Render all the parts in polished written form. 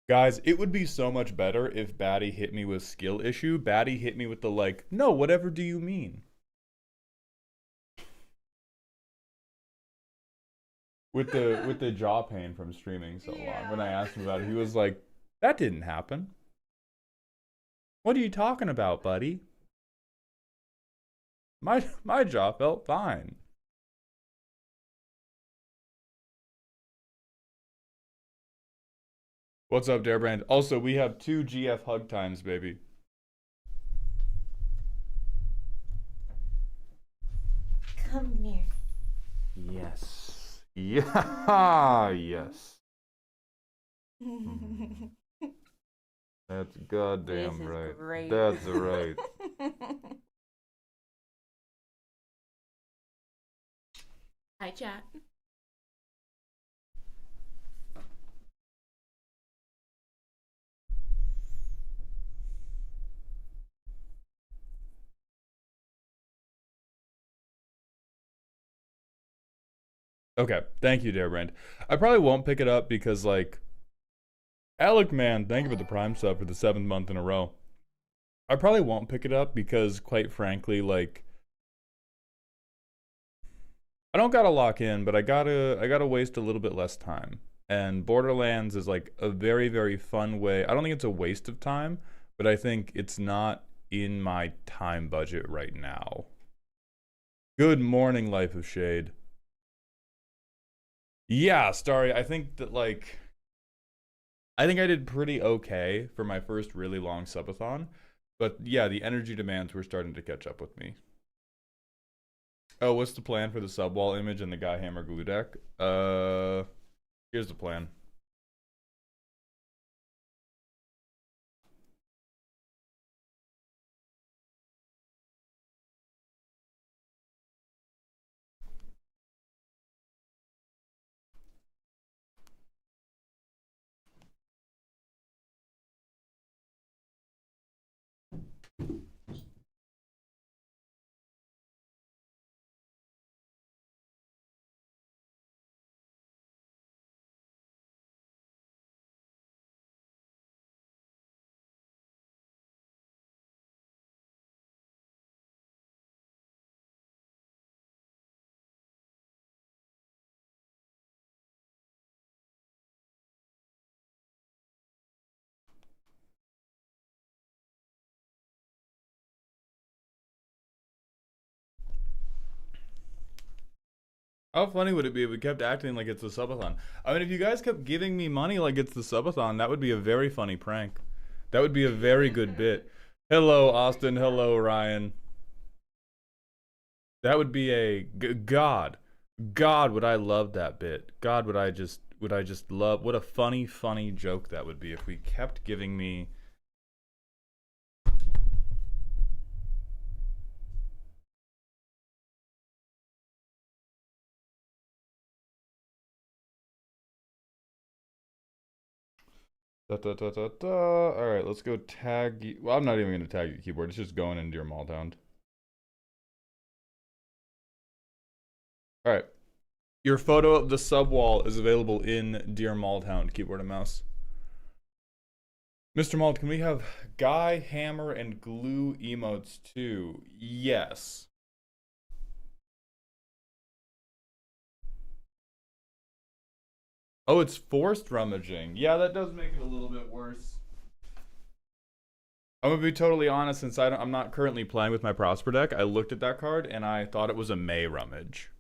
Guys, it would be so much better if Batty hit me with skill issue. Batty hit me with the like, no, whatever do you mean? With the jaw pain from streaming so long. When I Yeah. asked him about it, he was like, that didn't happen. What are you talking about, buddy? My jaw felt fine. What's up, Darebrand? Also, we have 2 GF hug times, baby. Come here. Yes. Yeah, yes. Mm. That's This goddamn is right. great. That's right. Hi, chat. Okay, thank you, Darebrand. I probably won't pick it up because, like, Alec, man, thank you for the Prime sub for the 7th month in a row. I probably won't pick it up because, quite frankly, like, I don't gotta lock in, but I gotta waste a little bit less time. And Borderlands is like a very, very fun way. I don't think it's a waste of time, but I think it's not in my time budget right now. Good morning, Life of Shade. Yeah, Starry, I think that, like, I think I did pretty okay for my first really long subathon. But yeah, the energy demands were starting to catch up with me. Oh, what's the plan for the subwall image and the Guy Hammer glue deck? Here's the plan. How funny would it be if we kept acting like it's the subathon? I mean, if you guys kept giving me money like it's the subathon, that would be a very funny prank. That would be a very good bit. Hello, Austin. Hello, Ryan. That would be God. God, would I love that bit. God, would I just love. What a funny, funny joke that would be if we kept giving me. Da, da, da, da, da. All right, let's go tag you. Well, I'm not even going to tag your keyboard. It's just going into your Malltown. All right. Your photo of the subwall is available in Dear Malltown, keyboard and mouse. Mr. Malt, can we have Guy, Hammer, and Glue emotes too? Yes. Oh, it's forced rummaging. Yeah, that does make it a little bit worse. I'm gonna be totally honest, since I'm not currently playing with my Prosper deck. I looked at that card and I thought it was a May rummage.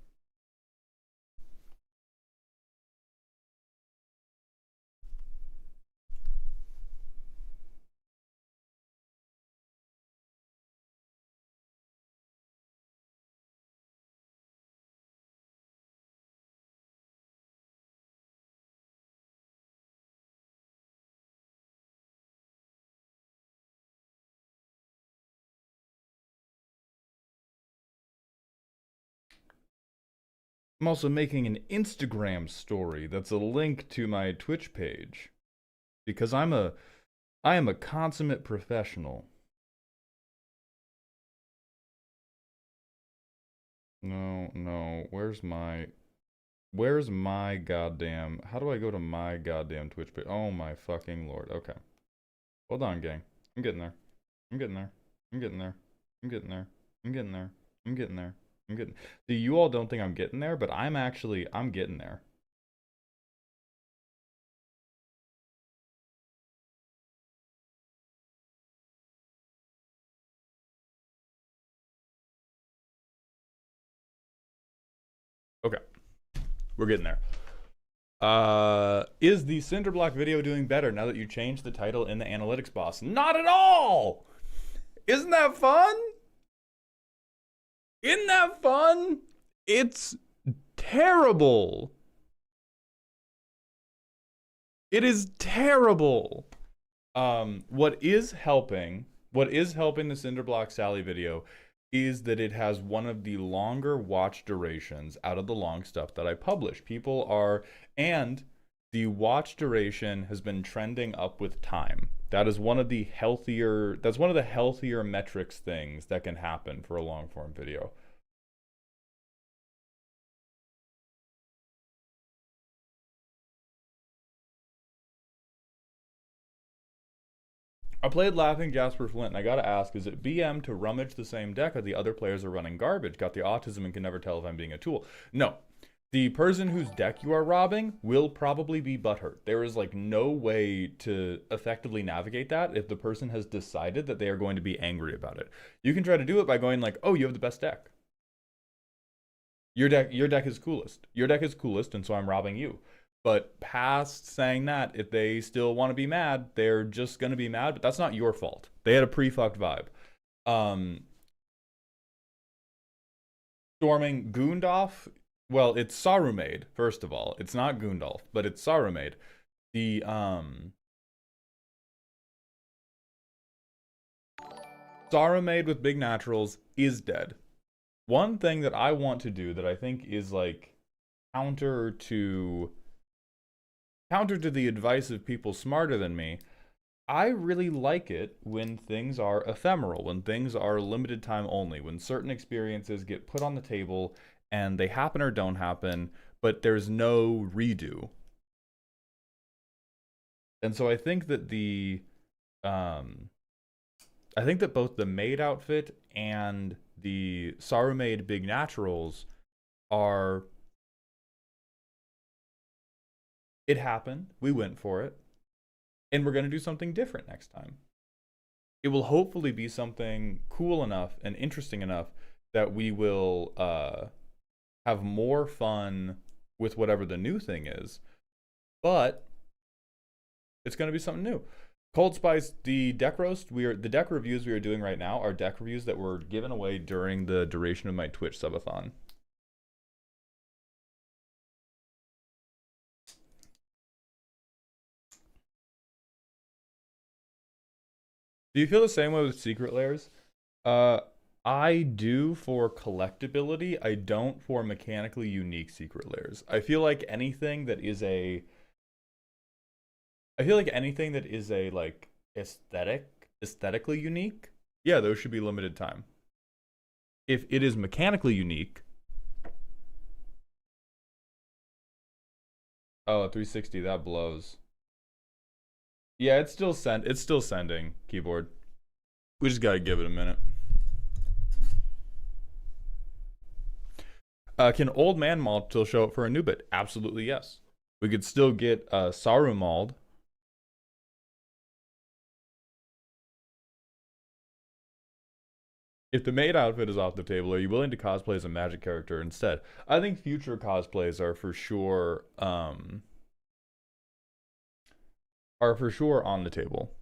I'm also making an Instagram story that's a link to my Twitch page because I am a consummate professional. No, no. Where's my Where's my goddamn... How do I go to my goddamn Twitch page? Oh my fucking lord. Okay. Hold on, gang. I'm getting there. I'm getting there. I'm getting there. I'm getting there. I'm getting there. I'm getting there. I'm getting... See, you all don't think I'm getting there, but I'm getting there. Okay. We're getting there. Is the Cinderblock video doing better now that you changed the title in the analytics boss? Not at all! Isn't that fun? Isn't that fun? It's terrible. It is terrible. What is helping the Cinderblock Sally video is that it has one of the longer watch durations out of the long stuff that I publish. And the watch duration has been trending up with time. That is one of the healthier metrics things that can happen for a long form video. I played Laughing Jasper Flint, and I gotta ask, is it BM to rummage the same deck or the other players are running garbage? Got the autism and can never tell if I'm being a tool. No. The person whose deck you are robbing will probably be butthurt. There is like no way to effectively navigate that if the person has decided that they are going to be angry about it. You can try to do it by going like, oh, you have the best deck. Your deck is coolest. Your deck is coolest, and so I'm robbing you. But past saying that, if they still want to be mad, they're just going to be mad, but that's not your fault. They had a pre-fucked vibe. Storming Goondolf, well, it's Sarumaid, first of all. It's not Goondolf, but it's Sarumaid. The, Sarumaid with big naturals is dead. One thing that I want to do that I think is like counter to the advice of people smarter than me, I really like it when things are ephemeral, when things are limited time only, when certain experiences get put on the table and they happen or don't happen, but there's no redo. And so I think that both the maid outfit and the Sarumaid big naturals are... It happened. We went for it. And we're going to do something different next time. It will hopefully be something cool enough and interesting enough that we will have more fun with whatever the new thing is. But it's going to be something new. Cold Spice, the deck reviews we are doing right now are deck reviews that were given away during the duration of my Twitch subathon. Do you feel the same way with secret layers? I do for collectability. I don't for mechanically unique secret layers. I feel like anything that is a like aesthetically unique, yeah, those should be limited time. If it is mechanically unique, oh, 360, that blows. Yeah, it's still sending, keyboard. We just gotta give it a minute. Can Old Man Mauled still show up for a new bit? Absolutely yes. We could still get Saru Mauled. If the maid outfit is off the table, are you willing to cosplay as a magic character instead? I think future cosplays are for sure on the table.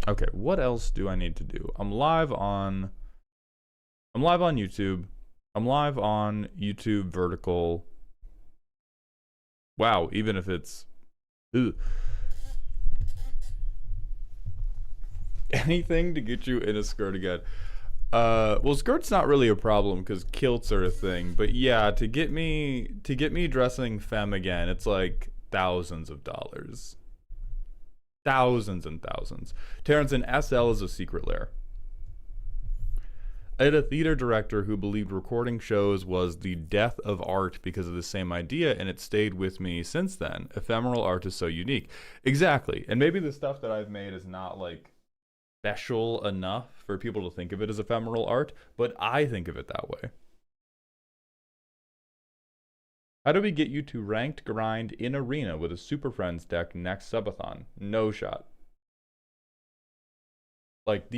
Okay, what else do I need to do? I'm live on YouTube. I'm live on YouTube vertical. Wow, even if it's anything to get you in a skirt again. Well, skirt's not really a problem because kilts are a thing. But yeah, to get me dressing femme again, it's like thousands of dollars. Thousands and thousands. Terrence, an SL is a secret lair. I had a theater director who believed recording shows was the death of art because of the same idea, and it stayed with me since then. Ephemeral art is so unique. Exactly. And maybe the stuff that I've made is not like special enough for people to think of it as ephemeral art, but I think of it that way. How do we get you to ranked grind in arena with a Super Friends deck next subathon? No shot. Like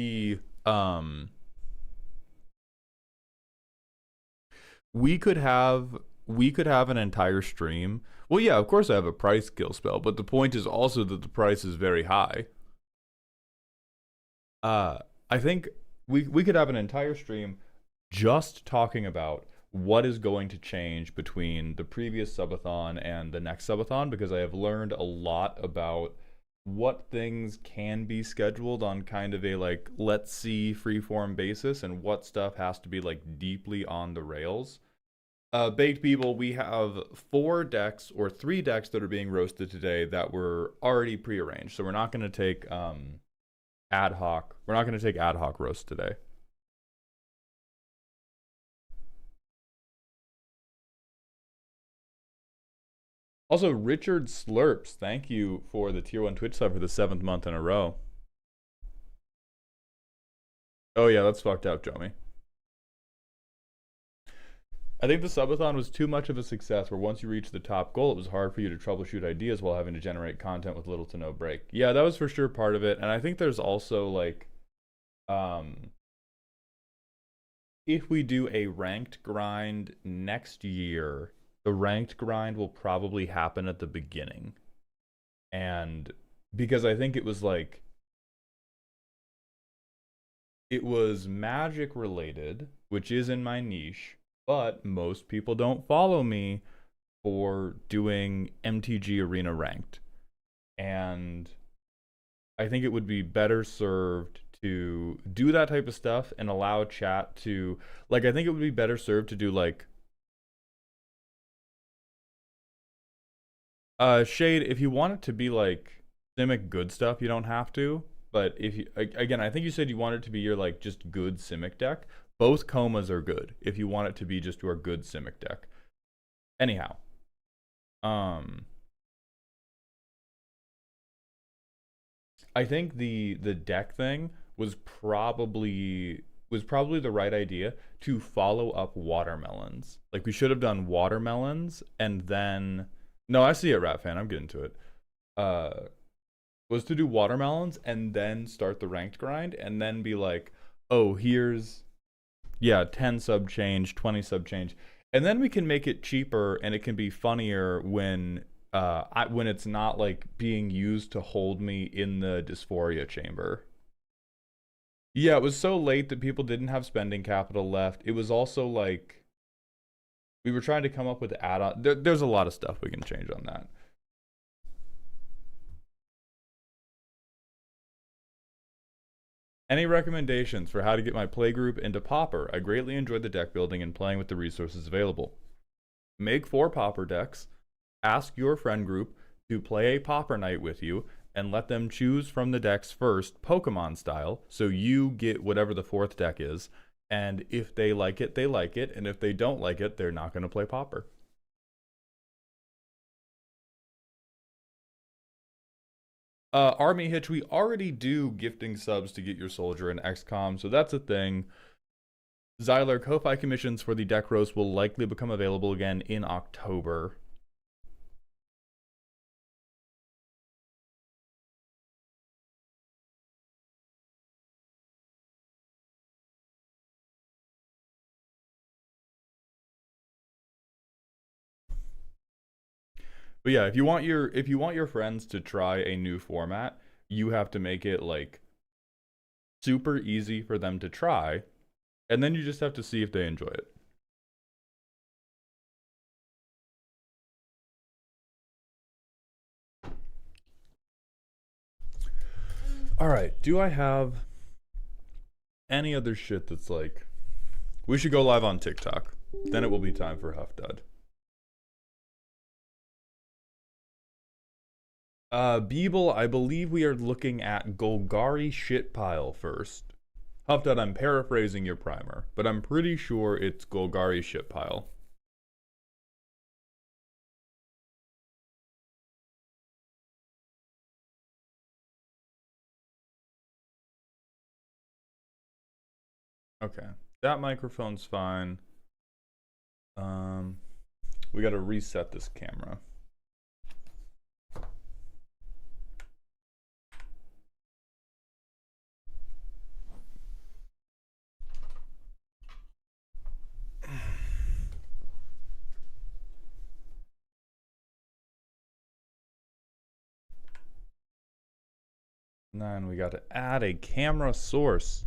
we could have an entire stream. Well, yeah, of course I have a price kill spell, but the point is also that the price is very high. I think we could have an entire stream just talking about what is going to change between the previous subathon and the next subathon, because I have learned a lot about what things can be scheduled on kind of a like let's see freeform basis and what stuff has to be like deeply on the rails. Baked People, we have 4 decks or 3 decks that are being roasted today that were already prearranged, so we're not going to take ad hoc. We're not going to take ad hoc roast today. Also, Richard Slurps, thank you for the tier 1 Twitch sub for the 7th month in a row. Oh yeah, that's fucked up, Jomi. I think the subathon was too much of a success where once you reach the top goal, it was hard for you to troubleshoot ideas while having to generate content with little to no break. Yeah, that was for sure part of it. And I think there's also like, if we do a ranked grind next year, the ranked grind will probably happen at the beginning. And because I think it was like, it was magic related, which is in my niche, but most people don't follow me for doing MTG Arena ranked. And I think it would be better served to do that type of stuff and allow chat to, like, I think it would be better served to do like, Shade, if you want it to be like Simic good stuff, you don't have to. But if you, again, I think you said you want it to be your like just good Simic deck. Both Komas are good if you want it to be just your good Simic deck. Anyhow, I think the deck thing was probably the right idea to follow up watermelons. Like we should have done watermelons and then no, I see it, Rat Fan. I'm getting to it. Was to do watermelons and then start the ranked grind and then be like, oh, here's 10 sub change, 20 sub change, and then we can make it cheaper and it can be funnier when it's not like being used to hold me in the dysphoria chamber. Yeah, it was so late that people didn't have spending capital left. It was also like we were trying to come up with add-on. There's a lot of stuff we can change on that. Any recommendations for how to get my playgroup into Pauper? I greatly enjoyed the deck building and playing with the resources available. Make 4 Pauper decks, ask your friend group to play a Pauper night with you, and let them choose from the decks first, Pokemon style, so you get whatever the 4th deck is, and if they like it, they like it, and if they don't like it, they're not going to play Pauper. Army Hitch, we already do gifting subs to get your soldier in XCOM, so that's a thing. Xyler, Ko-Fi commissions for the deck roast will likely become available again in October. But yeah, if you want your friends to try a new format, you have to make it like super easy for them to try, and then you just have to see if they enjoy it. All right, do I have any other shit that's like we should go live on TikTok? Then it will be time for Huff Dud. Beeble, I believe we are looking at Golgari Shitpile first. Huffdad, I'm paraphrasing your primer, but I'm pretty sure it's Golgari ship pile. Okay, that microphone's fine. We gotta reset this camera. And then we got to add a camera source.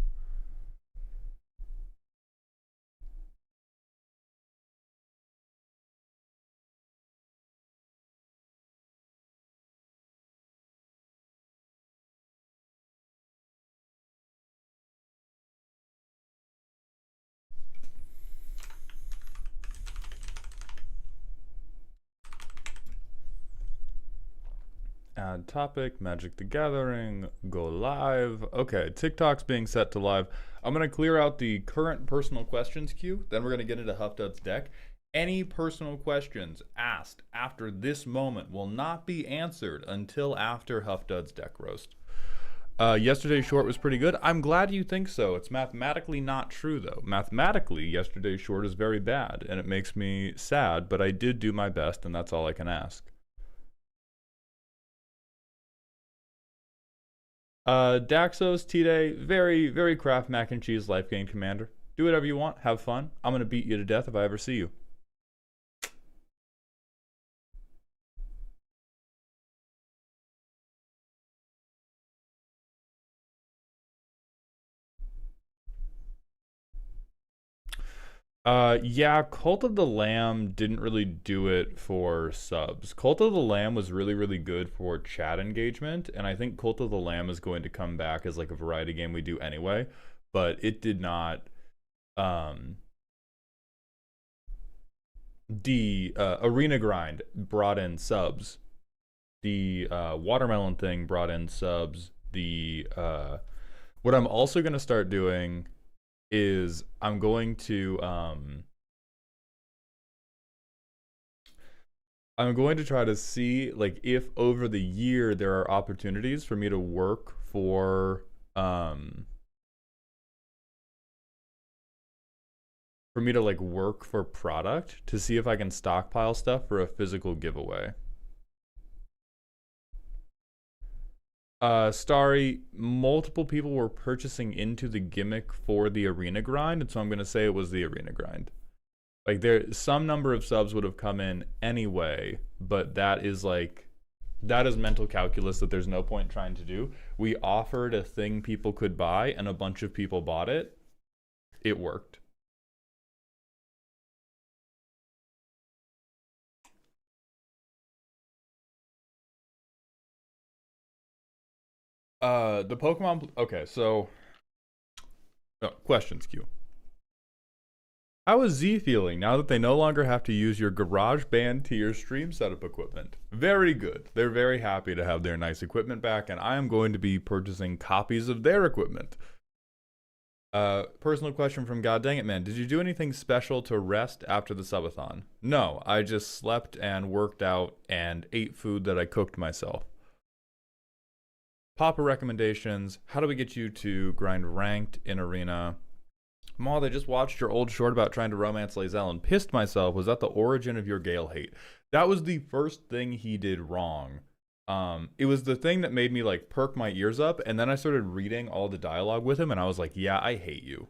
Add topic, Magic the Gathering, go live. Okay, TikTok's being set to live. I'm going to clear out the current personal questions queue. Then we're going to get into Huffdud's deck. Any personal questions asked after this moment will not be answered until after Huffdud's deck roast. Yesterday's short was pretty good. I'm glad you think so. It's mathematically not true, though. Mathematically, yesterday's short is very bad, and it makes me sad, but I did do my best, and that's all I can ask. Daxos, T-Day, very, very craft mac and cheese life gain commander. Do whatever you want, have fun. I'm gonna beat you to death if I ever see you. Yeah, Cult of the Lamb didn't really do it for subs. Cult of the Lamb was really, really good for chat engagement, and I think Cult of the Lamb is going to come back as like a variety game we do anyway, but it did not. The Arena Grind brought in subs. The Watermelon thing brought in subs. The what I'm also going to start doing is I'm going to try to see like if over the year there are opportunities for me to work for work for product to see if I can stockpile stuff for a physical giveaway. Starry, multiple people were purchasing into the gimmick for the Arena Grind, and so I'm going to say it was the Arena Grind. Like, some number of subs would have come in anyway, but that is mental calculus that there's no point trying to do. We offered a thing people could buy, and a bunch of people bought it. It worked. The Pokemon. Okay, so questions queue. How is Z feeling now that they no longer have to use your GarageBand tier stream setup equipment? Very good. They're very happy to have their nice equipment back, and I am going to be purchasing copies of their equipment. Personal question from God Dang It Man. Did you do anything special to rest after the subathon? No, I just slept and worked out and ate food that I cooked myself. Papa recommendations. How do we get you to grind ranked in Arena? Maul, I just watched your old short about trying to romance Lae'zel and pissed myself. Was that the origin of your Gale hate? That was the first thing he did wrong. It was the thing that made me like perk my ears up, and then I started reading all the dialogue with him, and I was like, yeah, I hate you.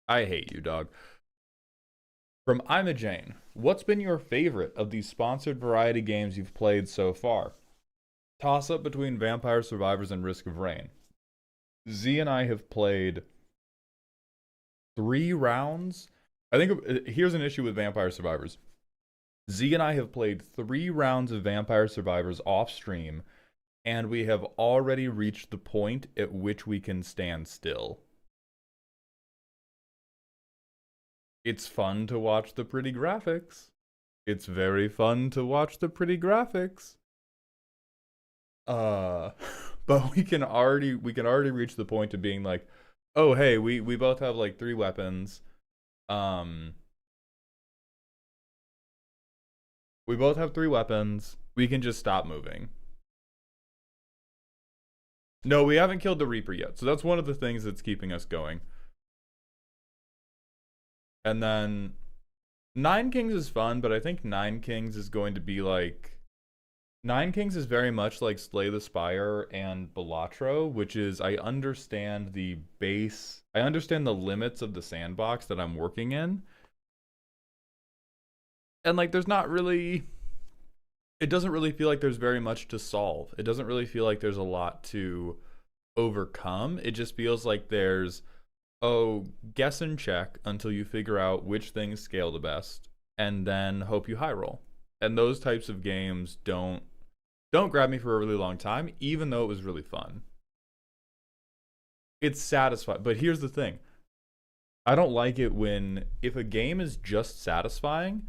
I hate you, dog. From I'm a Jane. What's been your favorite of these sponsored variety games you've played so far? Toss up between Vampire Survivors and Risk of Rain. Z and I have played 3 rounds. I think here's an issue with Vampire Survivors. Z and I have played 3 rounds of Vampire Survivors off stream, and we have already reached the point at which we can stand still. It's fun to watch the pretty graphics. It's very fun to watch the pretty graphics. But we can already reach the point of being like, Oh, hey, we both have like 3 weapons. Um, we both have 3 weapons. We can just stop moving. No, we haven't killed the Reaper yet. So that's one of the things that's keeping us going. And then Nine Kings is fun, but I think Nine Kings is going to be like Nine Kings is very much like Slay the Spire and Balatro, which is I understand the base, I understand the limits of the sandbox that I'm working in. And like there's not really it doesn't really feel like there's very much to solve. It doesn't really feel like there's a lot to overcome. It just feels like there's oh, guess and check until you figure out which things scale the best and then hope you high roll. And those types of games don't grab me for a really long time, even though it was really fun. It's satisfying. But here's the thing. I don't like it when if a game is just satisfying,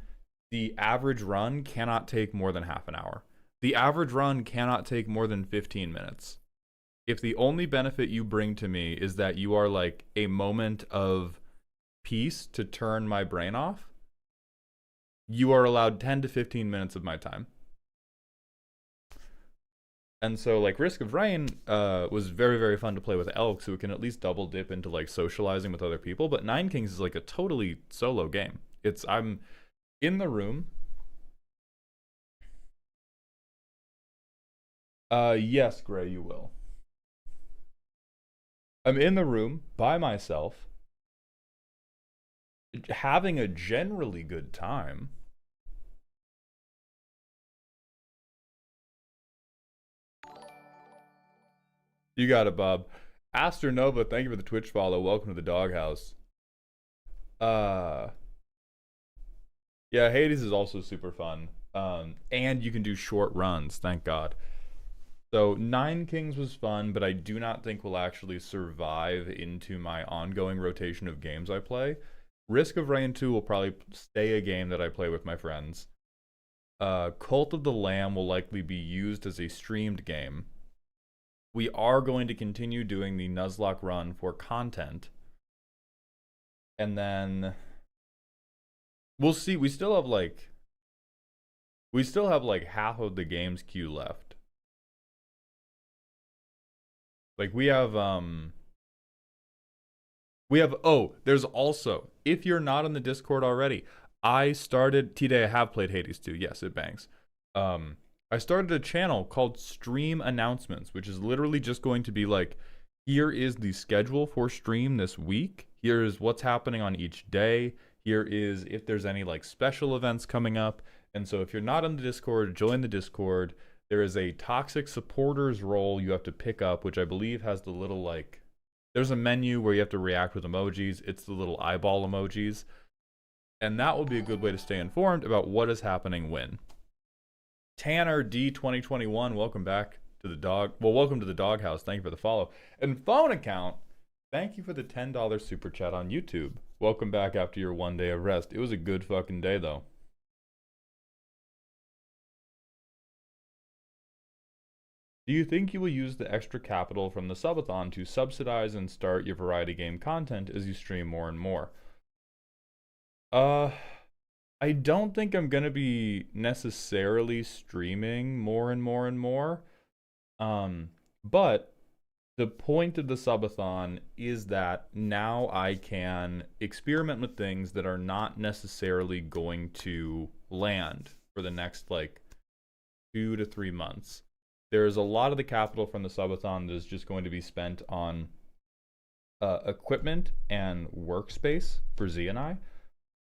the average run cannot take more than half an hour. The average run cannot take more than 15 minutes. If the only benefit you bring to me is that you are like a moment of peace to turn my brain off, you are allowed 10 to 15 minutes of my time. And so like Risk of Rain was very, very fun to play with Elk, so we can at least double dip into like socializing with other people. But Nine Kings is like a totally solo game. I'm in the room. Yes, Gray, you will. I'm in the room by myself, having a generally good time. You got it, Bob. Astronova, thank you for the Twitch follow. Welcome to the doghouse. Yeah, Hades is also super fun. And you can do short runs, thank God. So Nine Kings was fun, but I do not think will actually survive into my ongoing rotation of games I play. Risk of Rain 2 will probably stay a game that I play with my friends. Cult of the Lamb will likely be used as a streamed game. We are going to continue doing the Nuzlocke run for content. And then we'll see. We still have like half of the game's queue left. Like we have oh, there's also if you're not on the Discord already, I started T-Day I have played Hades 2. Yes, it bangs. I started a channel called Stream Announcements, which is literally just going to be like, here is the schedule for stream this week. Here is what's happening on each day. Here is if there's any like special events coming up. And so if you're not on the Discord, join the Discord. There is a toxic supporters role you have to pick up, which I believe has the little like, there's a menu where you have to react with emojis. It's the little eyeball emojis. And that will be a good way to stay informed about what is happening when. Tanner D 2021, welcome back to the dog. Well, welcome to the doghouse. Thank you for the follow. And Phone Account, thank you for the $10 super chat on YouTube. Welcome back after your 1 day of rest. It was a good fucking day though. Do you think you will use the extra capital from the subathon to subsidize and start your variety game content as you stream more and more? I don't think I'm gonna be necessarily streaming more and more and more. But the point of the subathon is that now I can experiment with things that are not necessarily going to land for the next like 2 to 3 months. There's a lot of the capital from the subathon that is just going to be spent on equipment and workspace for Z and I.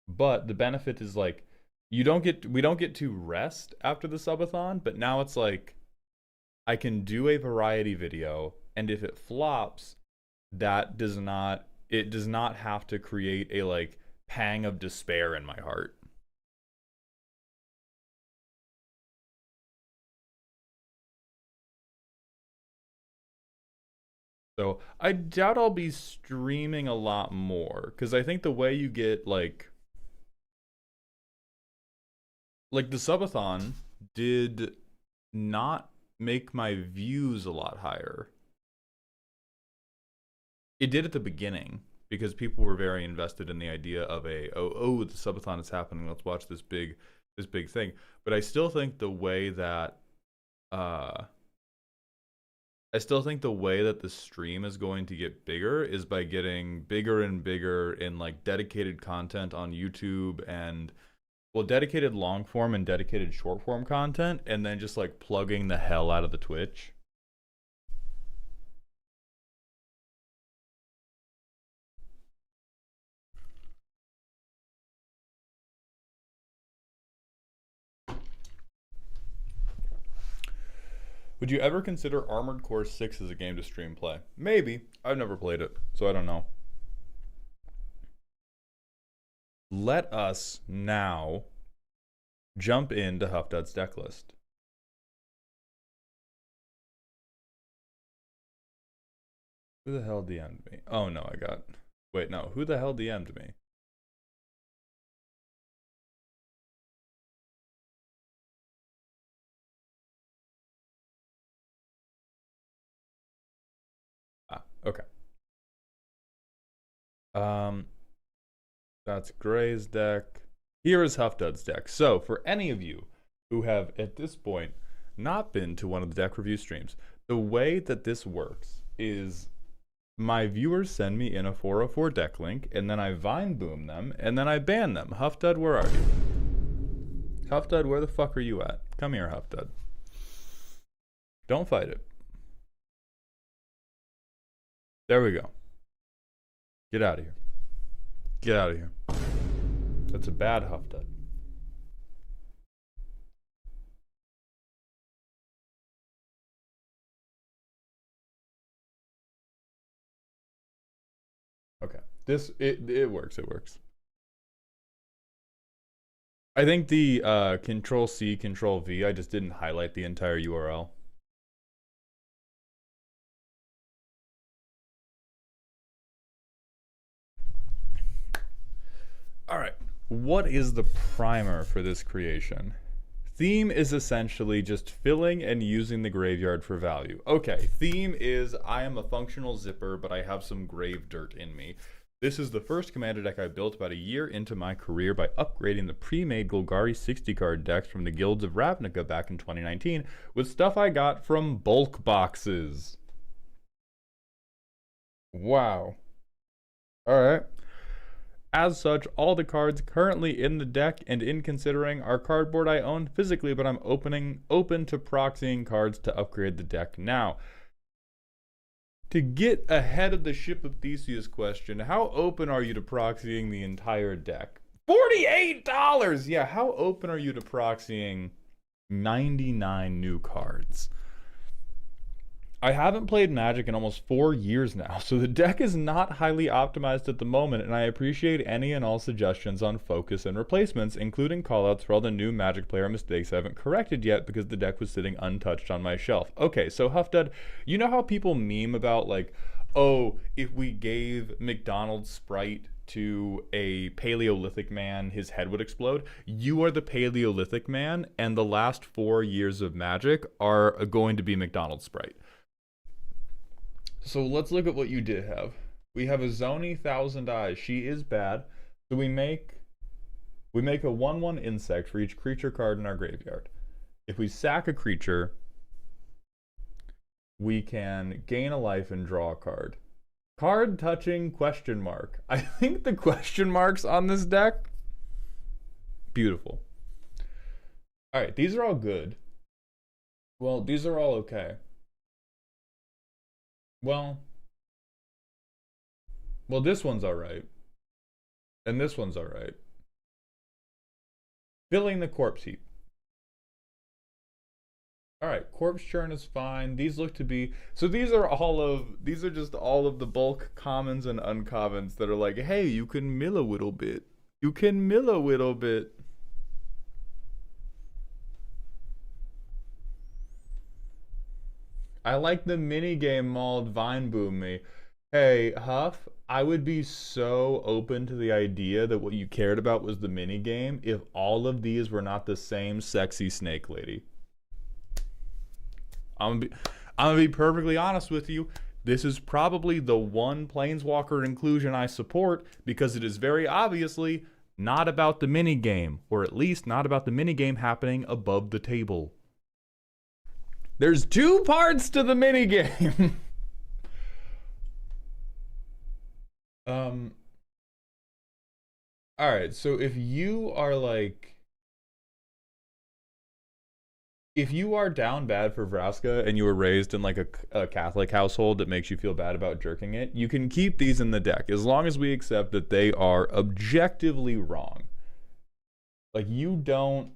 But the benefit is like we don't get to rest after the subathon, but now it's like I can do a variety video, and if it flops, it does not have to create a like pang of despair in my heart. So I doubt I'll be streaming a lot more, because I think the way you get like the subathon did not make my views a lot higher. It did at the beginning because people were very invested in the idea of the subathon is happening. Let's watch this big thing. But I still think the way that the stream is going to get bigger is by getting bigger and bigger in like dedicated content on YouTube and dedicated long form and dedicated short form content, and then just like plugging the hell out of the Twitch. Would you ever consider Armored Core 6 as a game to stream play? Maybe. I've never played it, so I don't know. Let us now jump into Huffdud's deck list. Who the hell DM'd me? Oh no, wait, no. Who the hell DM'd me? Okay. That's Gray's deck. Here is Huffdud's deck. So, for any of you who have, at this point, not been to one of the deck review streams, the way that this works is my viewers send me in a 404 deck link, and then I Vine boom them, and then I ban them. Huffdud, where are you? Huffdud, where the fuck are you at? Come here, Huffdud. Don't fight it. There we go. Get out of here. Get out of here. That's a bad Huffdud. Okay. It works. It works. I think the Control C, Control V, I just didn't highlight the entire URL. All right, what is the primer for this creation? Theme is essentially just filling and using the graveyard for value. Okay, theme is I am a functional zipper, but I have some grave dirt in me. This is the first commander deck I built about a year into my career by upgrading the pre-made Golgari 60 card decks from the Guilds of Ravnica back in 2019 with stuff I got from bulk boxes. Wow. All right. As such, all the cards currently in the deck and in considering are cardboard I own physically, but I'm open to proxying cards to upgrade the deck now. To get ahead of the Ship of Theseus question, how open are you to proxying the entire deck? $48! Yeah, how open are you to proxying 99 new cards? I haven't played Magic in almost 4 years now, so the deck is not highly optimized at the moment, and I appreciate any and all suggestions on focus and replacements, including callouts for all the new Magic player mistakes I haven't corrected yet because the deck was sitting untouched on my shelf. Okay, so Huffdud, you know how people meme about like, oh, if we gave McDonald's Sprite to a Paleolithic man, his head would explode? You are the Paleolithic man, and the last 4 years of Magic are going to be McDonald's Sprite. So let's look at what you did have. We have a Zoni Thousand Eyes. She is bad. So we make a 1/1 insect for each creature card in our graveyard. If we sack a creature, we can gain a life and draw a card. Card touching question mark. I think the question marks on this deck, beautiful. All right, these are all good. Well, these are all okay. Well, this one's alright. And this one's alright. Filling the corpse heap. Alright, corpse churn is fine. These look to be... So these are just all of the bulk commons and uncommons that are like, hey, you can mill a little bit. You can mill a little bit. I like the minigame mauled Vine Boom me. Hey, Huff, I would be so open to the idea that what you cared about was the minigame if all of these were not the same sexy snake lady. I'm gonna be perfectly honest with you. This is probably the one Planeswalker inclusion I support because it is very obviously not about the minigame, or at least not about the minigame happening above the table. There's two parts to the minigame. Alright, so if you are like... If you are down bad for Vraska and you were raised in like a Catholic household that makes you feel bad about jerking it, you can keep these in the deck as long as we accept that they are objectively wrong. Like you don't...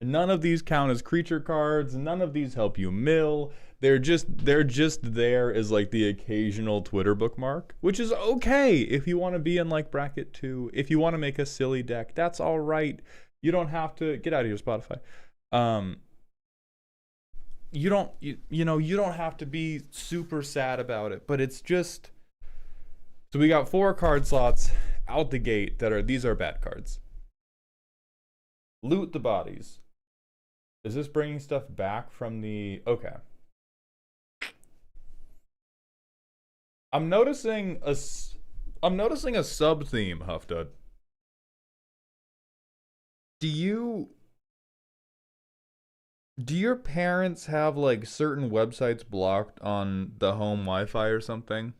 None of these count as creature cards. None of these help you mill. They're just there as like the occasional Twitter bookmark, which is okay if you want to be in like bracket 2. If you want to make a silly deck, that's all right. You don't have to get out of here, Spotify. You don't have to be super sad about it, but it's just... So we got 4 card slots out the gate these are bad cards. Loot the bodies. Is this bringing stuff back from the... Okay. I'm noticing a sub-theme, Huffdud. Do your parents have like certain websites blocked on the home Wi-Fi or something?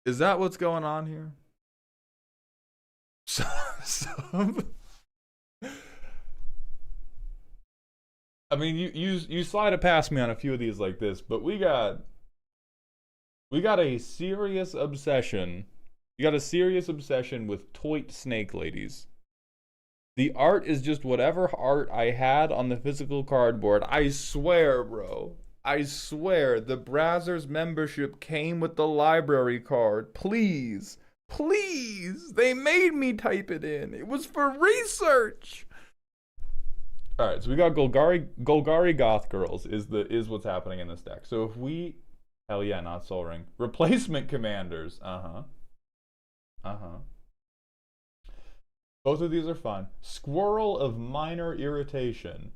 Is that what's going on here? I mean, you slide it past me on a few of these like this, but we got a serious obsession. You got a serious obsession with toit snake ladies. The art is just whatever art I had on the physical cardboard. I swear, bro. I swear the Brazzers membership came with the library card. Please. Please. They made me type it in. It was for research. Alright, so we got Golgari Goth Girls is what's happening in this deck. So if we... Hell yeah, not Sol Ring. Replacement Commanders. Both of these are fun. Squirrel of Minor Irritation.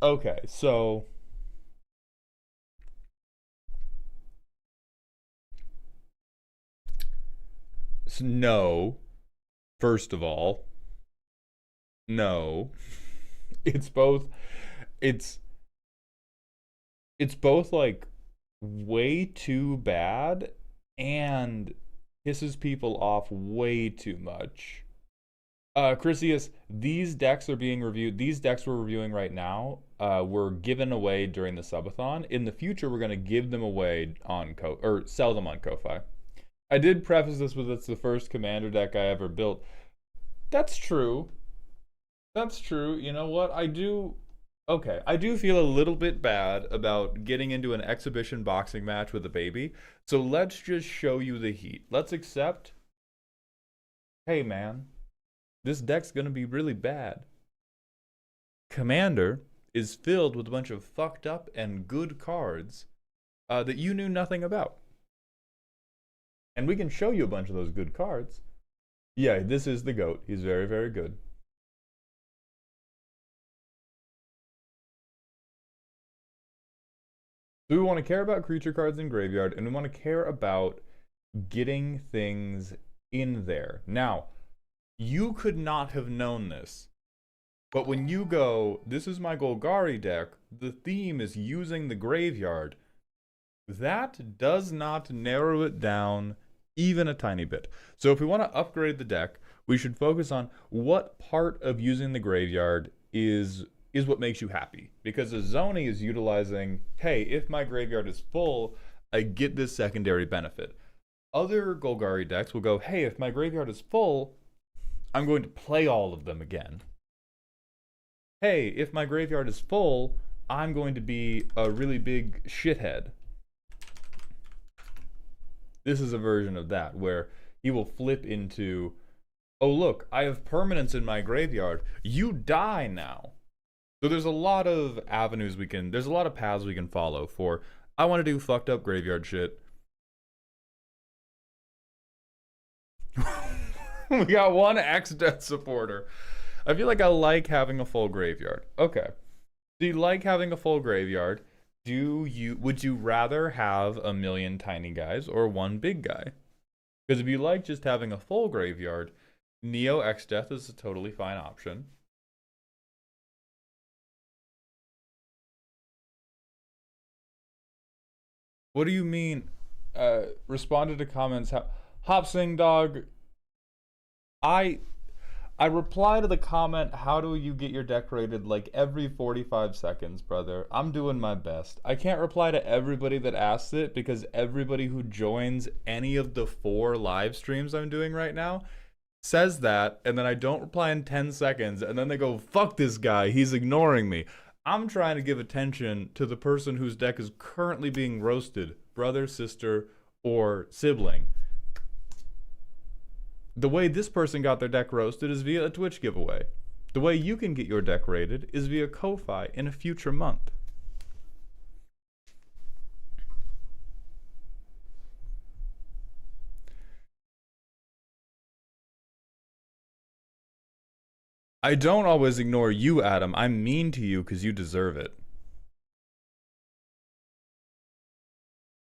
Okay, so... No. First of all. No. It's both like way too bad and pisses people off way too much. Chrysius, these decks are being reviewed. These decks we're reviewing right now were given away during the subathon. In the future, we're going to give them away on sell them on Ko-Fi. I did preface this with it's the first commander deck I ever built. That's true. That's true. You know what? I do feel a little bit bad about getting into an exhibition boxing match with a baby. So let's just show you the heat. Let's accept, hey man, this deck's gonna be really bad. Commander is filled with a bunch of fucked up and good cards that you knew nothing about. And we can show you a bunch of those good cards. Yeah, this is the GOAT. He's very, very good. So we want to care about creature cards in graveyard, and we want to care about getting things in there. Now, you could not have known this, but when you go, this is my Golgari deck, the theme is using the graveyard, that does not narrow it down even a tiny bit. So if we want to upgrade the deck, we should focus on what part of using the graveyard is what makes you happy. Because Azoni is utilizing, hey, if my graveyard is full, I get this secondary benefit. Other Golgari decks will go, hey, if my graveyard is full, I'm going to play all of them again. Hey, if my graveyard is full, I'm going to be a really big shithead. This is a version of that, where he will flip into, oh look, I have permanents in my graveyard. You die now. So there's a lot of avenues there's a lot of paths we can follow for, I want to do fucked up graveyard shit. We got one X-Death supporter. I feel like I like having a full graveyard. Okay. Do you like having a full graveyard? Would you rather have a million tiny guys or one big guy? Because if you like just having a full graveyard, Neo Exdeath is a totally fine option. What do you mean? Responded to comments. Hopsing dog. I I reply to the comment, how do you get your deck rated, like every 45 seconds, brother. I'm doing my best. I can't reply to everybody that asks it because everybody who joins any of the 4 live streams I'm doing right now says that, and then I don't reply in 10 seconds, and then they go, fuck this guy, he's ignoring me. I'm trying to give attention to the person whose deck is currently being roasted, brother, sister, or sibling. The way this person got their deck roasted is via a Twitch giveaway. The way you can get your deck rated is via Ko-Fi in a future month. I don't always ignore you, Adam. I'm mean to you because you deserve it.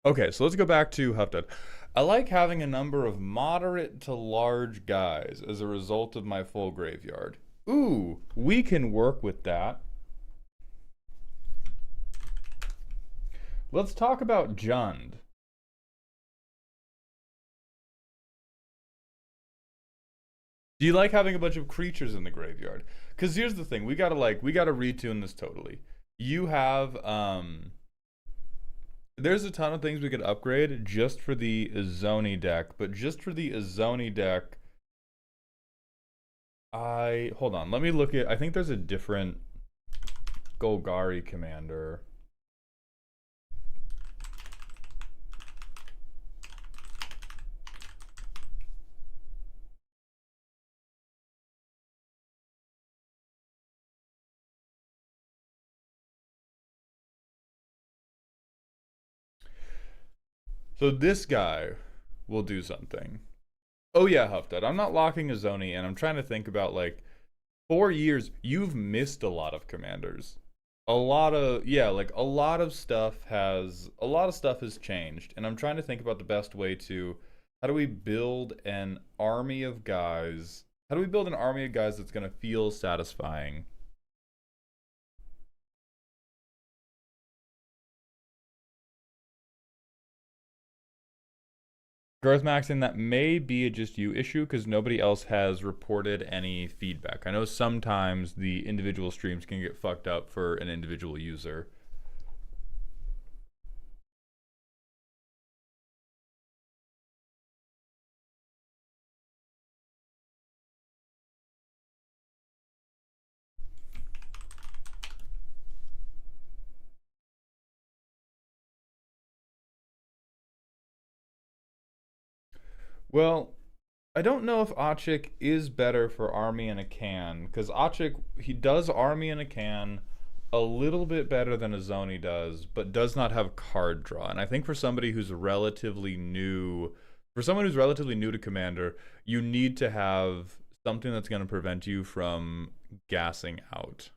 Okay, so let's go back to Huffdad. I like having a number of moderate to large guys as a result of my full graveyard. Ooh, we can work with that. Let's talk about Jund. Do you like having a bunch of creatures in the graveyard? Because here's the thing, we gotta retune this totally. You have, there's a ton of things we could upgrade just for the Izoni deck, but just for the Izoni deck, hold on, let me look at, I think there's a different Golgari commander. So this guy will do something. Oh yeah, Huffdad, I'm not locking Izoni in. I'm trying to think about, like, 4 years, you've missed a lot of commanders. A lot of, yeah, like a lot of stuff has changed, and I'm trying to think about the best way to, how do we build an army of guys? How do we build an army of guys that's going to feel satisfying? Growth maxing, that may be a just you issue because nobody else has reported any feedback. I know sometimes the individual streams can get fucked up for an individual user. Well, I don't know if Achik is better for Army in a Can, because Achik, he does Army in a Can a little bit better than Izoni does, but does not have card draw. And I think for somebody who's relatively new, to Commander, you need to have something that's going to prevent you from gassing out.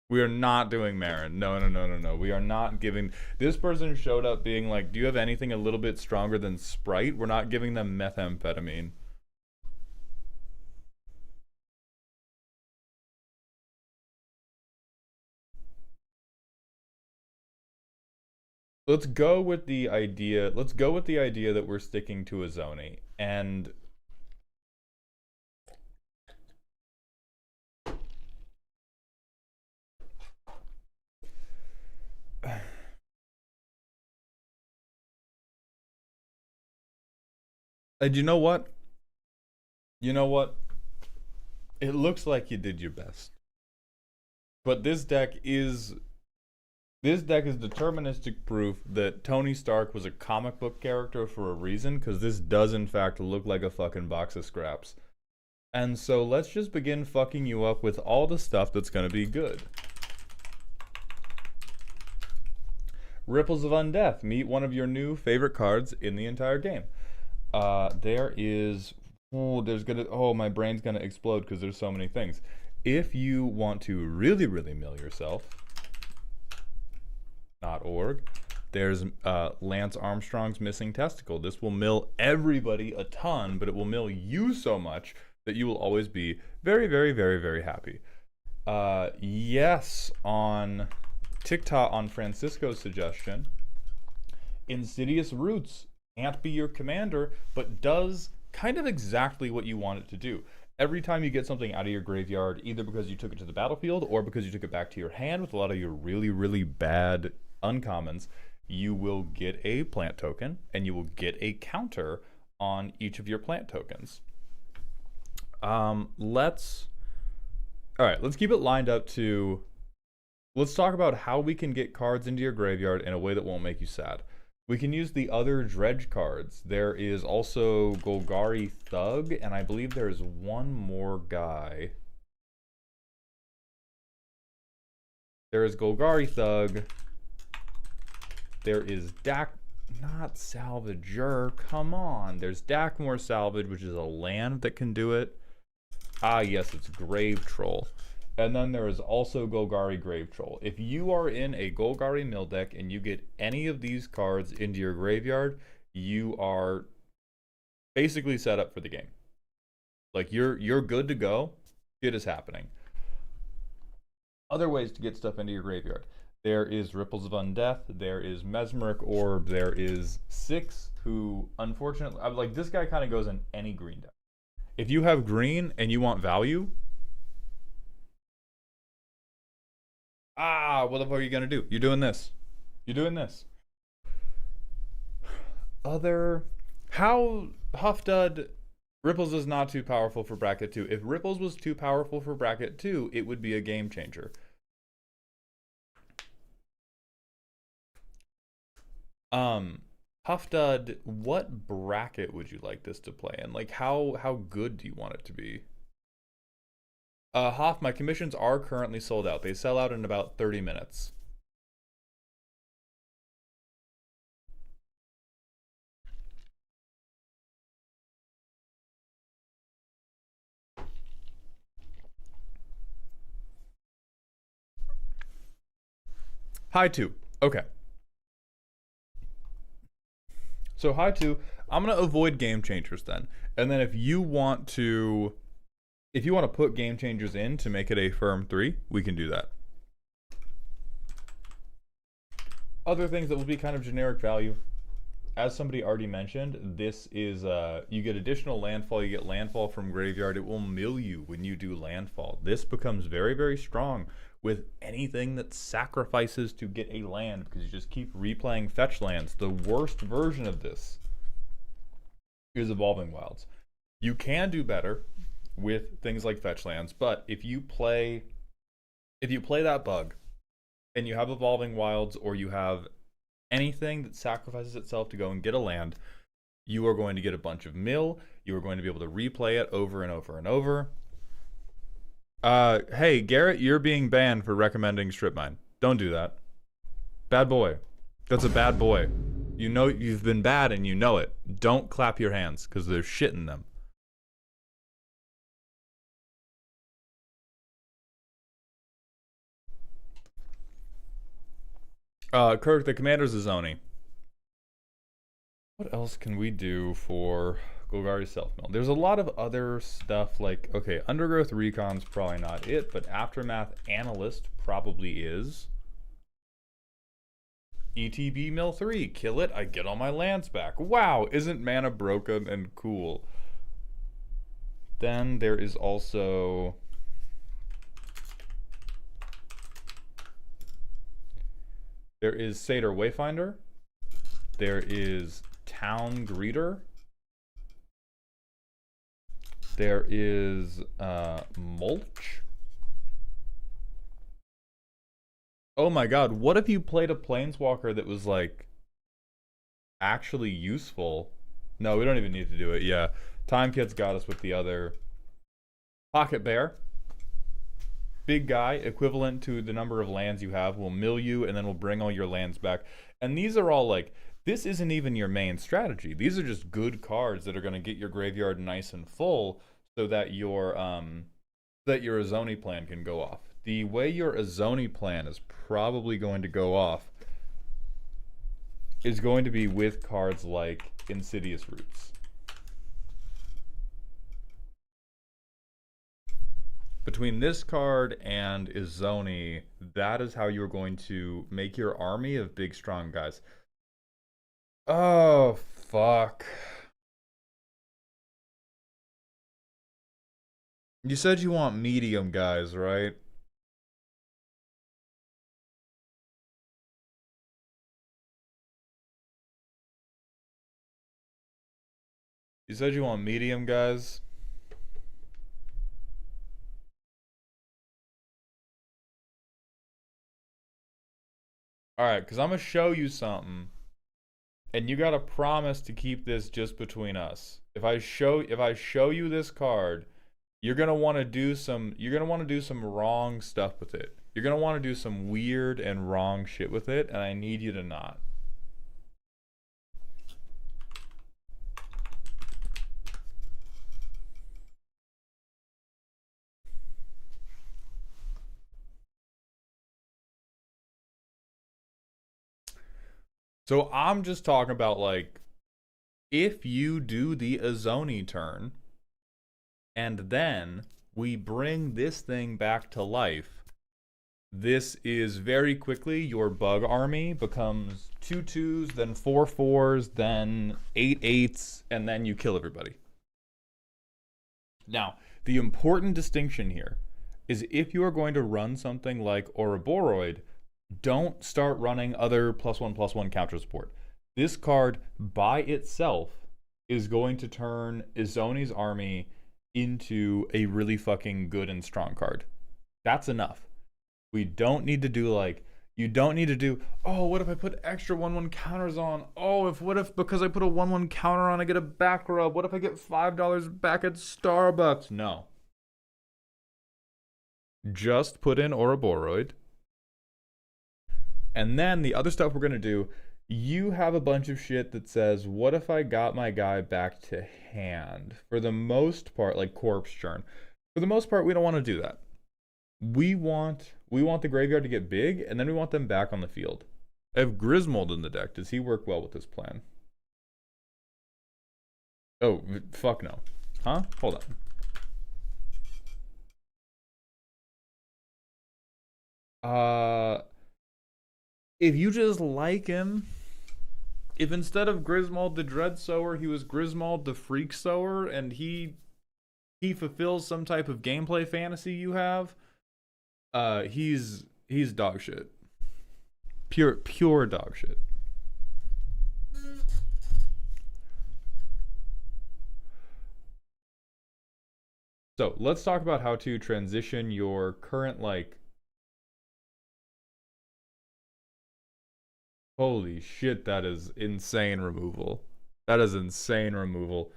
We are not doing Marin. No. We are not giving... This person showed up being like, do you have anything a little bit stronger than Sprite? We're not giving them methamphetamine. Let's go with the idea that we're sticking to Izoni. And... And you know what? You know what? It looks like you did your best. But this deck is deterministic proof that Tony Stark was a comic book character for a reason, because this does in fact look like a fucking box of scraps. And so let's just begin fucking you up with all the stuff that's gonna be good. Ripples of Undeath. Meet one of your new favorite cards in the entire game. There is... Oh, my brain's gonna explode because there's so many things. If you want to really, really mill yourself, .org, there's Lance Armstrong's missing testicle. This will mill everybody a ton, but it will mill you so much that you will always be very, very, very, very happy. Yes, on TikTok, on Francisco's suggestion, Insidious Roots can't be your commander, but does kind of exactly what you want it to do. Every time you get something out of your graveyard, either because you took it to the battlefield or because you took it back to your hand with a lot of your really, really bad uncommons, you will get a plant token and you will get a counter on each of your plant tokens. Let's keep it lined up to, let's talk about how we can get cards into your graveyard in a way that won't make you sad. We can use the other dredge cards. There is also Golgari Thug, and I believe there's one more guy. There is Golgari Thug. There is not Salvager, come on. There's Dakmor Salvage, which is a land that can do it. Ah, yes, it's Grave Troll. And then there is also Golgari Grave Troll. If you are in a Golgari mill deck and you get any of these cards into your graveyard, you are basically set up for the game. Like, you're good to go. Shit is happening. Other ways to get stuff into your graveyard. There is Ripples of Undeath. There is Mesmeric Orb. There is Six, who, unfortunately, like, this guy kind of goes in any green deck. If you have green and you want value, what the fuck are you gonna do? You're doing this. You're doing this. How Huffdud, Ripples is not too powerful for bracket 2. If Ripples was too powerful for bracket 2, it would be a game changer. Huffdud, what bracket would you like this to play in? Like, how good do you want it to be? Hoff, my commissions are currently sold out. They sell out in about 30 minutes. High 2. Okay. So high 2, I'm going to avoid game changers then. And then if you want to put game changers in to make it a firm 3, we can do that. Other things that will be kind of generic value. As somebody already mentioned, this is, you get additional landfall, you get landfall from graveyard. It will mill you when you do landfall. This becomes very, very strong with anything that sacrifices to get a land, because you just keep replaying fetch lands. The worst version of this is Evolving Wilds. You can do better with things like fetch lands, but if you play that bug and you have Evolving Wilds, or you have anything that sacrifices itself to go and get a land, you are going to get a bunch of mill. You are going to be able to replay it over and over and over. Hey, Garrett, you're being banned for recommending Strip Mine. Don't do that. Bad boy. That's a bad boy. You know you've been bad and you know it. Don't clap your hands, because there's shit in them. Kirk, the commander's a Zoni. What else can we do for Golgari Self-Mill? There's a lot of other stuff, like, okay, Undergrowth Recon's probably not it, but Aftermath Analyst probably is. ETB Mill 3, kill it, I get all my lands back. Wow, isn't mana broken and cool? Then there is also... there is Satyr Wayfinder. There is Town Greeter. There is Mulch. Oh my god, what if you played a Planeswalker that was, like, actually useful? No, we don't even need to do it, yeah. Time Kid's got us with the other. Pocket Bear. Big guy, equivalent to the number of lands you have, will mill you and then will bring all your lands back. And these are all, like, this isn't even your main strategy. These are just good cards that are going to get your graveyard nice and full, so that your that your Azoni plan can go off. The way your Azoni plan is probably going to go off is going to be with cards like Insidious Roots. Between this card and Izoni, that is how you're going to make your army of big, strong guys. Oh, fuck. You said you want medium guys, right? You said you want medium guys? Alright, because I'm going to show you something. And you got to promise to keep this just between us. If I show you this card, you're going to want to do some wrong stuff with it. You're going to want to do some weird and wrong shit with it, and I need you to not. So I'm just talking about, like, if you do the Azoni turn, and then we bring this thing back to life, this is very quickly your bug army becomes 2/2s, then 4/4s, then 8/8s, and then you kill everybody. Now, the important distinction here is if you are going to run something like Ouroboros, don't start running other +1/+1 counter support. This card by itself is going to turn Izoni's army into a really fucking good and strong card. That's enough. We don't need to do, like, you don't need to do, oh, what if I put extra 1/1 counters on? Oh, what if because I put a 1/1 counter on I get a back rub? What if I get $5 back at Starbucks? No. Just put in Ouroboros. And then the other stuff we're going to do, you have a bunch of shit that says, what if I got my guy back to hand? For the most part, like Corpse Churn. For the most part, we don't want to do that. We want the graveyard to get big, and then we want them back on the field. I have Griswold in the deck. Does he work well with this plan? Oh, fuck no. Huh? Hold on. If you just like him, if instead of Griswold the Dread Sower, he was Griswold the Freak Sower, and he fulfills some type of gameplay fantasy you have, he's dog shit. Pure dog shit. So let's talk about how to transition your current, like, holy shit, that is insane removal. That is insane removal.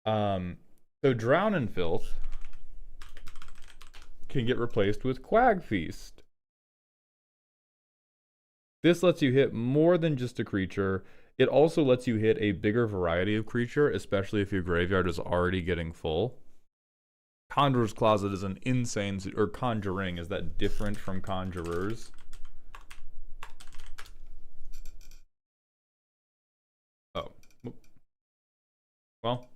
So Drown in Filth can get replaced with Quag Feast. This lets you hit more than just a creature. It also lets you hit a bigger variety of creature, especially if your graveyard is already getting full. Conjurer's Closet is an insane, or Conjuring, is that different from Conjurers? Oh. Well.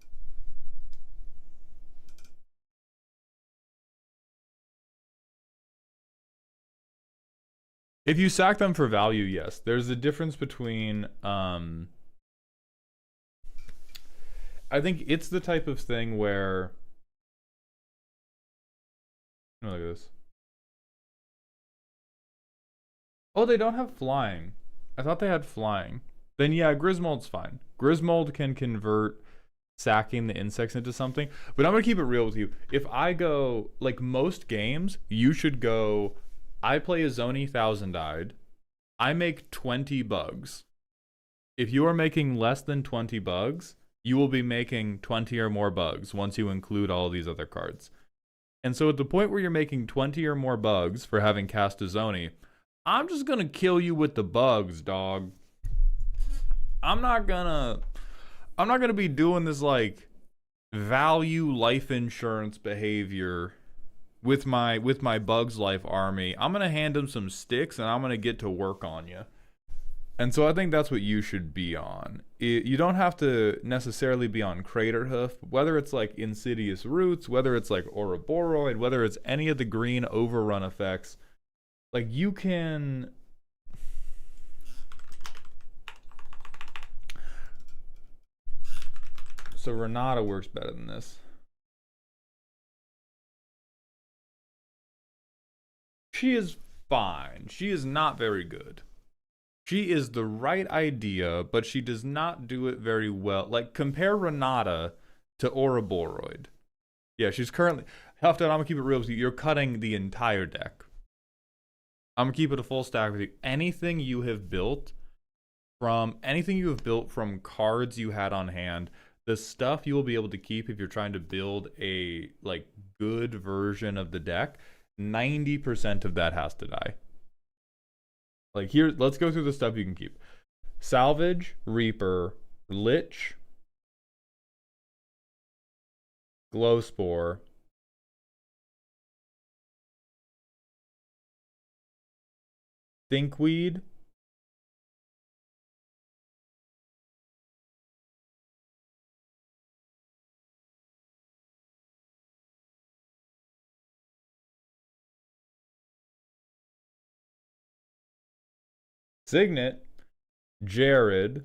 If you sack them for value, yes. There's a difference between, I think it's the type of thing where, oh, look at this. Oh, they don't have flying. I thought they had flying. Then yeah, Griswold's fine. Griswold can convert sacking the insects into something. But I'm going to keep it real with you. If I go, like most games, you should go, I play Azoni Thousand-Eyed. I make 20 bugs. If you are making less than 20 bugs, you will be making 20 or more bugs once you include all of these other cards. And so at the point where you're making 20 or more bugs for having cast Azoni, I'm just going to kill you with the bugs, dog. I'm not gonna be doing this, like, value life insurance behavior with my Bugs Life army, I'm gonna hand them some sticks and I'm gonna get to work on you. And so I think that's what you should be on. You don't have to necessarily be on Craterhoof, whether it's like Insidious Roots, whether it's like Ouroboros, whether it's any of the green overrun effects. Like you can... So Renata works better than this. She is fine. She is not very good. She is the right idea, but she does not do it very well. Like, compare Renata to Ouroboros. Yeah, she's currently... Huffton, I'm gonna keep it real with you. You're cutting the entire deck. I'm gonna keep it a full stack with you. Anything you have built from cards you had on hand, the stuff you will be able to keep if you're trying to build a like good version of the deck, 90% of that has to die. Like here, let's go through the stuff you can keep. Salvage, Reaper, Lich, Glowspore, Thinkweed, Signet, Jared,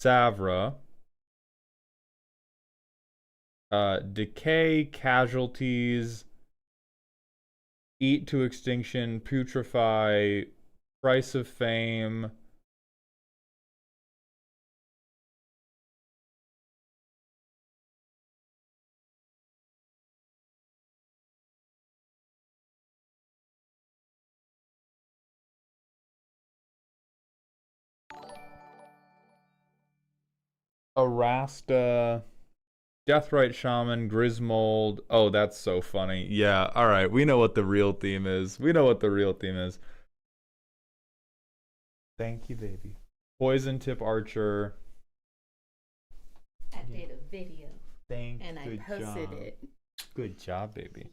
Savra, Decay, Casualties, Eat to Extinction, Putrefy, Price of Fame, Arasta, Deathrite Shaman, Grismold. Oh, that's so funny. Yeah, alright, we know what the real theme is. Thank you, baby. Poison Tip Archer. I did a video. Thanks. And I posted it. Good job, baby.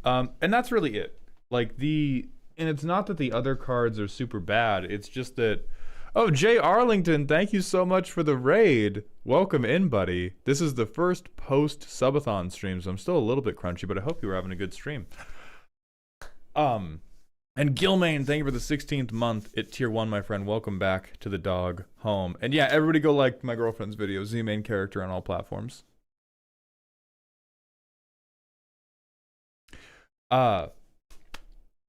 And that's really it. Like and it's not that the other cards are super bad. It's just that, oh, Jay Arlington, thank you so much for the raid. Welcome in, buddy. This is the first post-subathon stream, so I'm still a little bit crunchy, but I hope you were having a good stream. And Gilmain, thank you for the 16th month at tier 1, my friend. Welcome back to the dog home. And yeah, everybody go like my girlfriend's video, Z main character on all platforms.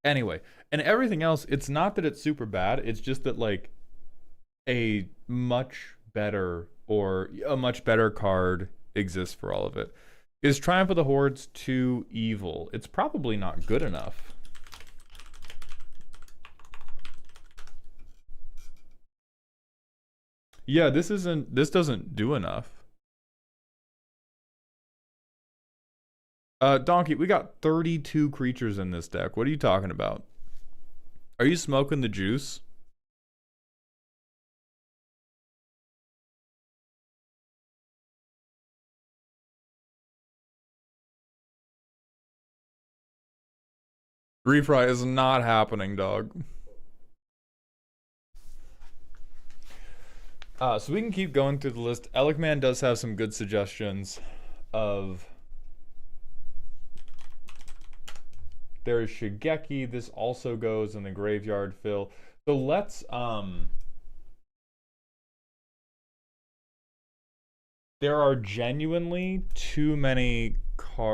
Anyway, and everything else, it's not that it's super bad, it's just that like a much better card exists for all of it. Is Triumph of the Hordes too evil? It's probably not good enough. Yeah, this doesn't do enough. Donkey, we got 32 creatures in this deck. What are you talking about? Are you smoking the juice? Refry is not happening, dog. So we can keep going through the list. Elikman does have some good suggestions of... There's Shigeki. This also goes in the graveyard fill. So let's there are genuinely too many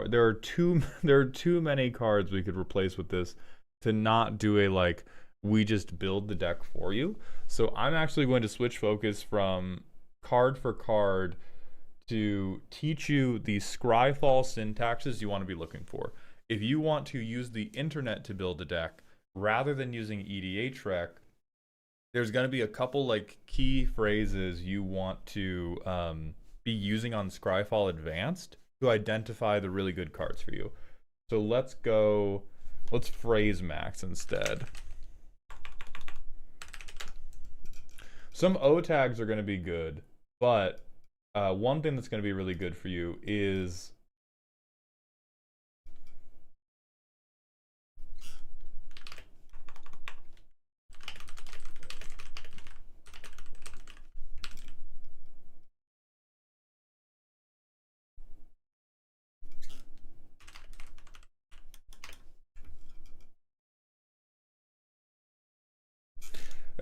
there are too many cards we could replace with this to not do a like we just build the deck for you. So I'm actually going to switch focus from card for card to teach you the Scryfall syntaxes you want to be looking for. If you want to use the internet to build a deck rather than using EDHREC, there's going to be a couple like key phrases you want to be using on Scryfall Advanced to identify the really good cards for you. So let's phrase max instead. Some O tags are going to be good, but one thing that's going to be really good for you is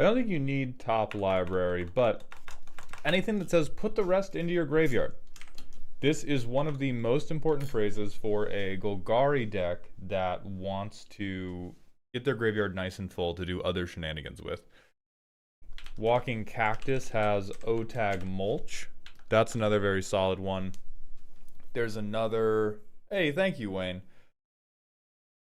I don't think you need top library, but anything that says put the rest into your graveyard. This is one of the most important phrases for a Golgari deck that wants to get their graveyard nice and full to do other shenanigans with. Walking Cactus has Otag Mulch. That's another very solid one. There's another... Hey, thank you, Wayne.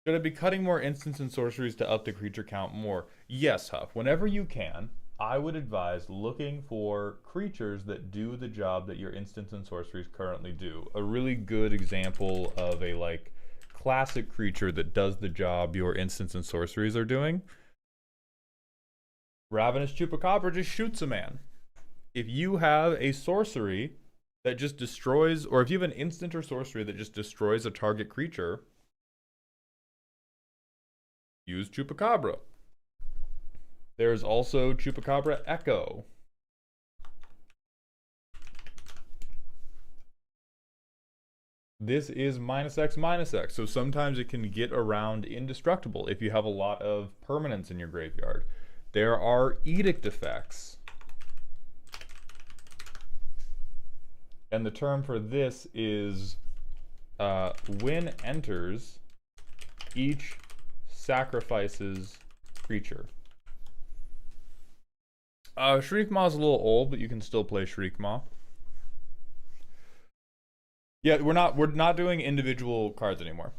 Should I be cutting more instants and sorceries to up the creature count more? Yes, Huff. Whenever you can, I would advise looking for creatures that do the job that your instants and sorceries currently do. A really good example of a like classic creature that does the job your instants and sorceries are doing. Ravenous Chupacabra just shoots a man. If you have a sorcery that just destroys, or if you have an instant or sorcery that just destroys a target creature, use Chupacabra. There's also Chupacabra Echo. This is -X/-X, so sometimes it can get around indestructible if you have a lot of permanents in your graveyard. There are edict effects. And the term for this is when enters, each sacrifices creature. Shriekmaw is a little old, but you can still play Shriekmaw. Yeah, we're not doing individual cards anymore.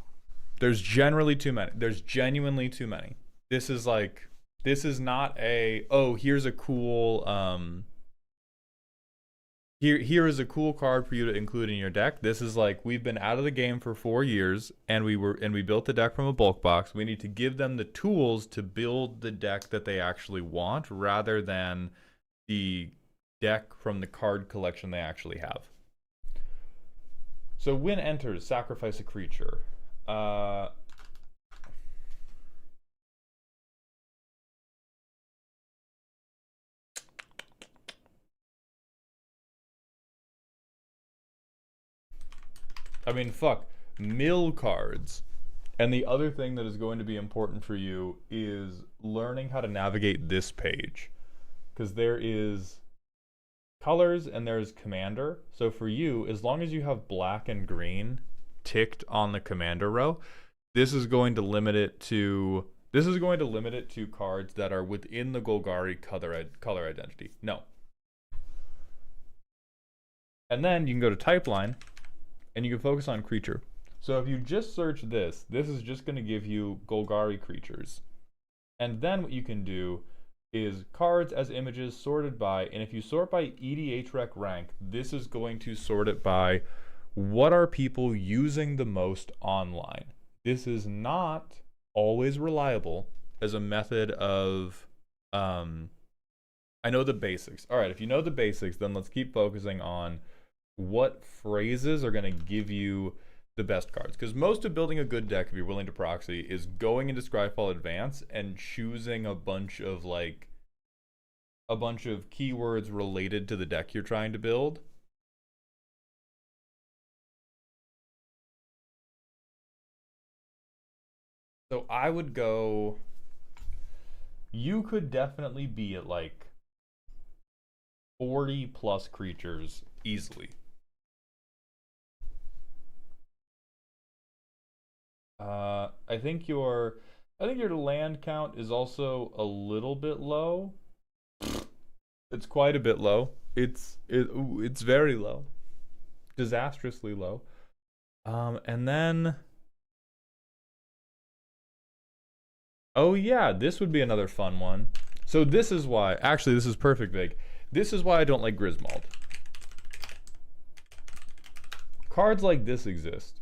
There's generally too many. There's genuinely too many. This is not a, oh, here's a cool here is a cool card for you to include in your deck. This is like, we've been out of the game for 4 years and we built the deck from a bulk box. We need to give them the tools to build the deck that they actually want rather than the deck from the card collection they actually have. So when enters, sacrifice a creature. I mean, fuck, mill cards. And the other thing that is going to be important for you is learning how to navigate this page. Because there is colors and there's commander. So for you, as long as you have black and green ticked on the commander row, this is going to limit it to cards that are within the Golgari color identity. No. And then you can go to type line and you can focus on creature. So if you just search this is just going to give you Golgari creatures. And then what you can do is cards as images sorted by, and if you sort by EDHREC rank, this is going to sort it by what are people using the most online. This is not always reliable as a method of, I know the basics. All right, if you know the basics, then let's keep focusing on what phrases are going to give you the best cards. Because most of building a good deck, if you're willing to proxy, is going into Scryfall Advance and choosing a bunch of keywords related to the deck you're trying to build. So I would go, you could definitely be at like 40 plus creatures easily. I think your land count is also a little bit low. It's quite a bit low. It's very low. Disastrously low. And then, oh yeah, this would be another fun one. So this is why, actually this is perfect, Vig. This is why I don't like Griswold. Cards like this exist.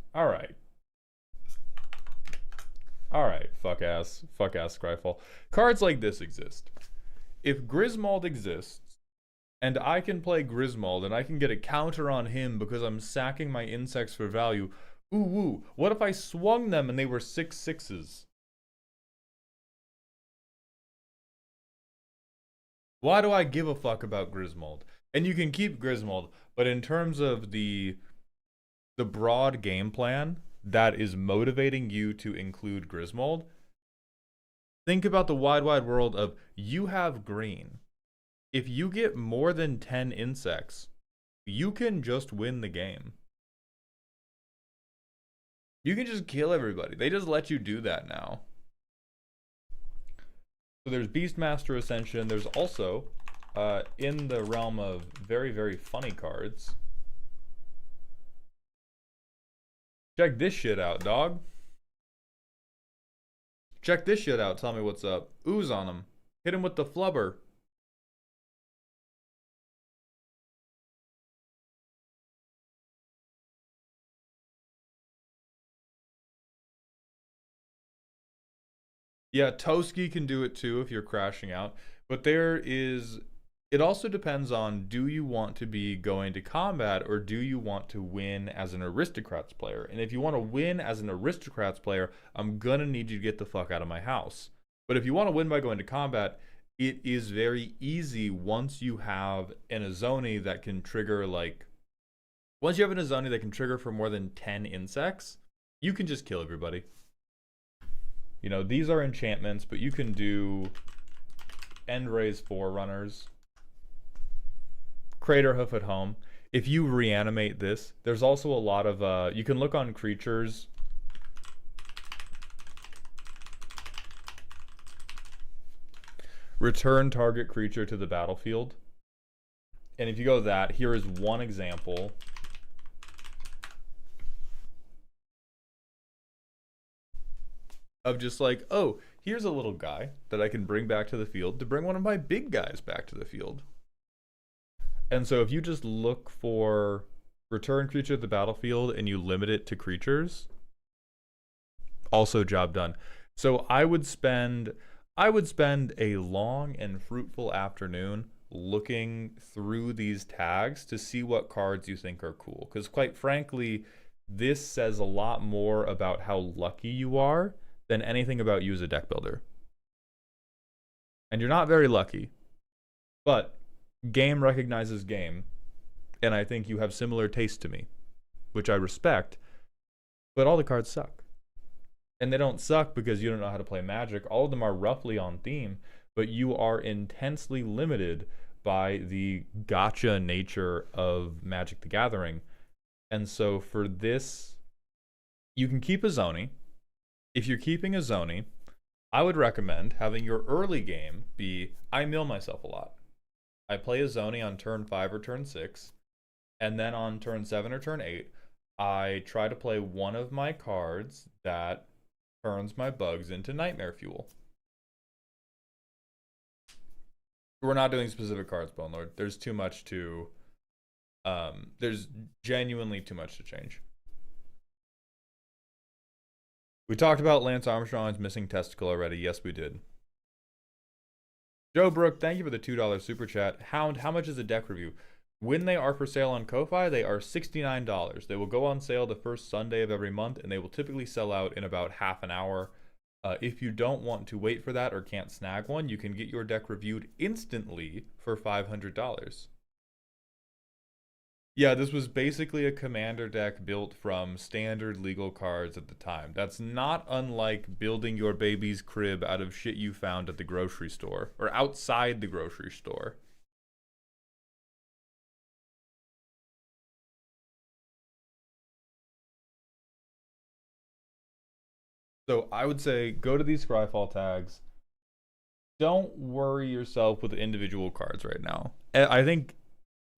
Alright, fuck ass Scryfall. Cards like this exist. If Griswold exists, and I can play Griswold, and I can get a counter on him because I'm sacking my insects for value, ooh woo, what if I swung them and they were 6/6s? Why do I give a fuck about Griswold? And you can keep Griswold, but in terms of the broad game plan that is motivating you to include Griswold, Think about the wide, wide world of you have green. If you get more than 10 insects, you can just win the game. You can just kill everybody. They just let you do that now. So there's Beastmaster Ascension. There's also, in the realm of very, very funny cards, check this shit out, dog. Check this shit out. Tell me what's up. Ooze on him. Hit him with the flubber. Yeah, Toski can do it too if you're crashing out. But it also depends on, do you want to be going to combat or do you want to win as an Aristocrats player? And if you want to win as an Aristocrats player, I'm going to need you to get the fuck out of my house. But if you want to win by going to combat, it is very easy once you have an Azoni that can trigger once you have an Azoni that can trigger for more than 10 insects, you can just kill everybody. You know, these are enchantments, but you can do End-Raze Forerunners, Craterhoof at home. If you reanimate this, there's also a lot of, you can look on creatures. Return target creature to the battlefield. And if you go that, here is one example. Of just like, oh, here's a little guy that I can bring back to the field to bring one of my big guys back to the field. And so if you just look for return creature to the battlefield and you limit it to creatures, also job done. So I would spend a long and fruitful afternoon looking through these tags to see what cards you think are cool. Because quite frankly, this says a lot more about how lucky you are than anything about you as a deck builder. And you're not very lucky. But game recognizes game. And I think you have similar taste to me, which I respect. But all the cards suck. And they don't suck because you don't know how to play Magic. All of them are roughly on theme, but you are intensely limited by the gacha nature of Magic the Gathering. And so for this, you can keep a Zoni. If you're keeping a Zoni, I would recommend having your early game be, I mill myself a lot. I play a Zoni on turn 5 or turn 6, and then on turn 7 or turn 8, I try to play one of my cards that turns my bugs into Nightmare Fuel. We're not doing specific cards, Bone Lord. There's too much to... there's genuinely too much to change. We talked about Lance Armstrong's missing testicle already. Yes, we did. Joe Brook, thank you for the $2 super chat. Hound, how much is a deck review? When they are for sale on Ko-Fi, they are $69. They will go on sale the first Sunday of every month, and they will typically sell out in about half an hour. If you don't want to wait for that or can't snag one, you can get your deck reviewed instantly for $500. Yeah, this was basically a commander deck built from standard legal cards at the time. That's not unlike building your baby's crib out of shit you found at the grocery store or outside the grocery store. So I would say go to these Scryfall tags. Don't worry yourself with individual cards right now. I think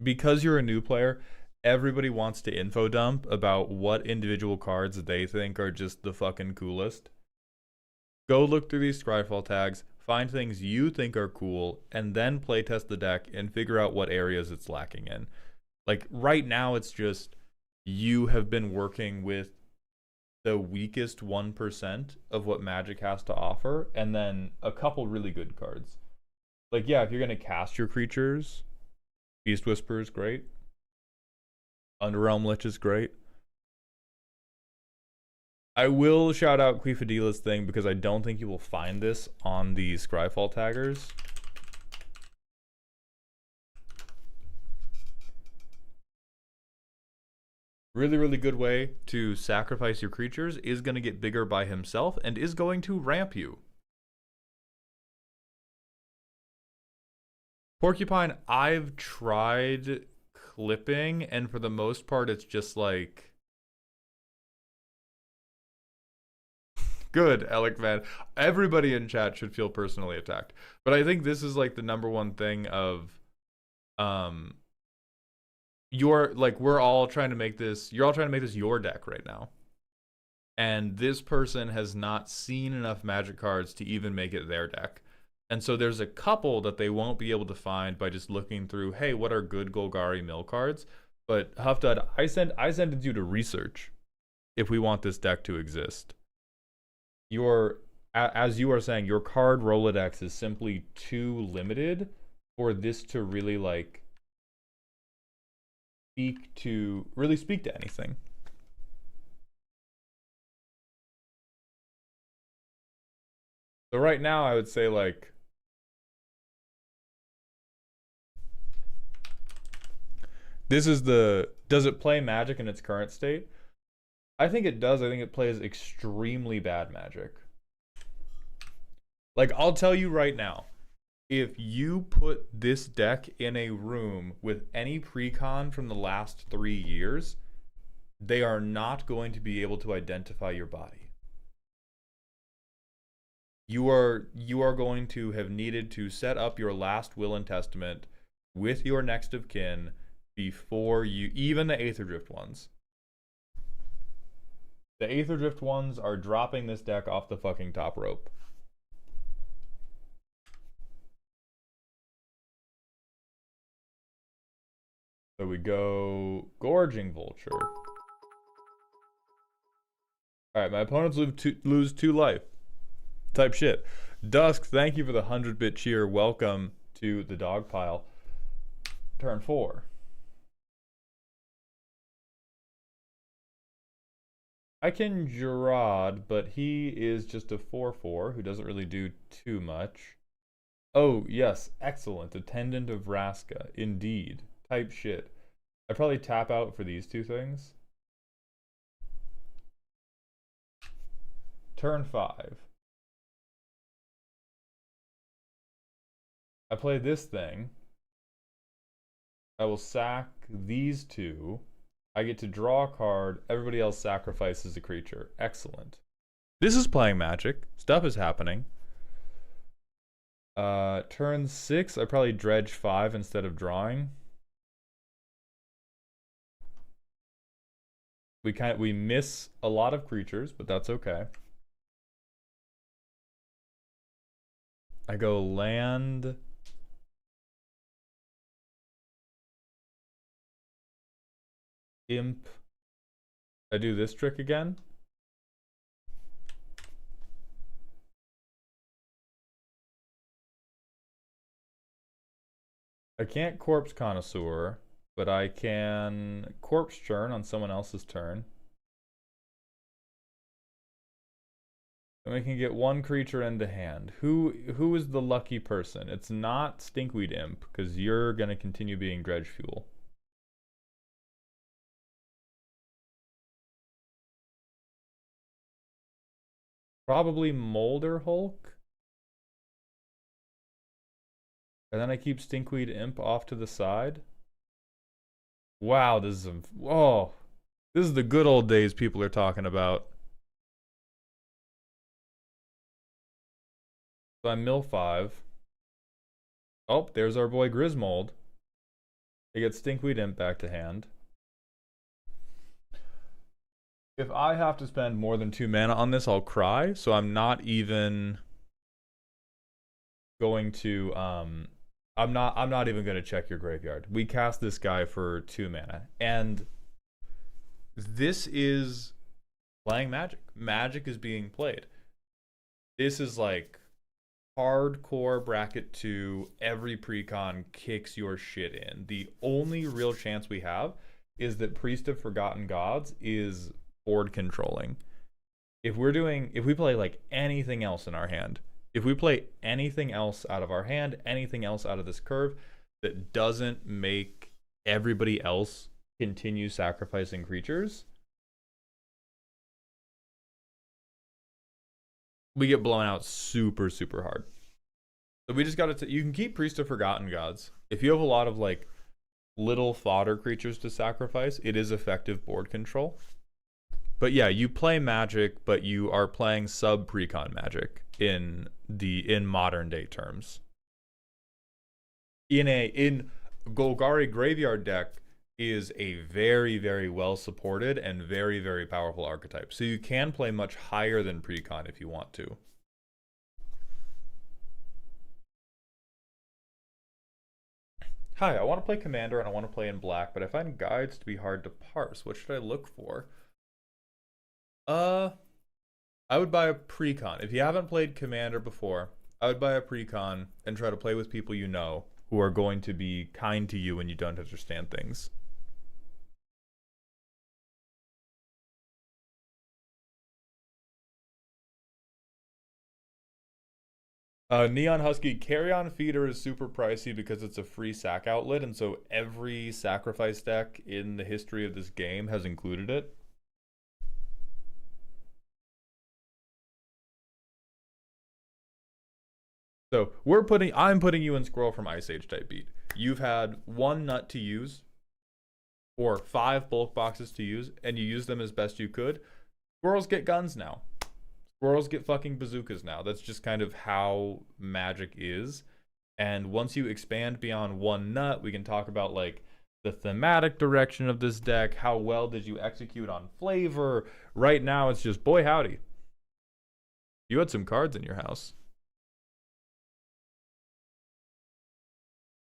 because you're a new player, everybody wants to info dump about what individual cards they think are just the fucking coolest. Go look through these Scryfall tags, find things you think are cool, and then playtest the deck and figure out what areas it's lacking in. Like right now, it's just you have been working with the weakest 1% of what Magic has to offer, and then a couple really good cards. Like, yeah, if you're going to cast your creatures, Beast Whisperer is great. Underrealm Lich is great. I will shout out Quifadila's thing because I don't think you will find this on the Scryfall taggers. Really, really good way to sacrifice your creatures is going to get bigger by himself and is going to ramp you. Porcupine, I've tried clipping, and for the most part, it's just like good, Alec man. Everybody in chat should feel personally attacked. But I think this is like the number one thing of um you're like we're all trying to make this you're all trying to make this your deck right now. And this person has not seen enough magic cards to even make it their deck. And so there's a couple that they won't be able to find by just looking through, hey, what are good Golgari mill cards? But Huffdud, I sent you to research if we want this deck to exist. As you are saying, your card Rolodex is simply too limited for this to really like speak to anything. So right now I would say like this is does it play Magic in its current state? I think it does. I think it plays extremely bad Magic. Like, I'll tell you right now, if you put this deck in a room with any precon from the last 3 years, they are not going to be able to identify your body. You are going to have needed to set up your last will and testament with your next of kin before you, even the Aether Drift ones. The Aether Drift ones are dropping this deck off the fucking top rope. So we go Gorging Vulture. Alright, my opponents lose 2 life. Type shit. Dusk, thank you for the 100-bit cheer. Welcome to the dog pile. Turn 4. I can Gerard, but he is just a 4/4 who doesn't really do too much. Oh, yes, excellent. Attendant of Vraska. Indeed. Type shit. I probably tap out for these 2 things. Turn 5. I play this thing. I will sack these 2. I get to draw a card. Everybody else sacrifices a creature. Excellent. This is playing Magic. Stuff is happening. Turn 6, I probably dredge 5 instead of drawing. We miss a lot of creatures, but that's okay. I go land. Imp. I do this trick again. I can't Corpse Connoisseur, but I can Corpse Churn on someone else's turn. And we can get 1 creature into hand. Who is the lucky person? It's not Stinkweed Imp, because you're going to continue being Dredge Fuel. Probably Molder Hulk. And then I keep Stinkweed Imp off to the side. Wow, this is some... Oh, this is the good old days people are talking about. So I'm mill 5. Oh, there's our boy Grismold. I get Stinkweed Imp back to hand. If I have to spend more than 2 mana on this, I'll cry. So I'm not even going to I'm not even going to check your graveyard. We cast this guy for 2 mana. And this is playing Magic. Magic is being played. This is like hardcore bracket 2. Every precon kicks your shit in. The only real chance we have is that Priest of Forgotten Gods is board controlling. If we play like anything else in our hand, if we play anything else out of our hand, anything else out of this curve that doesn't make everybody else continue sacrificing creatures, we get blown out super, super hard. So we just got to. You can keep Priest of Forgotten Gods if you have a lot of like little fodder creatures to sacrifice. It is effective board control. But yeah, you play Magic, but you are playing sub precon Magic in modern day terms. In Golgari Graveyard deck is a very, very well supported and very, very powerful archetype. So you can play much higher than precon if you want to. Hi, I want to play Commander and I want to play in black, but I find guides to be hard to parse. What should I look for? I would buy a precon. If you haven't played Commander before, I would buy a precon and try to play with people you know who are going to be kind to you when you don't understand things. Neon Husky Carrion Feeder is super pricey because it's a free sack outlet, and so every sacrifice deck in the history of this game has included it. So I'm putting you in Squirrel from Ice Age type beat. You've had one nut to use, or 5 bulk boxes to use, and you use them as best you could. Squirrels get guns now. Squirrels get fucking bazookas now. That's just kind of how Magic is. And once you expand beyond one nut, we can talk about like the thematic direction of this deck. How well did you execute on flavor? Right now, it's just boy howdy. You had some cards in your house.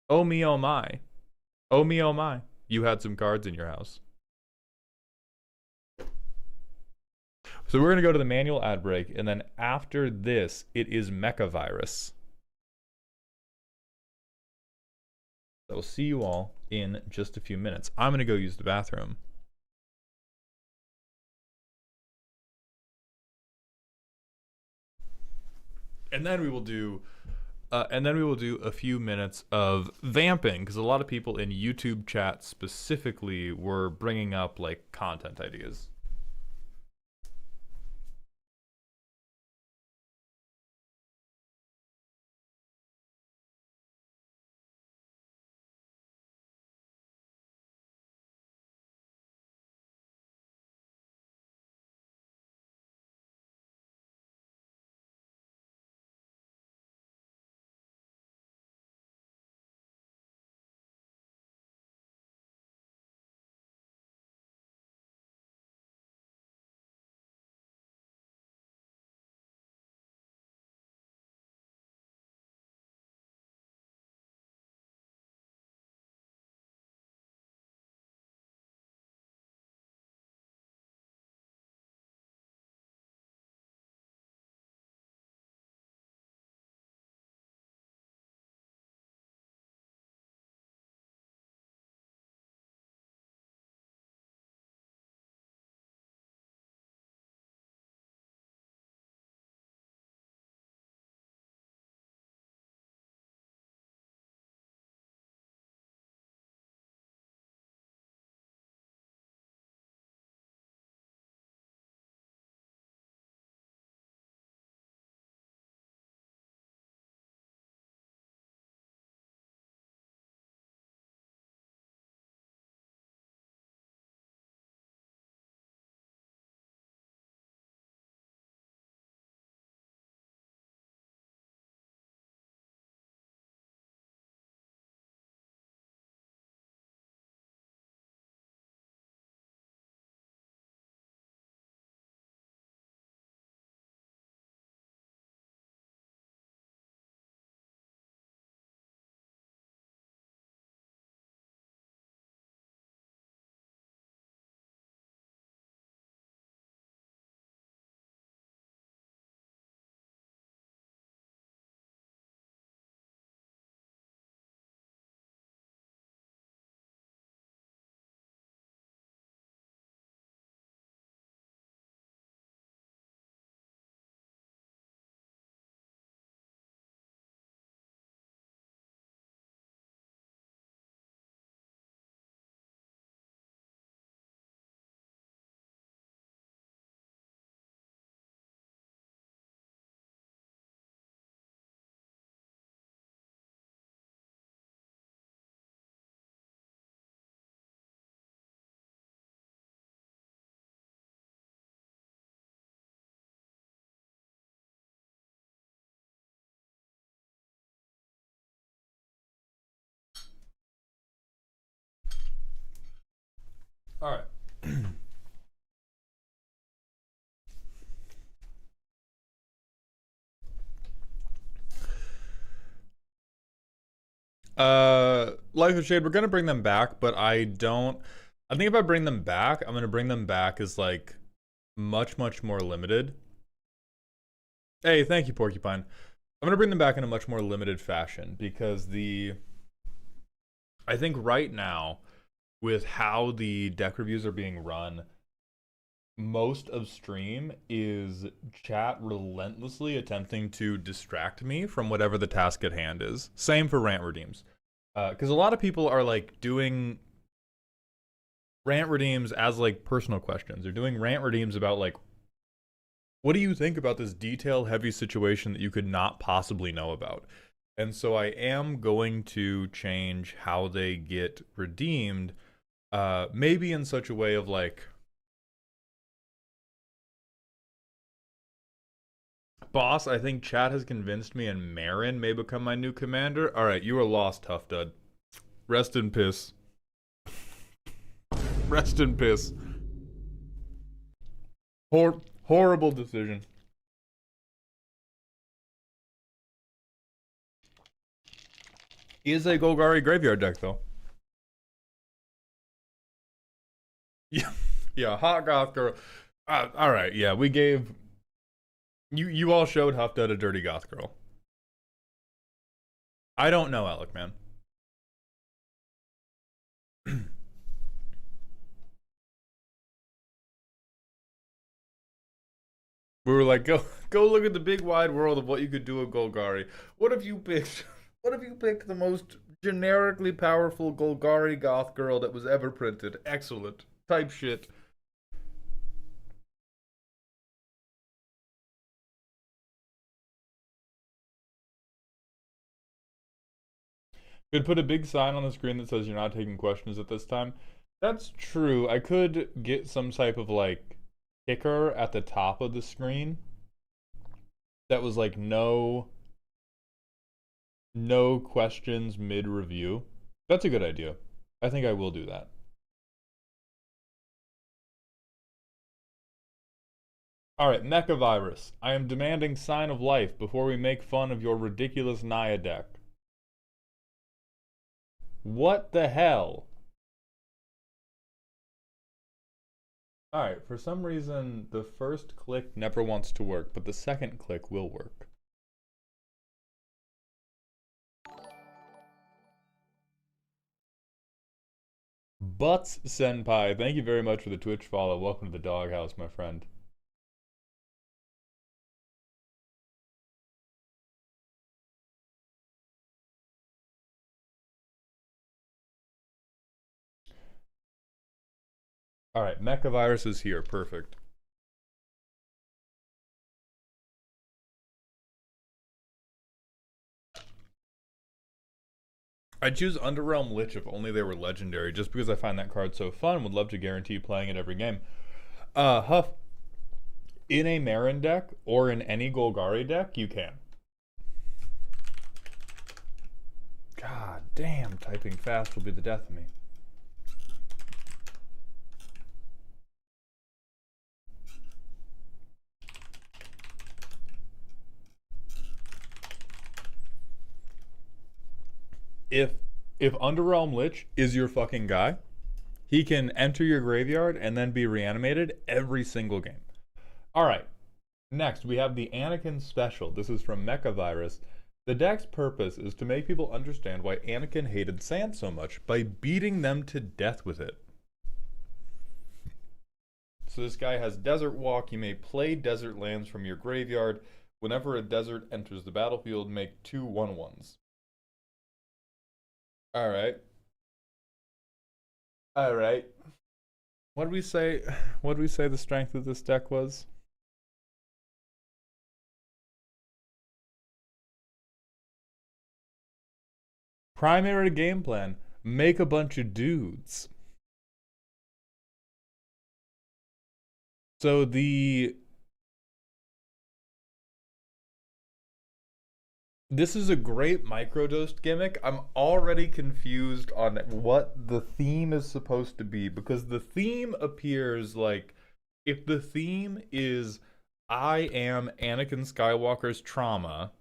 Oh me, oh my. Oh me, oh my. You had some cards in your house. So we're going to go to the manual ad break, and then after this, it is Mecha Virus. So we'll see you all in just a few minutes. I'm going to go use the bathroom. And then we will do a few minutes of vamping, because a lot of people in YouTube chat specifically were bringing up like content ideas. All right. Life of Shade, we're gonna bring them back, but I don't. I think if I bring them back, I'm gonna bring them back as like much more limited. Hey, thank you, Porcupine. I'm gonna bring them back in a much more limited fashion because I think right now, with how the deck reviews are being run, most of stream is chat relentlessly attempting to distract me from whatever the task at hand is. Same for rant redeems. Because a lot of people are like doing rant redeems as like personal questions. They're doing rant redeems about like, what do you think about this detail heavy situation that you could not possibly know about? And so I am going to change how they get redeemed, maybe in such a way of like, boss, I think chat has convinced me and Marin may become my new commander. All right, you are lost, Tough Dud. Rest in piss. Rest in piss. Horrible decision. Is a Golgari graveyard deck though. Yeah, yeah, hot goth girl. All right, yeah, we gave you all showed Huff Dud a dirty goth girl. I don't know, Alec, man. We were like, go look at the big wide world of what you could do with Golgari. What if you picked the most generically powerful Golgari goth girl that was ever printed? Excellent. Type shit. Could put a big sign on the screen that says you're not taking questions at this time. That's true. I could get some type of like ticker at the top of the screen that was like no questions mid review. That's a good idea. I think I will do that. Alright, Mecha Virus. I am demanding Sign of Life before we make fun of your ridiculous Naya deck. What the hell? Alright, for some reason, the first click never wants to work, but the second click will work. Butts Senpai, thank you very much for the Twitch follow. Welcome to the doghouse, my friend. Alright, Mecha Virus is here. Perfect. I'd choose Underrealm Lich if only they were legendary, just because I find that card so fun. Would love to guarantee playing it every game. Huff, in a Marin deck or in any Golgari deck, you can. God damn, typing fast will be the death of me. If Underrealm Lich is your fucking guy, he can enter your graveyard and then be reanimated every single game. Alright, next we have the Anakin Special. This is from Mecha Virus. The deck's purpose is to make people understand why Anakin hated sand so much by beating them to death with it. So this guy has Desert Walk. You may play desert lands from your graveyard. Whenever a desert enters the battlefield, make 2 1/1s. Alright. Alright. What did we say? What did we say the strength of this deck was? Primary game plan. Make a bunch of dudes. So the This is a great microdosed gimmick. I'm already confused on what the theme is supposed to be, because the theme appears like, if the theme is I am Anakin Skywalker's trauma,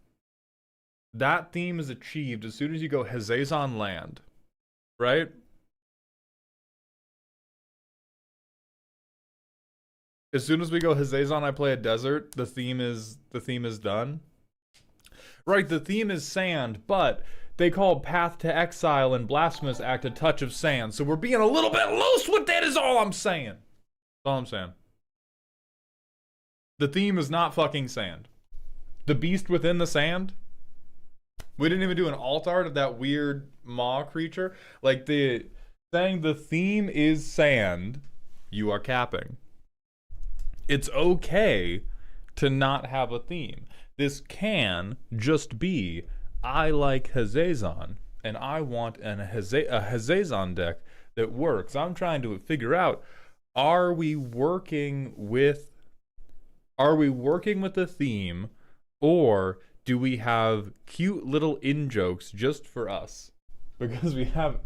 that theme is achieved as soon as you go Hazazon Land, right? As soon as we go Hazazon, I play a desert, the theme is done. Right, the theme is sand, but they call Path to Exile and Blasphemous Act a touch of sand, so we're being a little bit loose with that is all I'm saying. That's all I'm saying. The theme is not fucking sand. The beast within the sand? We didn't even do an alt art of that weird maw creature. Like, saying the theme is sand, you are capping. It's okay to not have a theme. This can just be, I like Hazazon, and I want a Hazazon deck that works. I'm trying to figure out, are we working with a theme, or do we have cute little in-jokes just for us? Because we have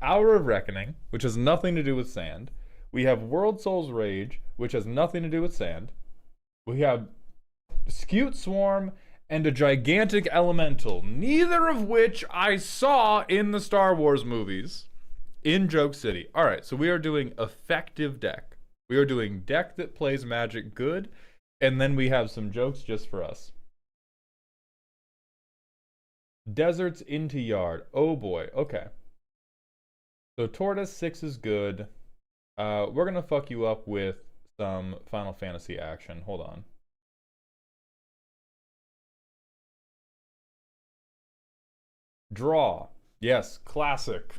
Hour of Reckoning, which has nothing to do with sand. We have World Soul's Rage, which has nothing to do with sand. We have Scute Swarm and a gigantic elemental, neither of which I saw in the Star Wars movies in Joke City. All right, so we are doing effective deck. We are doing deck that plays Magic good, and then we have some jokes just for us. Deserts into Yard. Oh boy, okay. So Tortoise 6 is good. We're gonna fuck you up with some Final Fantasy action. Hold on. Draw. Yes, classic.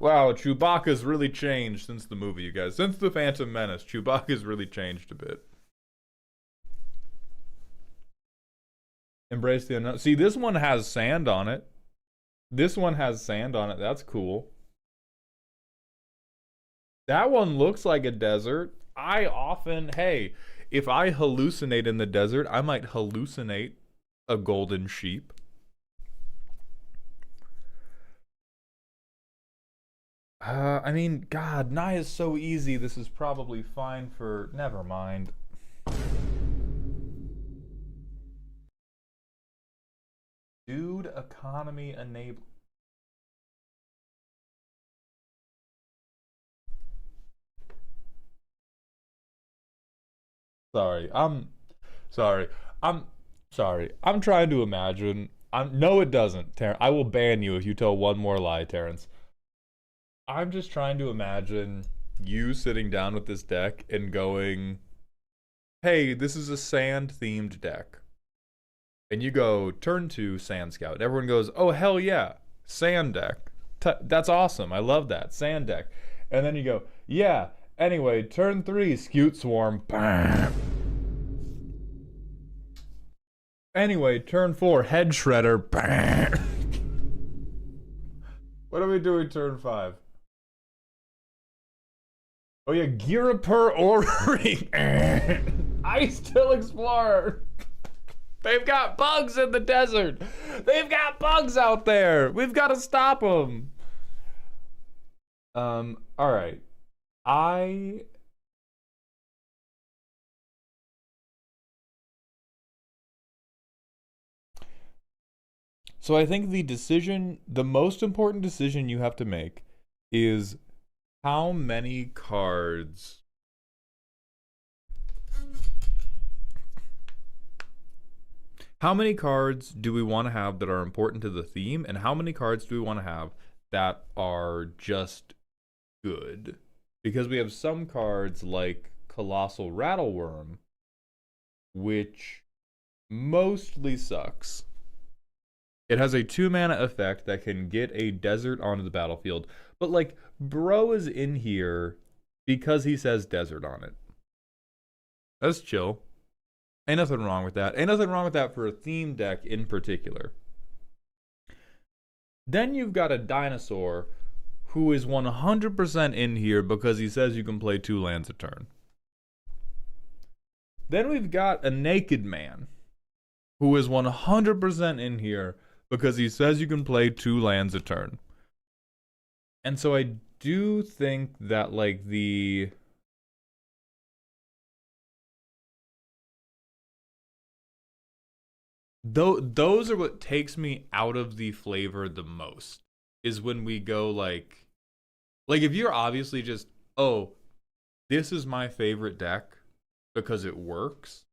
Wow, Chewbacca's really changed since the movie, you guys. Since The Phantom Menace, Chewbacca's really changed a bit. Embrace the unknown. See, this one has sand on it. This one has sand on it. That's cool. That one looks like a desert. Hey, if I hallucinate in the desert, I might hallucinate a golden sheep. I mean, God, Nye is so easy. This is probably fine for... Never mind. Dude, economy enable... Sorry. I'm trying to imagine. No, it doesn't, Terrence. I will ban you if you tell one more lie, Terrence. I'm just trying to imagine you sitting down with this deck and going, hey, this is a sand-themed deck. And you go, turn 2, Sand Scout. And everyone goes, oh, hell yeah, sand deck. That's awesome. I love that. Sand deck. And then you go, yeah, anyway, turn 3, Scute Swarm. Bam. Anyway, turn 4, Head Shredder. Bam. What are we doing turn 5? Oh yeah, Girapur Orrery. Ice Till Explorer. They've got bugs in the desert. They've got bugs out there. We've got to stop them. All right. So I think the most important decision you have to make is how many cards do we want to have that are important to the theme, and how many cards do we want to have that are just good? Because we have some cards like Colossal Rattleworm, which mostly sucks. It has a 2-mana effect that can get a desert onto the battlefield, but like, bro is in here because he says desert on it. That's chill. Ain't nothing wrong with that. Ain't nothing wrong with that for a theme deck in particular. Then you've got a dinosaur who is 100% in here because he says you can play 2 lands a turn. Then we've got a naked man who is 100% in here because he says you can play 2 lands a turn. And so I do think that, like, those are what takes me out of the flavor the most, is when we go like if you're obviously just, oh, this is my favorite deck because it works,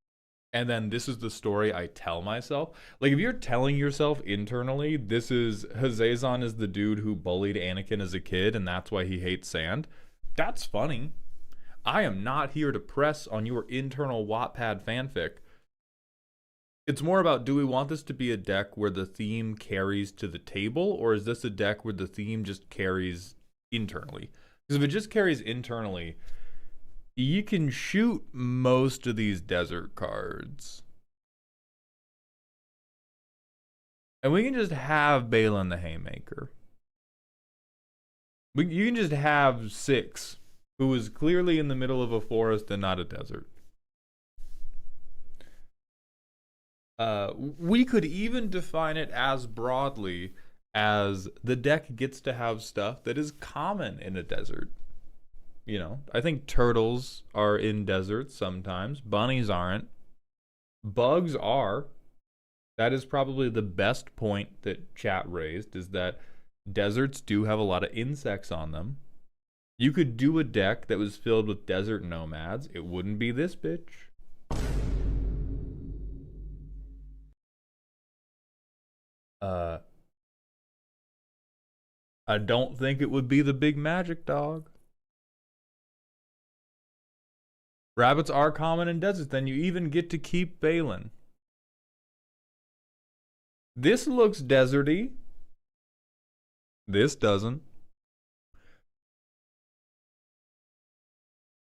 and then this is the story I tell myself. Like, if you're telling yourself internally, this is Hazazon is the dude who bullied Anakin as a kid and that's why he hates sand, that's funny. I am not here to press on your internal Wattpad fanfic. It's more about, do we want this to be a deck where the theme carries to the table, or is this a deck where the theme just carries internally? Because if it just carries internally, you can shoot most of these desert cards. And we can just have Balin the Haymaker. You can just have 6, who is clearly in the middle of a forest and not a desert. We could even define it as broadly as the deck gets to have stuff that is common in a desert. You know, I think turtles are in deserts sometimes. Bunnies aren't. Bugs are. That is probably the best point that chat raised, is that deserts do have a lot of insects on them. You could do a deck that was filled with desert nomads. It wouldn't be this bitch. I don't think it would be the big magic dog. Rabbits are common in deserts, then you even get to keep Balin. This looks deserty. This doesn't.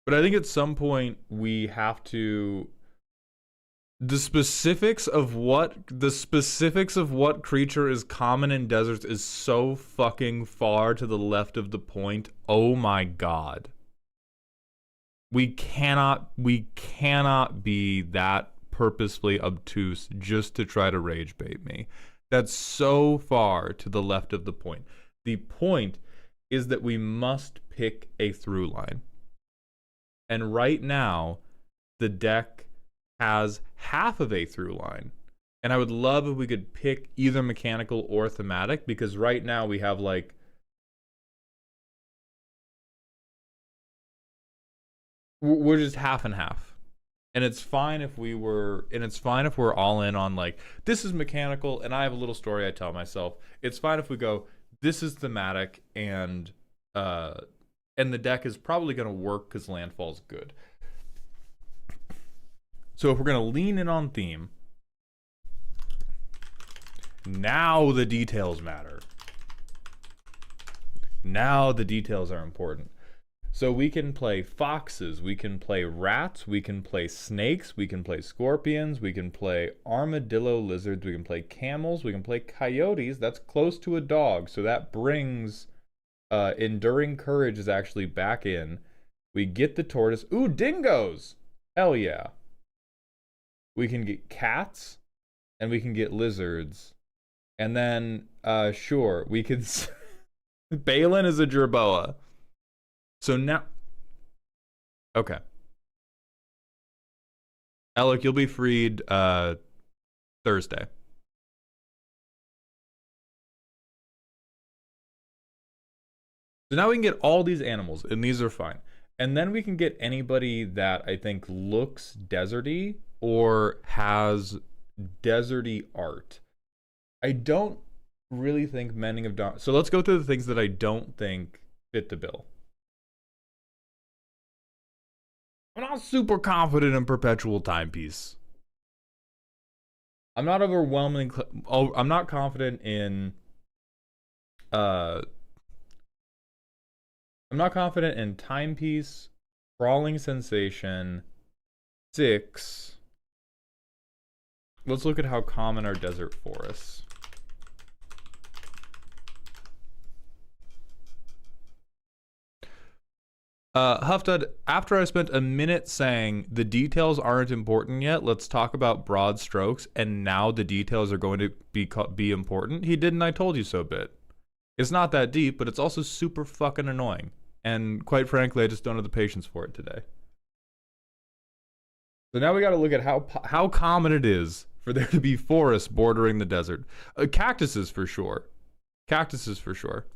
But I think at some point we have to... The specifics of what creature is common in deserts is so fucking far to the left of the point. Oh my god. We cannot be that purposefully obtuse just to try to rage bait me. That's so far to the left of the point. The point is that we must pick a through line. And right now, the deck has half of a through line. And I would love if we could pick either mechanical or thematic, because right now we have like... We're just half and half. And it's fine if we were... And it's fine if we're all in on like, this is mechanical and I have a little story I tell myself. It's fine if we go, this is thematic, and the deck is probably going to work because landfall's good. So if we're going to lean in on theme, now the details matter. Now the details are important. So we can play foxes, we can play rats, we can play snakes, we can play scorpions, we can play armadillo lizards, we can play camels, we can play coyotes. That's close to a dog, so that brings enduring courage is actually back in. We get the tortoise. Ooh, dingoes! Hell yeah. We can get cats, and we can get lizards. And then, sure, we could... Balin is a jerboa. So now... Okay. Alec, you'll be freed, Thursday. So now we can get all these animals, and these are fine. And then we can get anybody that I think looks deserty or has deserty art. I don't really think Mending of Dawn... So let's go through the things that I don't think fit the bill. I'm not super confident in Perpetual Timepiece. I'm not overwhelmingly... I'm not confident in... I'm not confident in Timepiece, Crawling Sensation, 6. Let's look at how common are desert forests. Huffdud, after I spent a minute saying the details aren't important yet, let's talk about broad strokes, and now the details are going to be important, he did an I told you so bit. It's not that deep, but it's also super fucking annoying. And quite frankly, I just don't have the patience for it today. So now we got to look at how common it is for there to be forests bordering the desert. Cactuses for sure. Cactuses for sure.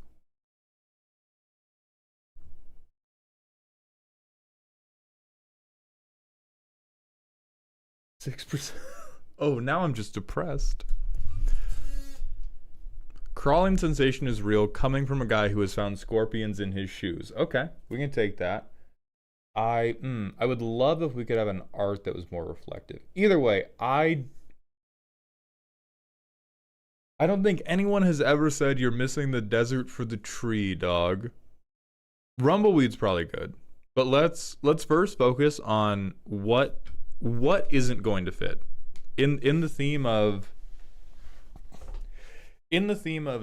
6%. Oh, now I'm just depressed. Crawling sensation is real, coming from a guy who has found scorpions in his shoes. Okay, we can take that. I would love if we could have an art that was more reflective. Either way, I don't think anyone has ever said you're missing the desert for the tree, dog. Rumbleweed's probably good. But let's first focus on what isn't going to fit. In the theme of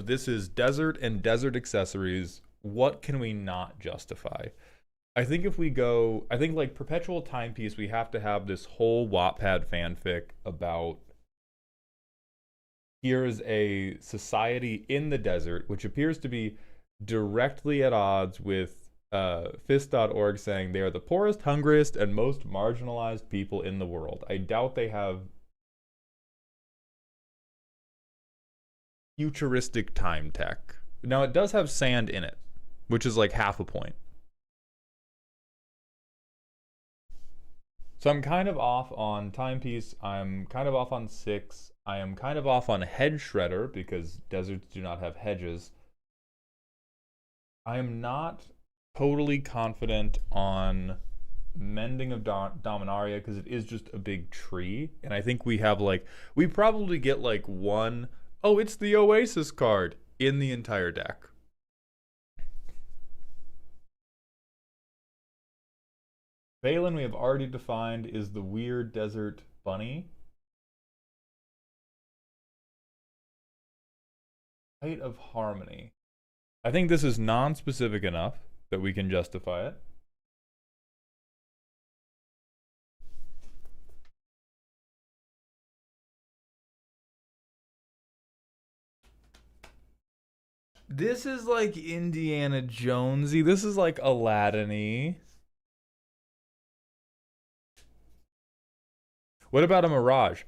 this is desert and desert accessories, what can we not justify? I think like Perpetual Timepiece, we have to have this whole Wattpad fanfic about here's a society in the desert, which appears to be directly at odds with Fist.org saying they are the poorest, hungriest, and most marginalized people in the world. I doubt they have futuristic time tech. Now, it does have sand in it, which is like half a point. So I'm kind of off on Timepiece. I'm kind of off on 6. I am kind of off on Hedge Shredder because deserts do not have hedges. I am not totally confident on Mending of Dominaria because it is just a big tree. And I think we probably get like one, oh, it's the Oasis card in the entire deck. Valen, we have already defined, is the weird desert bunny. Height of Harmony. I think this is non-specific enough that we can justify it. This is like Indiana Jonesy. This is like Aladdin-y. What about a Mirage?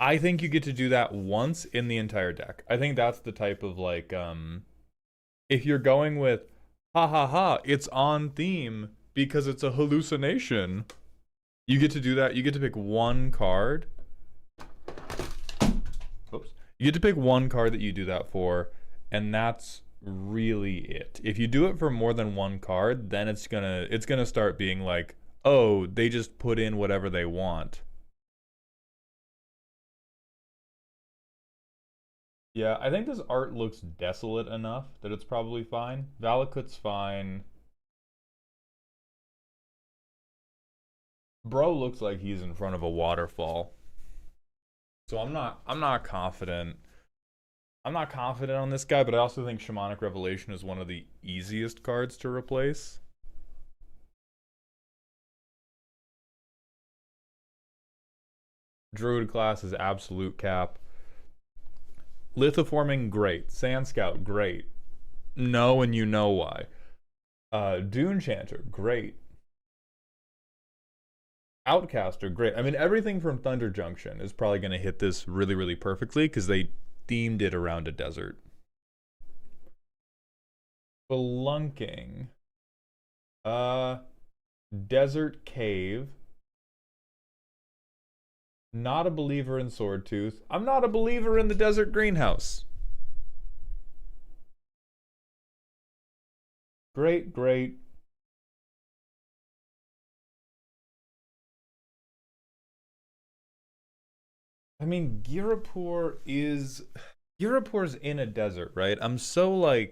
I think you get to do that once in the entire deck. I think that's the type of like, if you're going with, ha ha ha, it's on theme because it's a hallucination, you get to do that. You get to pick one card. Oops. You get to pick one card that you do that for, and that's really it. If you do it for more than one card, then it's gonna start being like, oh, they just put in whatever they want. Yeah, I think this art looks desolate enough that it's probably fine. Valakut's fine. Bro looks like he's in front of a waterfall. So I'm not confident. I'm not confident on this guy, but I also think Shamanic Revelation is one of the easiest cards to replace. Druid class is absolute cap. Lithoforming, great. Sand Scout, great. No, and you know why. Dune Chanter, great. Outcaster, great. I mean, everything from Thunder Junction is probably going to hit this really, really perfectly because they themed it around a desert. Spelunking. Desert Cave. Not a believer in Swordtooth. I'm not a believer in the Desert Greenhouse. Great, great. I mean, Ghirapur's in a desert, right? I'm so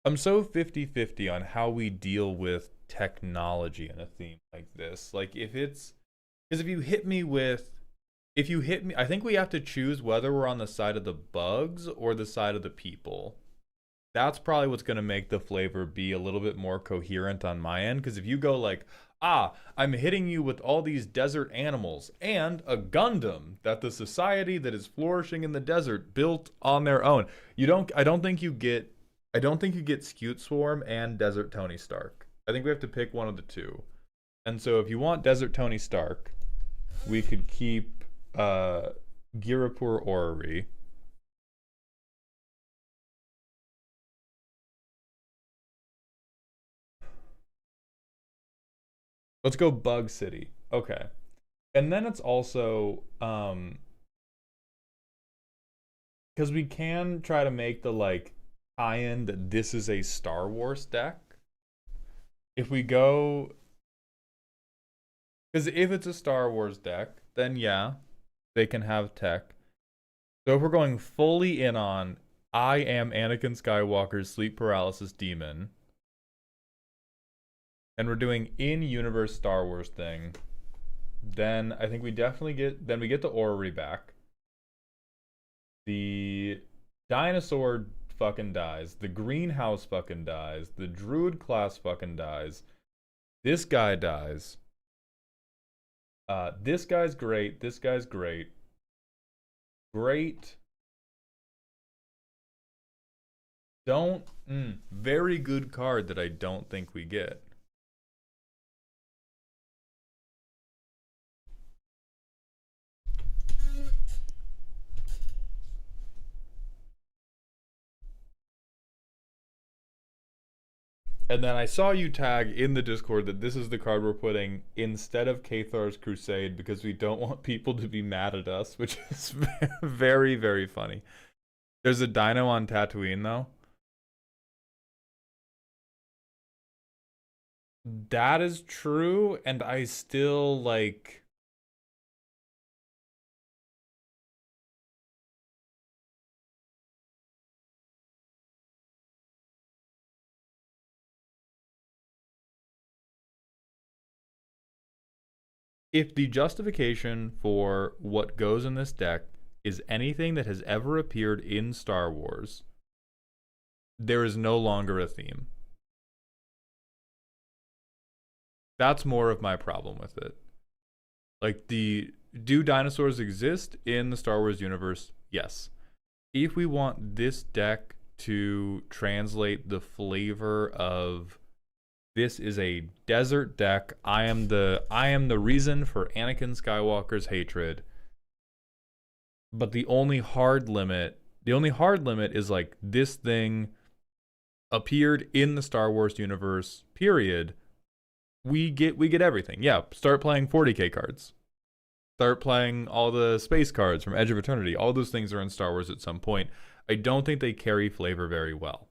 50-50 on how we deal with technology in a theme like this. Like because if you hit me, I think we have to choose whether we're on the side of the bugs or the side of the people. That's probably what's going to make the flavor be a little bit more coherent on my end. Because if you go like, I'm hitting you with all these desert animals and a Gundam that the society that is flourishing in the desert built on their own. I don't think you get Scute Swarm and Desert Tony Stark. I think we have to pick one of the two. And so if you want Desert Tony Stark, we could keep Girapur Orrery. Let's go Bug City. Okay. And then it's also because we can try to make the like tie-in that this is a Star Wars deck. If we go, because if it's a Star Wars deck, then yeah, they can have tech. So if we're going fully in on I am Anakin Skywalker's sleep paralysis demon, and we're doing in-universe Star Wars thing, then I think we definitely get the Orrery back. The dinosaur fucking dies. The greenhouse fucking dies. The druid class fucking dies. This guy dies. This guy's great. This guy's great. Great. Very good card that I don't think we get. And then I saw you tag in the Discord that this is the card we're putting instead of Cathar's Crusade because we don't want people to be mad at us, which is very, very funny. There's a dino on Tatooine, though. That is true, and I still, like... If the justification for what goes in this deck is anything that has ever appeared in Star Wars, there is no longer a theme. That's more of my problem with it. Like, do dinosaurs exist in the Star Wars universe? Yes. If we want this deck to translate the flavor of this is a desert deck, I am the reason for Anakin Skywalker's hatred. But the only hard limit is like this thing appeared in the Star Wars universe, period. We get everything. Yeah, start playing 40k cards. Start playing all the space cards from Edge of Eternity. All those things are in Star Wars at some point. I don't think they carry flavor very well.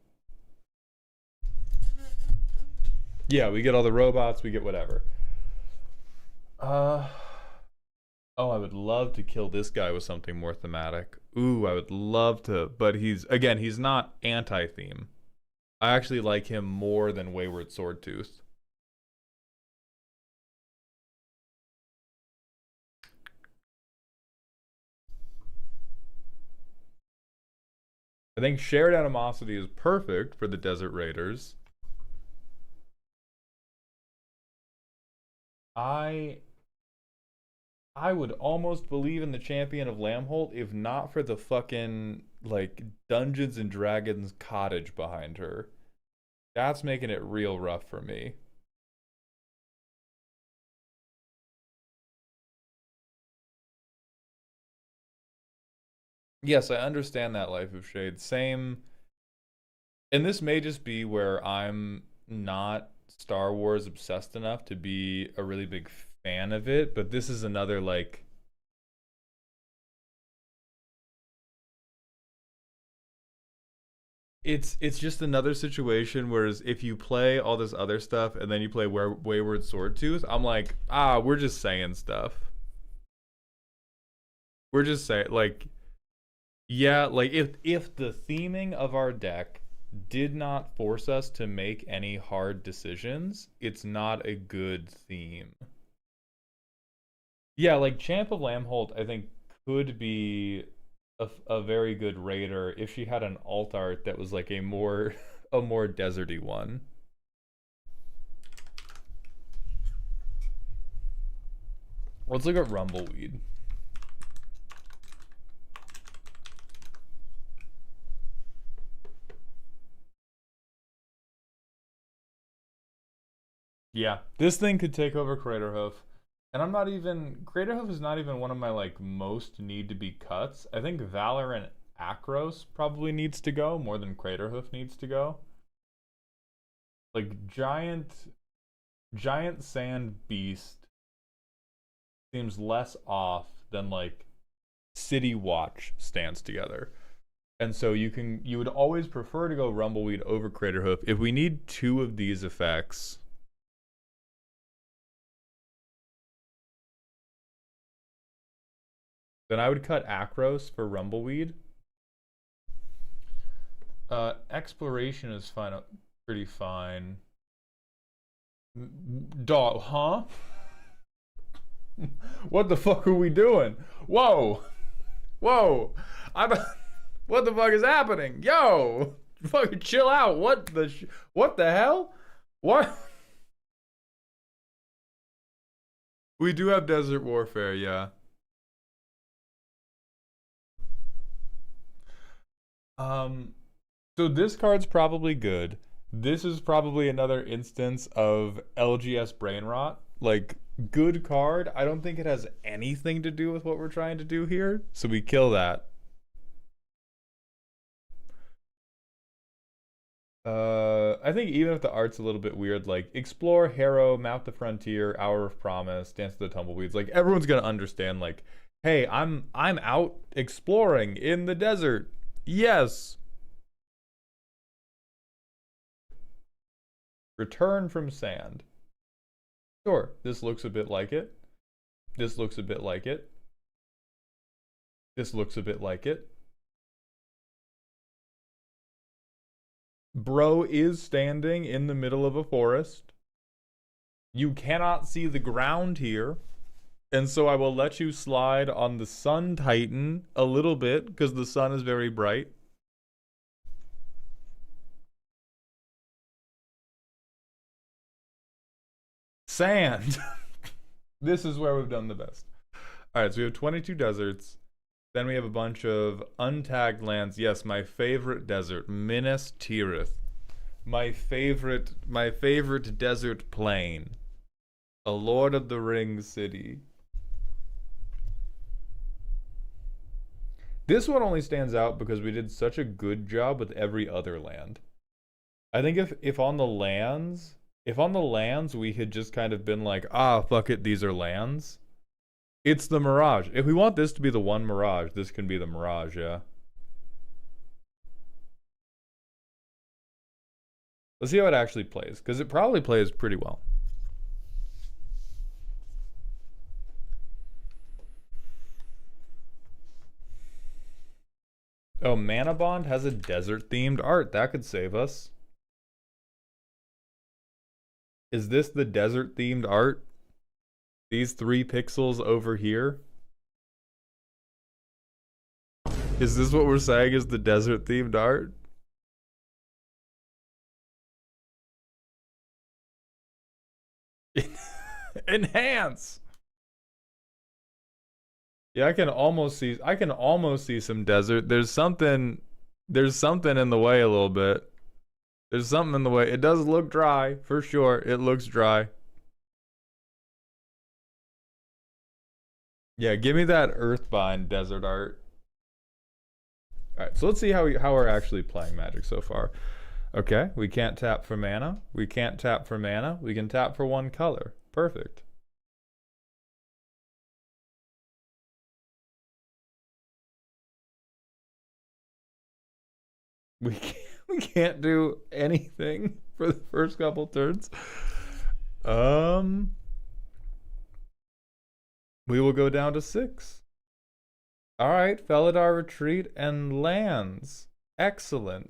Yeah, we get all the robots, we get whatever. Oh, I would love to kill this guy with something more thematic. Ooh, I would love to, but he's not anti-theme. I actually like him more than Wayward Swordtooth. I think Shared Animosity is perfect for the Desert Raiders. I would almost believe in the Champion of Lambholt if not for the fucking, like, Dungeons and Dragons cottage behind her. That's making it real rough for me. Yes, I understand that, Life of Shade. Same. And this may just be where I'm not Star Wars obsessed enough to be a really big fan of it, but this is another, like, it's just another situation. Whereas if you play all this other stuff and then you play Wayward Swordtooth, I'm like, we're just saying stuff. We're just saying, like, yeah, like if the theming of our deck did not force us to make any hard decisions, it's not a good theme. Yeah, like Champ of Lambholt, I think could be a very good raider if she had an alt art that was like a more a more deserty one. Let's look at Rumbleweed. Yeah, this thing could take over Craterhoof. And I'm not even Craterhoof is not even one of my like most need to be cuts. I think Valor and Akros probably needs to go more than Craterhoof needs to go. Like giant sand beast seems less off than like City Watch stands together. And so you would always prefer to go Rumbleweed over Craterhoof. If we need two of these effects, then I would cut Akros for Rumbleweed. Exploration is fine, pretty fine. Dog, huh? What the fuck are we doing? Whoa, whoa! What the fuck is happening? Yo, fucking chill out. What the hell? What? We do have Desert Warfare, yeah. So this card's probably good. This is probably another instance of LGS brain rot. Like, good card. I don't think it has anything to do with what we're trying to do here. So we kill that. I think even if the art's a little bit weird, like Explore, Harrow, Mount the Frontier, Hour of Promise, Dance of the Tumbleweeds, like everyone's gonna understand, like, hey, I'm out exploring in the desert. Yes. Return from Sand. Sure, this looks a bit like it. This looks a bit like it. This looks a bit like it. Bro is standing in the middle of a forest. You cannot see the ground here. And so I will let you slide on the Sun Titan a little bit because the sun is very bright. Sand. This is where we've done the best. All right, so we have 22 deserts. Then we have a bunch of untagged lands. Yes, my favorite desert, Minas Tirith. My favorite desert plain. A Lord of the Rings city. This one only stands out because we did such a good job with every other land. I think if on the lands we had just kind of been like, ah, fuck it, these are lands. It's the Mirage. If we want this to be the one Mirage, this can be the Mirage, yeah. Let's see how it actually plays, because it probably plays pretty well. Oh, Mana Bond has a desert-themed art. That could save us. Is this the desert-themed art? These 3 pixels over here? Is this what we're saying is the desert-themed art? Enhance! Yeah, I can almost see some desert. There's something in the way a little bit. There's something in the way. It does look dry, for sure. It looks dry. Yeah, give me that Earthbind desert art. Alright, so let's see how we're actually playing Magic so far. Okay, we can't tap for mana. We can't tap for mana. We can tap for 1 color. Perfect. We can't do anything for the first couple turns. We will go down to 6. All right, Felidar Retreat and lands. Excellent.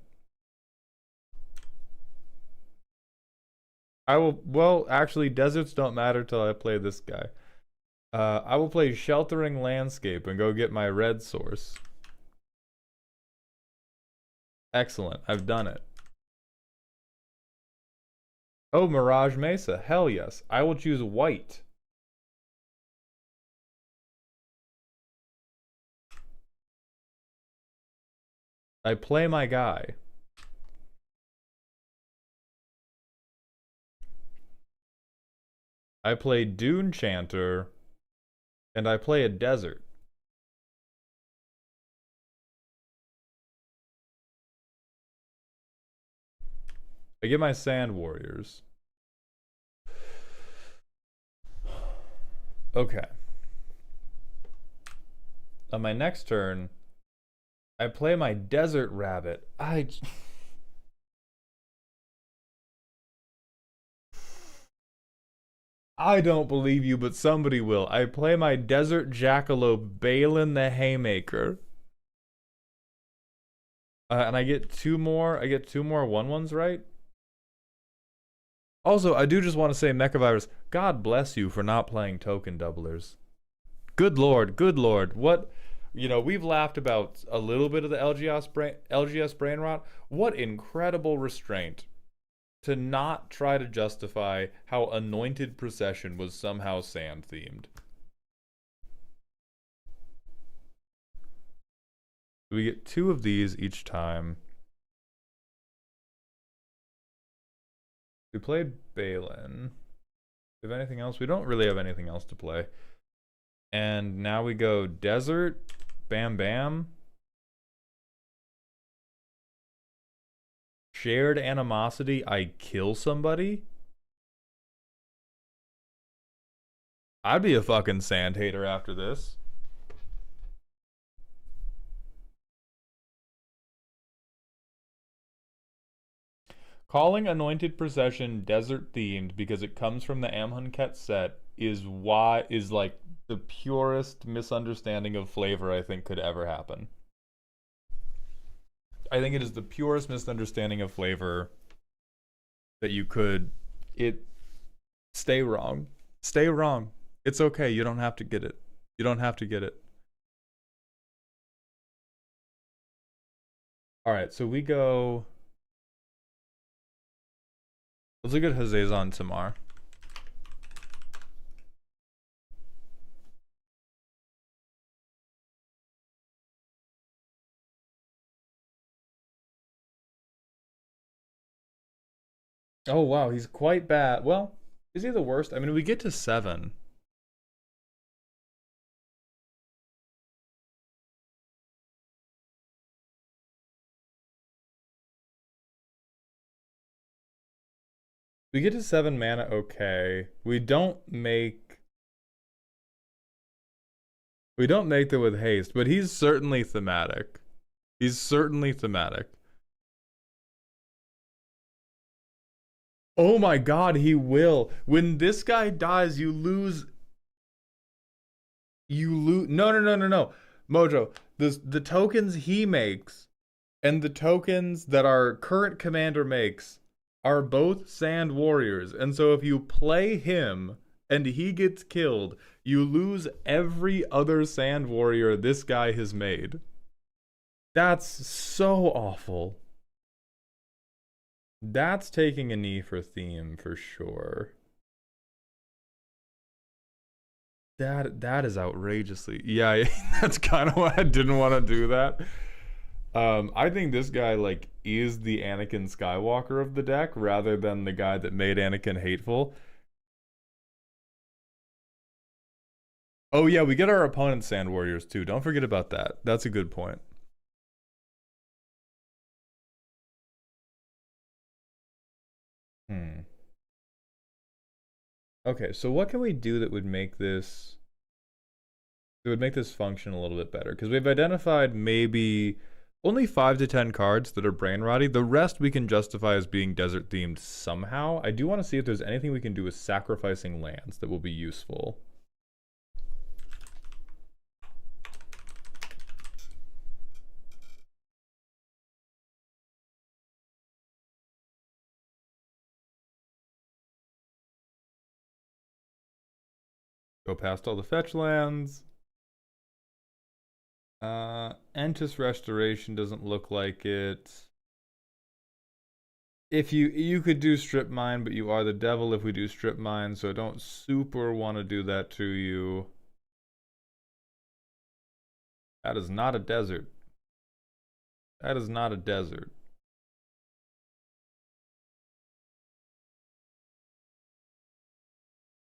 Well, actually, deserts don't matter till I play this guy. I will play Sheltering Landscape and go get my red source. Excellent. I've done it. Oh, Mirage Mesa. Hell yes. I will choose white. I play my guy. I play Dune Chanter, and I play a desert. I get my Sand Warriors. Okay. On my next turn, I play my Desert Rabbit. I don't believe you, but somebody will. I play my Desert Jackalope, Balin the Haymaker. And I get two more. I get two more 1/1s, right? Also, I do just want to say, Mechavirus, God bless you for not playing token doublers. Good lord, good lord. What, we've laughed about a little bit of the LGS brain rot. What incredible restraint to not try to justify how Anointed Procession was somehow sand themed. We get two of these each time. We played Balin. Do we have anything else? We don't really have anything else to play. And now we go Desert, Bam Bam. Shared Animosity, I kill somebody? I'd be a fucking sand hater after this. Calling Anointed Procession desert themed because it comes from the Amhunket set is like the purest misunderstanding of flavor I think could ever happen. I think it is the purest misunderstanding of flavor that you could stay wrong. Stay wrong. It's okay. You don't have to get it. You don't have to get it. All right, so we go. Let's look at Hazezon Tamar. Oh wow, he's quite bad. Well, is he the worst? I mean, we get to 7. We get to 7 mana, okay. We don't make them with haste, but he's certainly thematic. He's certainly thematic. Oh my god, he will. When this guy dies, you lose. No. Mojo, the tokens he makes and the tokens that our current commander makes are both Sand Warriors. And so if you play him and he gets killed, you lose every other Sand Warrior this guy has made. That's so awful. That's taking a knee for theme for sure. That is outrageously. Yeah, that's kind of why I didn't want to do that. I think this guy like is the Anakin Skywalker of the deck rather than the guy that made Anakin hateful. Oh yeah, we get our opponent's Sand Warriors too. Don't forget about that. That's a good point. Okay, so what can we do that would make this function a little bit better? Because we've identified maybe only 5 to 10 cards that are brain rotty. The rest we can justify as being desert themed somehow. I do want to see if there's anything we can do with sacrificing lands that will be useful. Go past all the fetch lands. Entus Restoration doesn't look like it. if you could do strip mine, but you are the devil if we do strip mine, so I don't super want to do that to you. That is not a desert. That is not a desert.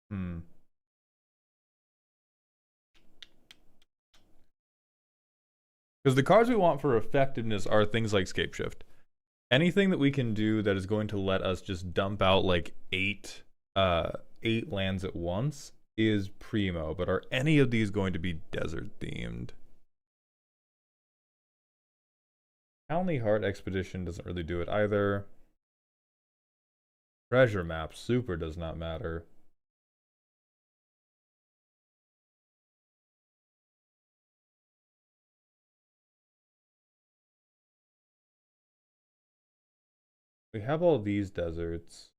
Hmm. Because the cards we want for effectiveness are things like Scape Shift. Anything that we can do that is going to let us just dump out like eight lands at once is primo. But are any of these going to be desert themed? Townley Heart Expedition doesn't really do it either. Treasure Map super does not matter. We have all these deserts.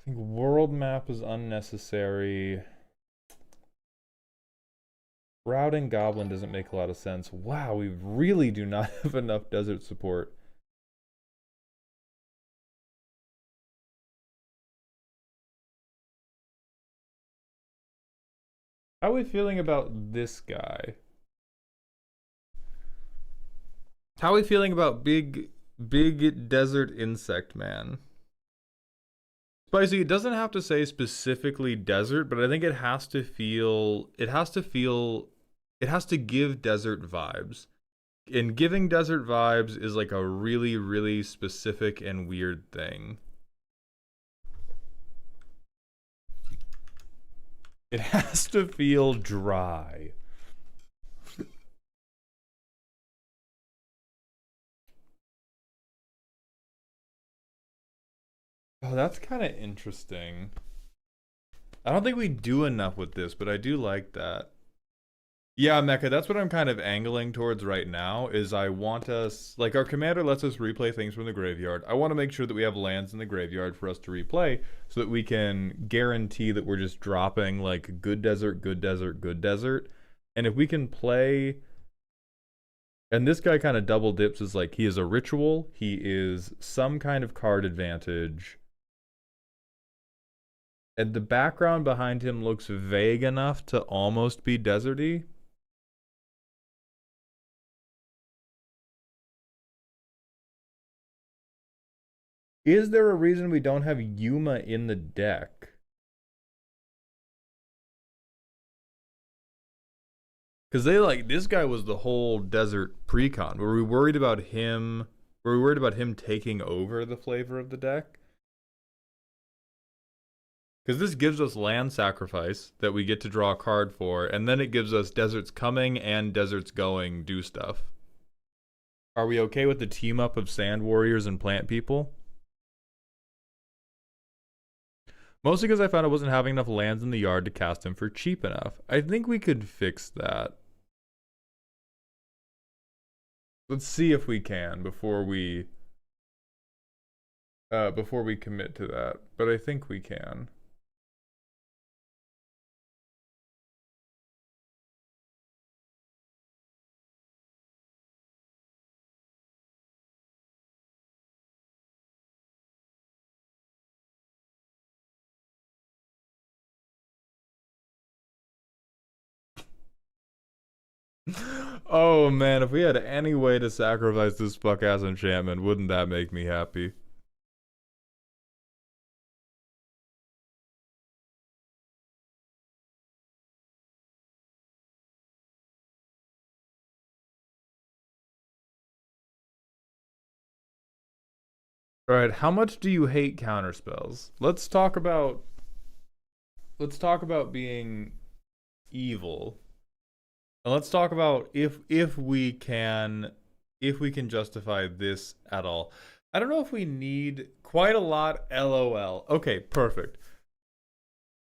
I think world map is unnecessary. Routing Goblin doesn't make a lot of sense. Wow, we really do not have enough desert support. How are we feeling about this guy? How are we feeling about big desert insect man? Spicy, it doesn't have to say specifically desert, but I think it has to give desert vibes. And giving desert vibes is like a really, really specific and weird thing. It has to feel dry. Oh, that's kind of interesting. I don't think we do enough with this, but I do like that. Yeah, Mecha, that's what I'm kind of angling towards right now, is I want us, like our commander lets us replay things from the graveyard. I want to make sure that we have lands in the graveyard for us to replay so that we can guarantee that we're just dropping like good desert, good desert, good desert. And if we can play, and this guy kind of double dips as like he is a ritual, he is some kind of card advantage. And the background behind him looks vague enough to almost be deserty. Is there a reason we don't have Yuma in the deck? Because they like, this guy was the whole desert precon. Were we worried about him? Were we worried about him taking over the flavor of the deck? Because this gives us land sacrifice that we get to draw a card for, and then it gives us deserts coming and deserts going do stuff. Are we okay with the team up of sand warriors and plant people? Mostly because I found I wasn't having enough lands in the yard to cast him for cheap enough. I think we could fix that. Let's see if we can before we commit to that. But I think we can. Oh man, if we had any way to sacrifice this fuck ass enchantment, wouldn't that make me happy? Alright, how much do you hate counterspells? Let's talk about being evil. And let's talk about if we can justify this at all. I don't know if we need quite a lot, LOL. Okay, perfect.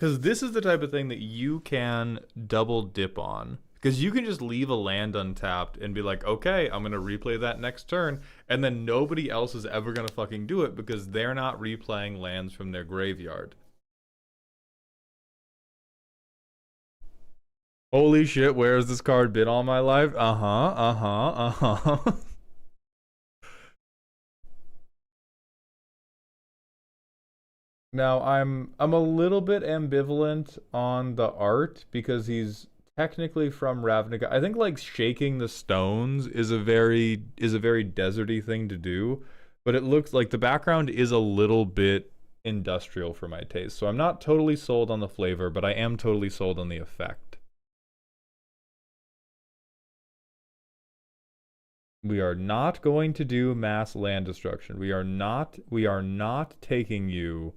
Because this is the type of thing that you can double dip on. Because you can just leave a land untapped and be like, okay, I'm going to replay that next turn. And then nobody else is ever going to fucking do it because they're not replaying lands from their graveyard. Holy shit, where has this card been all my life? Now I'm a little bit ambivalent on the art because he's technically from Ravnica. I think like shaking the stones is a very deserty thing to do, but it looks like the background is a little bit industrial for my taste. So I'm not totally sold on the flavor, but I am totally sold on the effect. We are not going to do mass land destruction. We are not taking you.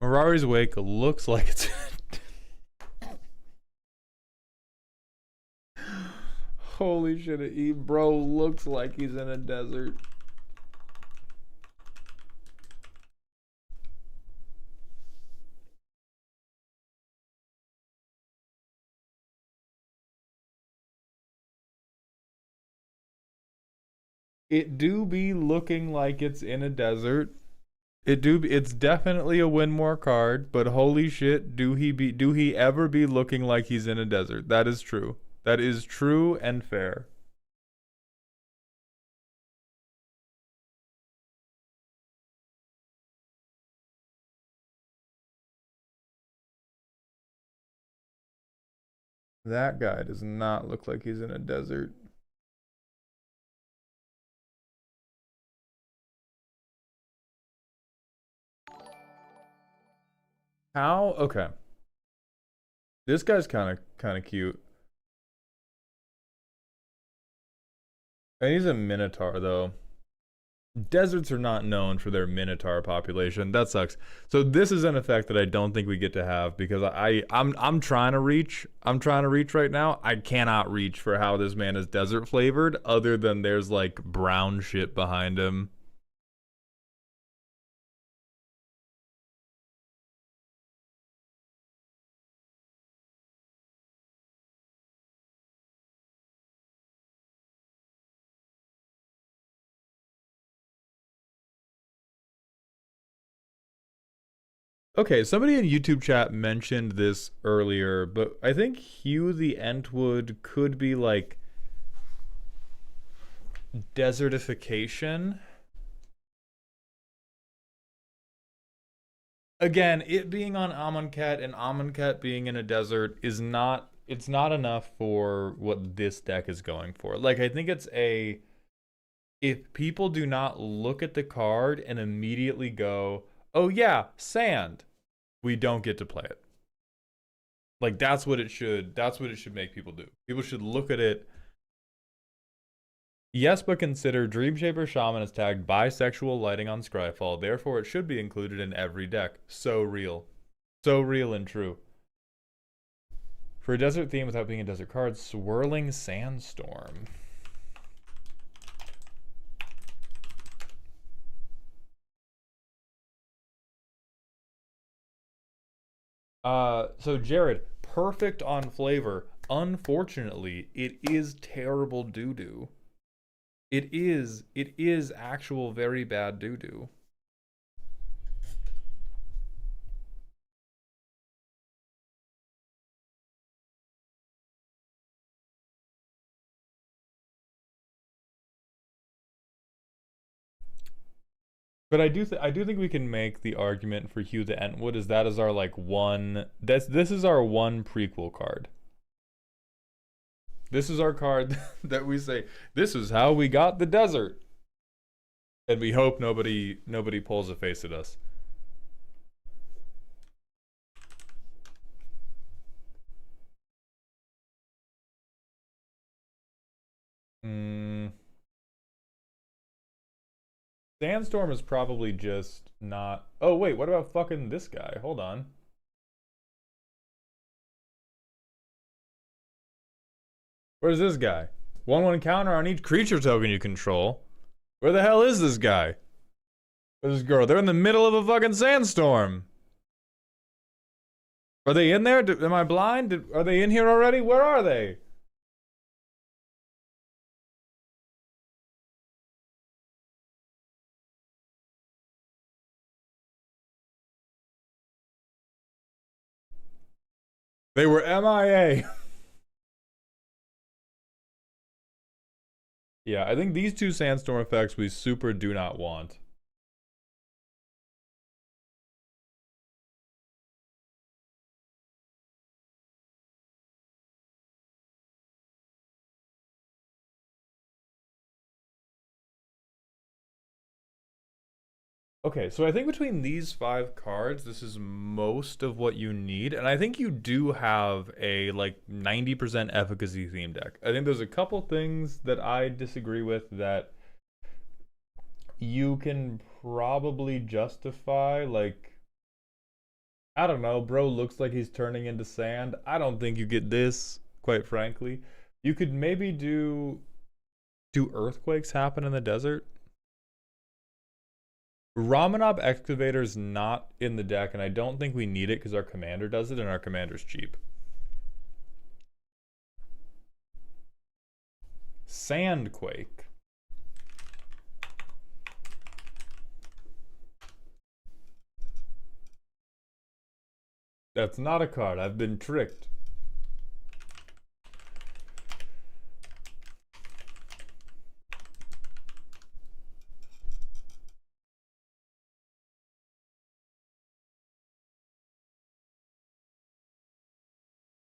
Mirari's Wake looks like it's. Holy shit, bro looks like he's in a desert. It do be looking like it's in a desert. It's definitely a win more card, but holy shit, do he ever be looking like he's in a desert? That is true. That is true and fair. That guy does not look like he's in a desert. How? Okay. This guy's kind of cute. And he's a Minotaur though. Deserts are not known for their Minotaur population. That sucks. So this is an effect that I don't think we get to have because I'm trying to reach. I'm trying to reach right now. I cannot reach for how this man is desert flavored other than there's like brown shit behind him. Okay, somebody in YouTube chat mentioned this earlier, but I think Hugh the Entwood could be like desertification. Again, it being on Amonkhet and Amonkhet being in a desert is not, it's not enough for what this deck is going for. Like, I think it's a, if people do not look at the card and immediately go, oh yeah, sand, we don't get to play it. Like that's what it should make people do. People should look at it. Yes, but consider Dreamshaper Shaman is tagged bisexual lighting on Scryfall, therefore it should be included in every deck. So real. So real and true. For a desert theme without being a desert card, Swirling Sandstorm. So Jared, perfect on flavor. Unfortunately, it is terrible doo-doo. It is actual very bad doo-doo. But I do think we can make the argument for Hugh the Entwood is that is our like one this is our one prequel card. This is our card that we say this is how we got the desert. And we hope nobody pulls a face at us. Sandstorm is probably just not. Oh, wait, what about fucking this guy? Hold on. Where's this guy? 1/1 counter on each creature token you control. Where the hell is this guy? Where's this girl? They're in the middle of a fucking sandstorm. Are they in there? Am I blind? Are they in here already? Where are they? They were MIA. Yeah, I think these two sandstorm effects we super do not want. Okay, so I think between these 5 cards, this is most of what you need. And I think you do have a like 90% efficacy theme deck. I think there's a couple things that I disagree with that you can probably justify. Like, I don't know, bro looks like he's turning into sand. I don't think you get this, quite frankly. You could maybe do earthquakes happen in the desert? Ramanov Excavator's not in the deck, and I don't think we need it because our commander does it, and our commander's cheap. Sandquake. That's not a card. I've been tricked.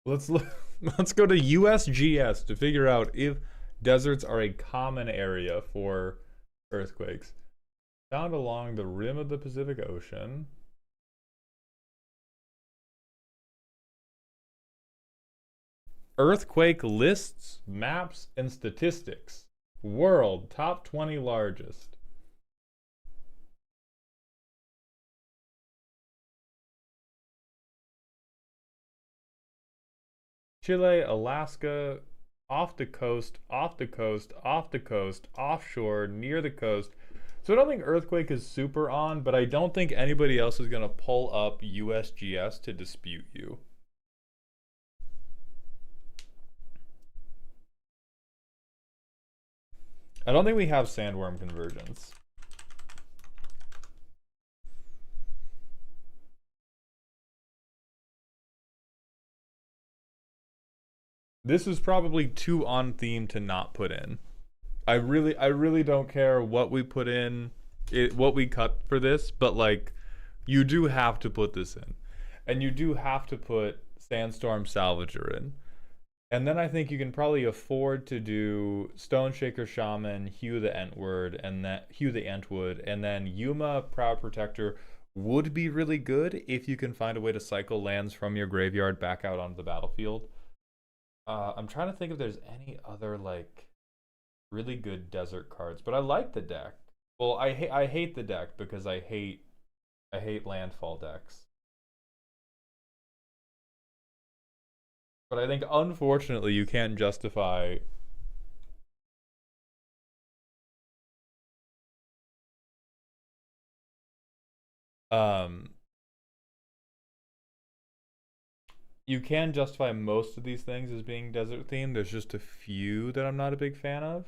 Let's go to USGS to figure out if deserts are a common area for earthquakes. Found along the rim of the Pacific Ocean. Earthquake lists, maps, and statistics. World, top 20 largest. Chile, Alaska, off the coast, off the coast, off the coast, offshore, near the coast. So I don't think Earthquake is super on, but I don't think anybody else is going to pull up USGS to dispute you. I don't think we have Sandworm convergence. This is probably too on theme to not put in. I really don't care what we put in, what we cut for this, but like, you do have to put this in, and you do have to put Sandstorm Salvager in, and then I think you can probably afford to do Stoneshaker Shaman, Hugh the Entwood, and then Yuma Proud Protector would be really good if you can find a way to cycle lands from your graveyard back out onto the battlefield. I'm trying to think if there's any other like really good desert cards, but I like the deck. Well, I hate the deck because I hate landfall decks. But I think unfortunately you can't justify you can justify most of these things as being desert themed. There's just a few that I'm not a big fan of.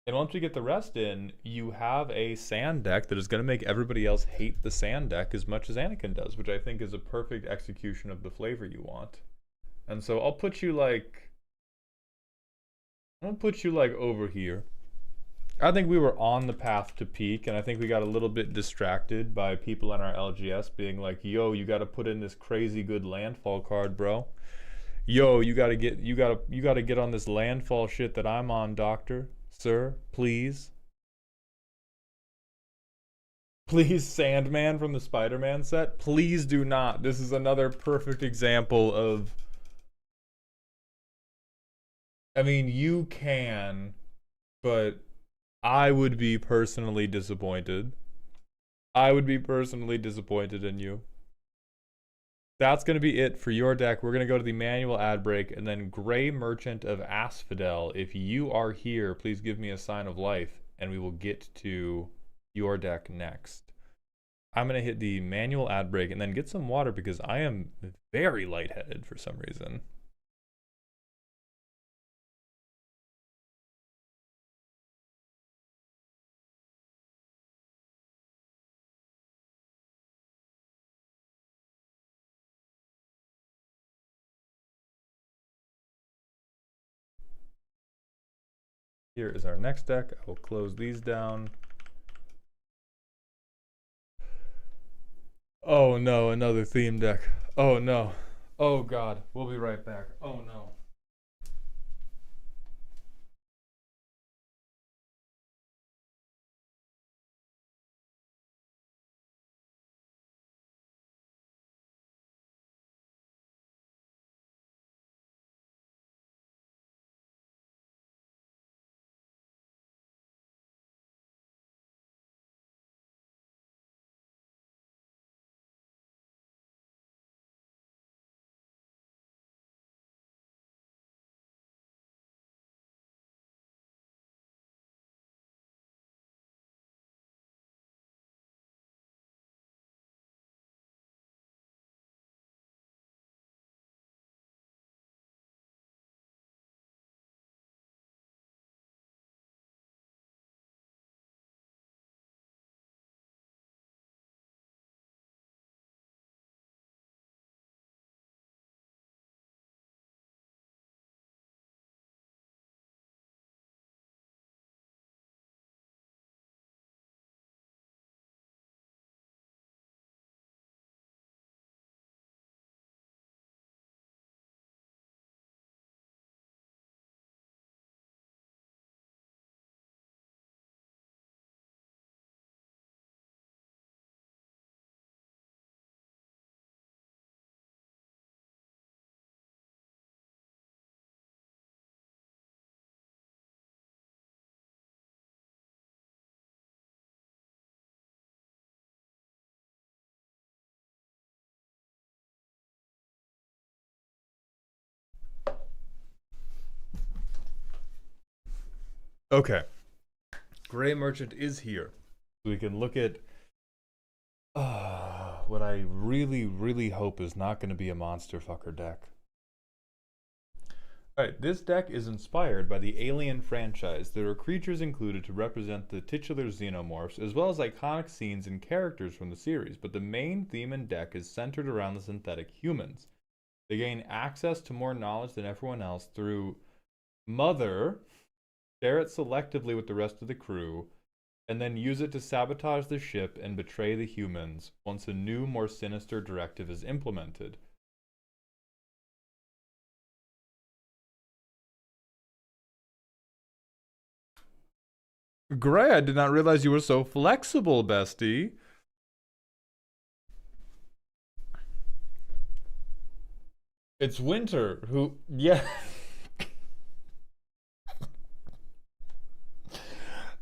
And once we get the rest in, you have a sand deck that is going to make everybody else hate the sand deck as much as Anakin does, which I think is a perfect execution of the flavor you want. And so I'll put you like over here. I think we were on the path to peak, and I think we got a little bit distracted by people in our LGS being like, yo, you got to put in this crazy good landfall card, bro. Yo, you got to get on this landfall shit that I'm on, doctor. Sir, please. Please, Sandman from the Spider-Man set. Please do not. This is another perfect example of, I mean, you can, but I would be personally disappointed. I would be personally disappointed in you. That's going to be it for your deck. We're going to go to the manual ad break, and then Gray Merchant of Asphodel. If you are here, please give me a sign of life, and we will get to your deck next. I'm going to hit the manual ad break and then get some water because I am very lightheaded for some reason. Here is our next deck. I will close these down. Oh no, another theme deck. Oh no. Oh god. We'll be right back. Oh no. Okay. Gray Merchant is here. We can look at what I really, really hope is not going to be a monster fucker deck. Alright, this deck is inspired by the Alien franchise. There are creatures included to represent the titular xenomorphs, as well as iconic scenes and characters from the series, but the main theme and deck is centered around the synthetic humans. They gain access to more knowledge than everyone else through Mother, share it selectively with the rest of the crew, and then use it to sabotage the ship and betray the humans once a new, more sinister directive is implemented. Gray, I did not realize you were so flexible, bestie. It's Winter, who, yeah.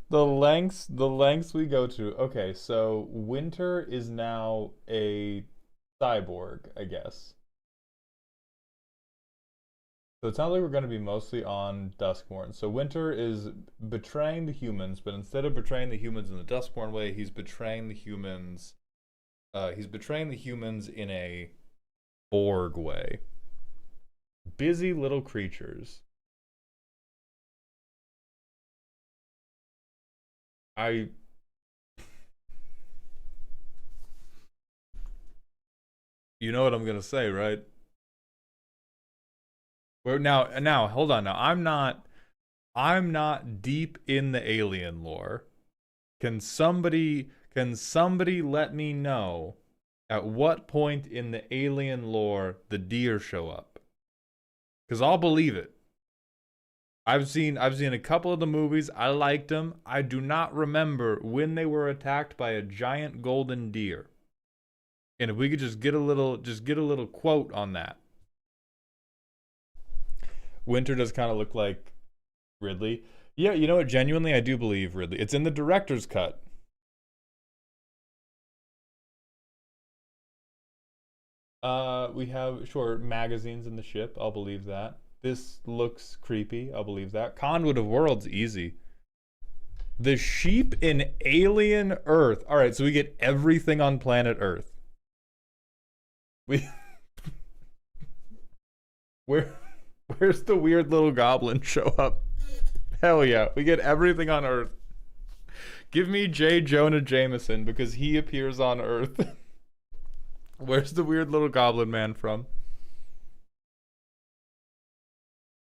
The lengths we go to. Okay, so Winter is now a cyborg, I guess. So it sounds like we're going to be mostly on Duskborn. So Winter is betraying the humans, but instead of betraying the humans in the Duskborn way, he's betraying the humans. He's betraying the humans in a Borg way. Busy little creatures. You know what I'm gonna say, right? Where now hold on. Now I'm not deep in the alien lore. Can somebody let me know at what point in the alien lore the deer show up? Cuz I'll believe it. I've seen a couple of the movies. I liked them. I do not remember when they were attacked by a giant golden deer. And if we could just get a little quote on that. Winter does kind of look like Ridley. Yeah, you know what? Genuinely, I do believe, Ridley. It's in the director's cut. We have, sure, magazines in the ship. I'll believe that. This looks creepy. I'll believe that. Conduit of Worlds, easy. The sheep in Alien Earth. All right, so we get everything on planet Earth. We where where's the weird little goblin show up? Hell yeah, we get everything on Earth. Give me J. Jonah Jameson because he appears on Earth. Where's the weird little goblin man from?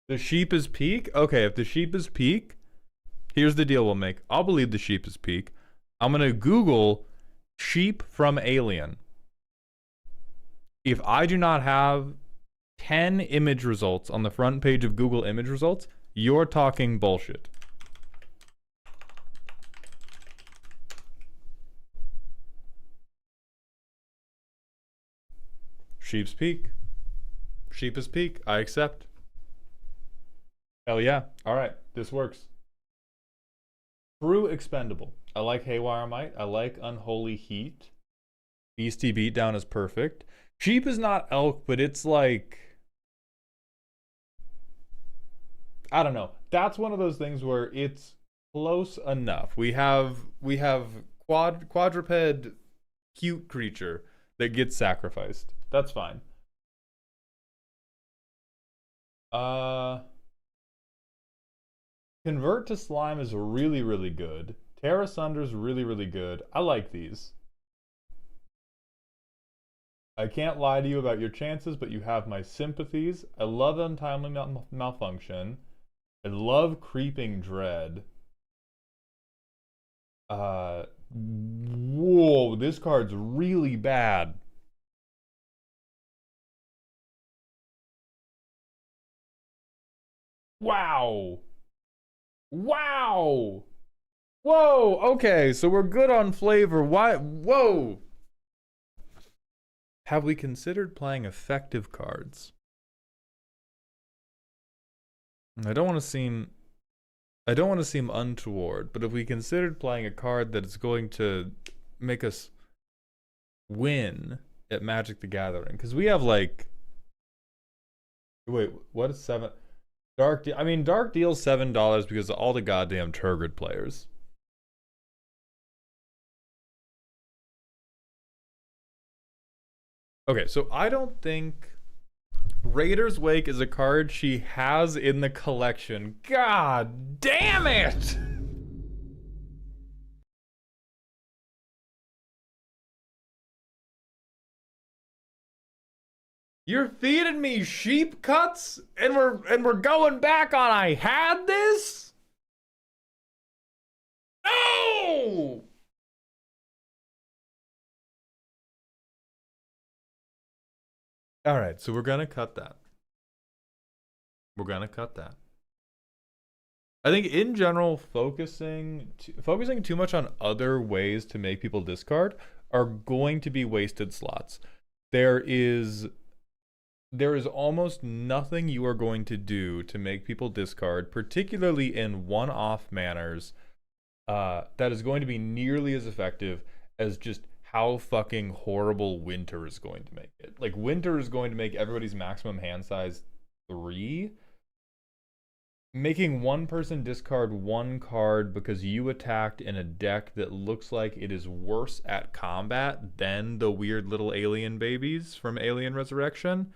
The sheep is peak? Okay, if the sheep is peak, here's the deal we'll make. I'll believe the sheep is peak. I'm gonna Google sheep from Alien. If I do not have 10 image results on the front page of Google image results, you're talking bullshit. Sheep's peak. Sheep is peak. I accept. Hell yeah. All right, this works. True expendable. I like Haywire Might. I like Unholy Heat. Beastie Beatdown is perfect. Sheep is not elk, but it's like, I don't know. That's one of those things where it's close enough. We have quadruped cute creature that gets sacrificed. That's fine. Convert to Slime is really, really good. Terra Sunder's really, really good. I like these. I can't lie to you about your chances, but you have my sympathies. I love Untimely Malfunction. I love Creeping Dread. Whoa, this card's really bad. Wow. Wow. Whoa, okay, so we're good on flavor. Why? Whoa. Have we considered playing effective cards? I don't want to seem untoward, but if we considered playing a card that is going to make us win at Magic the Gathering, because we have like, wait, what is 7? Dark deals $7 because of all the goddamn Turgid players. Okay, so I don't think Raider's Wake is a card she has in the collection. God damn it! You're feeding me sheep cuts and we're going back on I had this? No! All right, so we're gonna cut that. We're gonna cut that. I think in general, focusing too much on other ways to make people discard are going to be wasted slots. There is almost nothing you are going to do to make people discard, particularly in one-off manners, that is going to be nearly as effective as just how fucking horrible Winter is going to make it. Like, Winter is going to make everybody's maximum hand size 3. Making one person discard one card because you attacked in a deck that looks like it is worse at combat than the weird little alien babies from Alien Resurrection.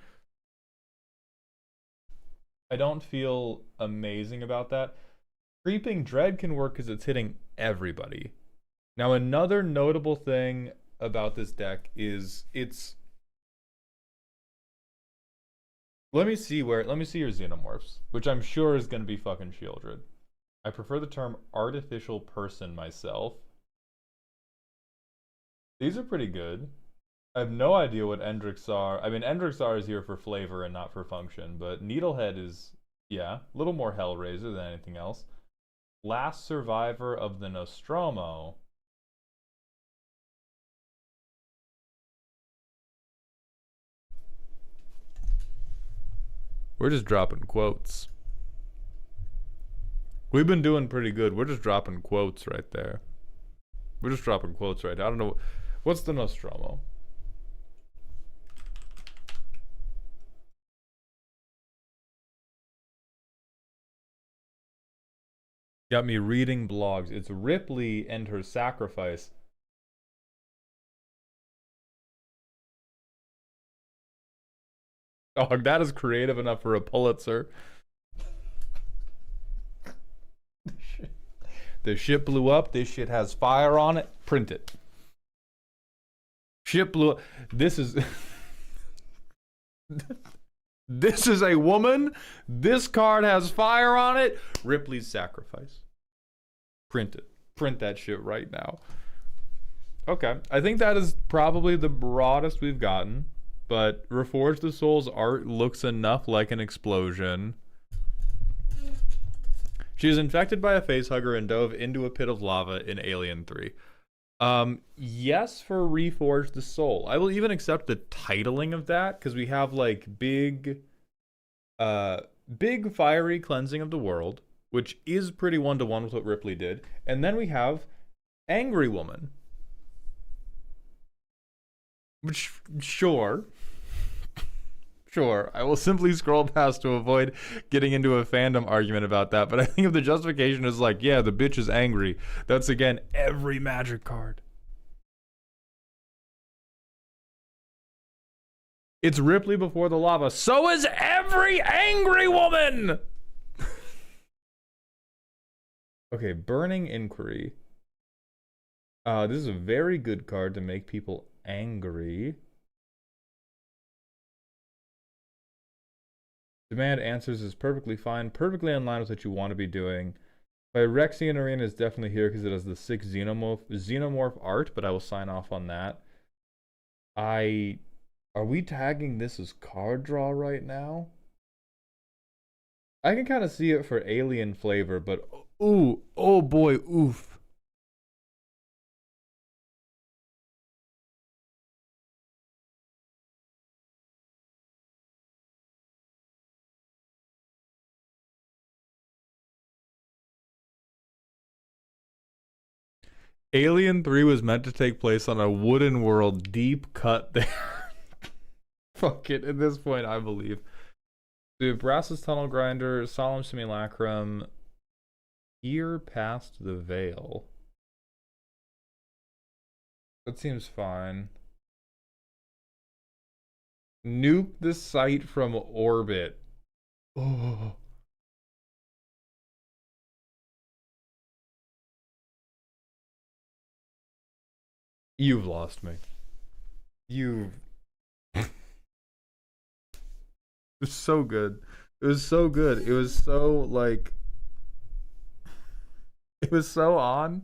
I don't feel amazing about that. Creeping Dread can work because it's hitting everybody. Now, another notable thing about this deck is let me see your Xenomorphs, which I'm sure is going to be fucking Shieldred. I prefer the term artificial person myself. These are pretty good. I have no idea what Endrixar. I mean, Endrixar is here for flavor and not for function, but Needlehead is, yeah, a little more Hellraiser than anything else. Last Survivor of the Nostromo. We're just dropping quotes. We've been doing pretty good. We're just dropping quotes right there. We're just dropping quotes right there. I don't know. What's the Nostromo? Got me reading blogs. It's Ripley and her sacrifice. Dog, that is creative enough for a Pulitzer. The ship blew up. This shit has fire on it. Print it. Ship blew up. This is... This is a woman. This card has fire on it. Ripley's sacrifice. Print it. Print that shit right now. Okay. I think that is probably the broadest we've gotten. But Reforge the Soul's art looks enough like an explosion. She is infected by a facehugger and dove into a pit of lava in Alien 3. Yes, for Reforge the Soul. I will even accept the titling of that, because we have like big fiery cleansing of the world, which is pretty one-to-one with what Ripley did. And then we have Angry Woman. Which, sure. Sure, I will simply scroll past to avoid getting into a fandom argument about that, but I think if the justification is like, yeah, the bitch is angry, that's again every Magic card. It's Ripley before the lava. So is every Angry Woman! Okay, Burning Inquiry. This is a very good card to make people angry. Demand answers is perfectly fine, perfectly in line with what you want to be doing. Phyrexian Arena is definitely here because it has the 6 xenomorph art, but I will sign off on that. Are we tagging this as card draw right now? I can kind of see it for alien flavor, but ooh, oh boy, oof. Alien 3 was meant to take place on a wooden world, deep cut there. Fuck it, at this point, I believe. Dude, Brass's Tunnel Grinder, Solemn Simulacrum, Here Past the Veil. That seems fine. Nuke the site from orbit. Oh. You've lost me. You've... It was so good. It was so good. It was so, like... It was so on.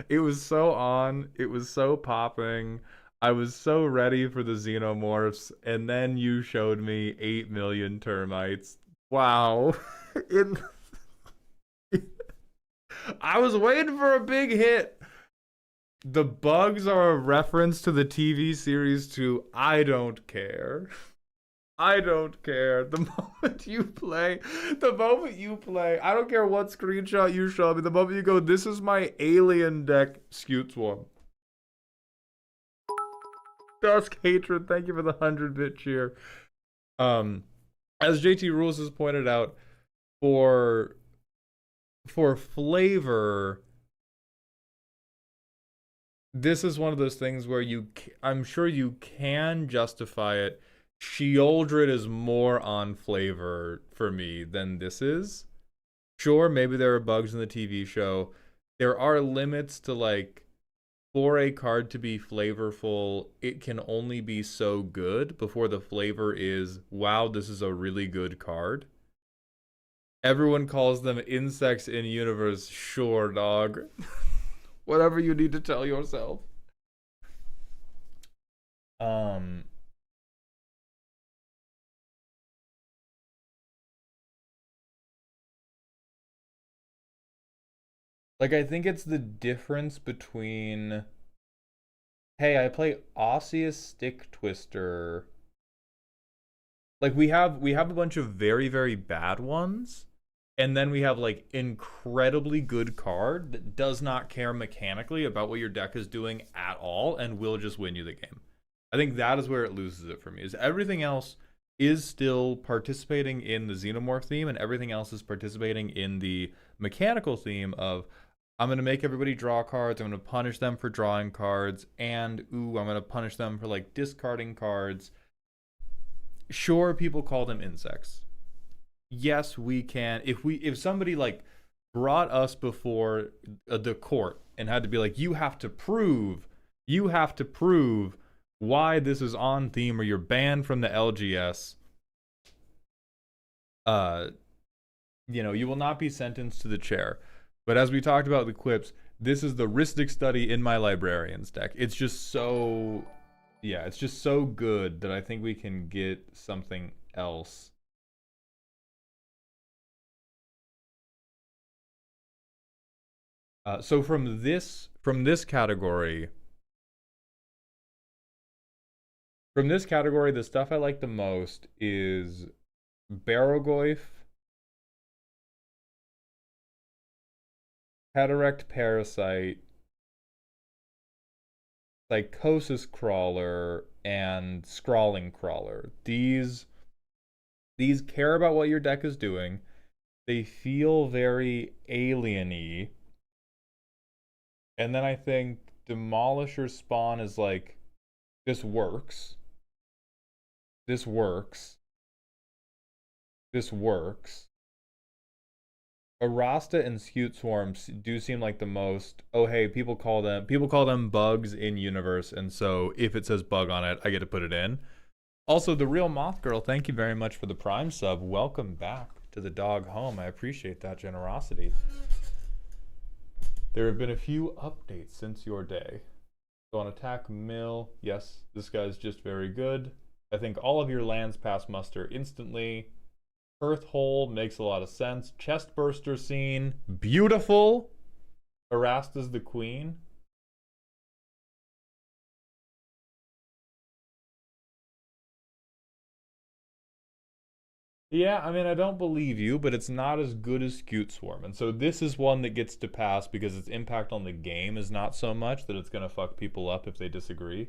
It was so on. It was so popping. I was so ready for the xenomorphs, and then you showed me 8 million termites. Wow. I was waiting for a big hit. The bugs are a reference to the TV series to I Don't Care. I don't care. The moment you play, I don't care what screenshot you show me, the moment you go, this is my alien deck, Scutes one. Dusk Hatred, thank you for the 100-bit cheer. As JT Rules has pointed out, for flavor, this is one of those things where I'm sure you can justify it. Sheoldred is more on flavor for me than this is. Sure, maybe there are bugs in the TV show. There are limits to, like, for a card to be flavorful, it can only be so good before the flavor is, wow, this is a really good card. Everyone calls them insects in universe. Sure, dog. Whatever you need to tell yourself. Like, I think it's the difference between, hey, I play Osseous Stick Twister. Like, we have a bunch of very, very bad ones, And then we have like incredibly good card that does not care mechanically about what your deck is doing at all and will just win you the game. I think that is where it loses it for me. Is everything else is still participating in the Xenomorph theme, and everything else is participating in the mechanical theme of I'm going to make everybody draw cards, I'm going to punish them for drawing cards, and ooh, I'm going to punish them for like discarding cards. Sure, people call them insects. Yes, we can. If somebody like brought us before the court and had to be like, you have to prove why this is on theme or you're banned from the LGS. You will not be sentenced to the chair. But as we talked about the quips, this is the Rhystic Study in my Librarians deck. It's just so, yeah, it's just so good that I think we can get something else. So from this category, the stuff I like the most is Barogoyf, Cataract Parasite, Psychosis Crawler, and Scrawling Crawler. These care about what your deck is doing. They feel very alien-y. And then I think Demolisher Spawn is like, this works. This works. This works. Arasta and Scute Swarm do seem like the most, oh hey, people call them bugs in universe, and so if it says bug on it, I get to put it in. Also, the Real Moth Girl, thank you very much for the Prime sub. Welcome back to the dog home. I appreciate that generosity. There have been a few updates since your day. So on Attack Mill, yes, this guy's just very good. I think all of your lands pass muster instantly. Earth Hole makes a lot of sense. Chestburster Scene, beautiful. Arasta's the queen. Yeah, I mean, I don't believe you, but it's not as good as Scute Swarm. And so this is one that gets to pass because its impact on the game is not so much that it's going to fuck people up if they disagree.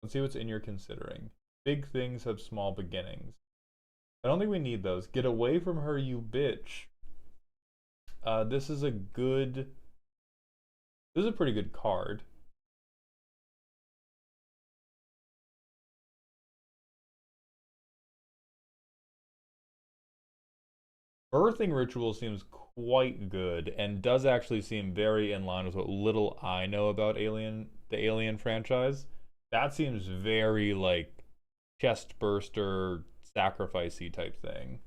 Let's see what's in your considering. Big things have small beginnings. I don't think we need those. Get away from her, you bitch. This is a pretty good card. Birthing Ritual seems quite good and does actually seem very in line with what little I know about the Alien franchise. That seems very like chest burster, sacrificey type thing.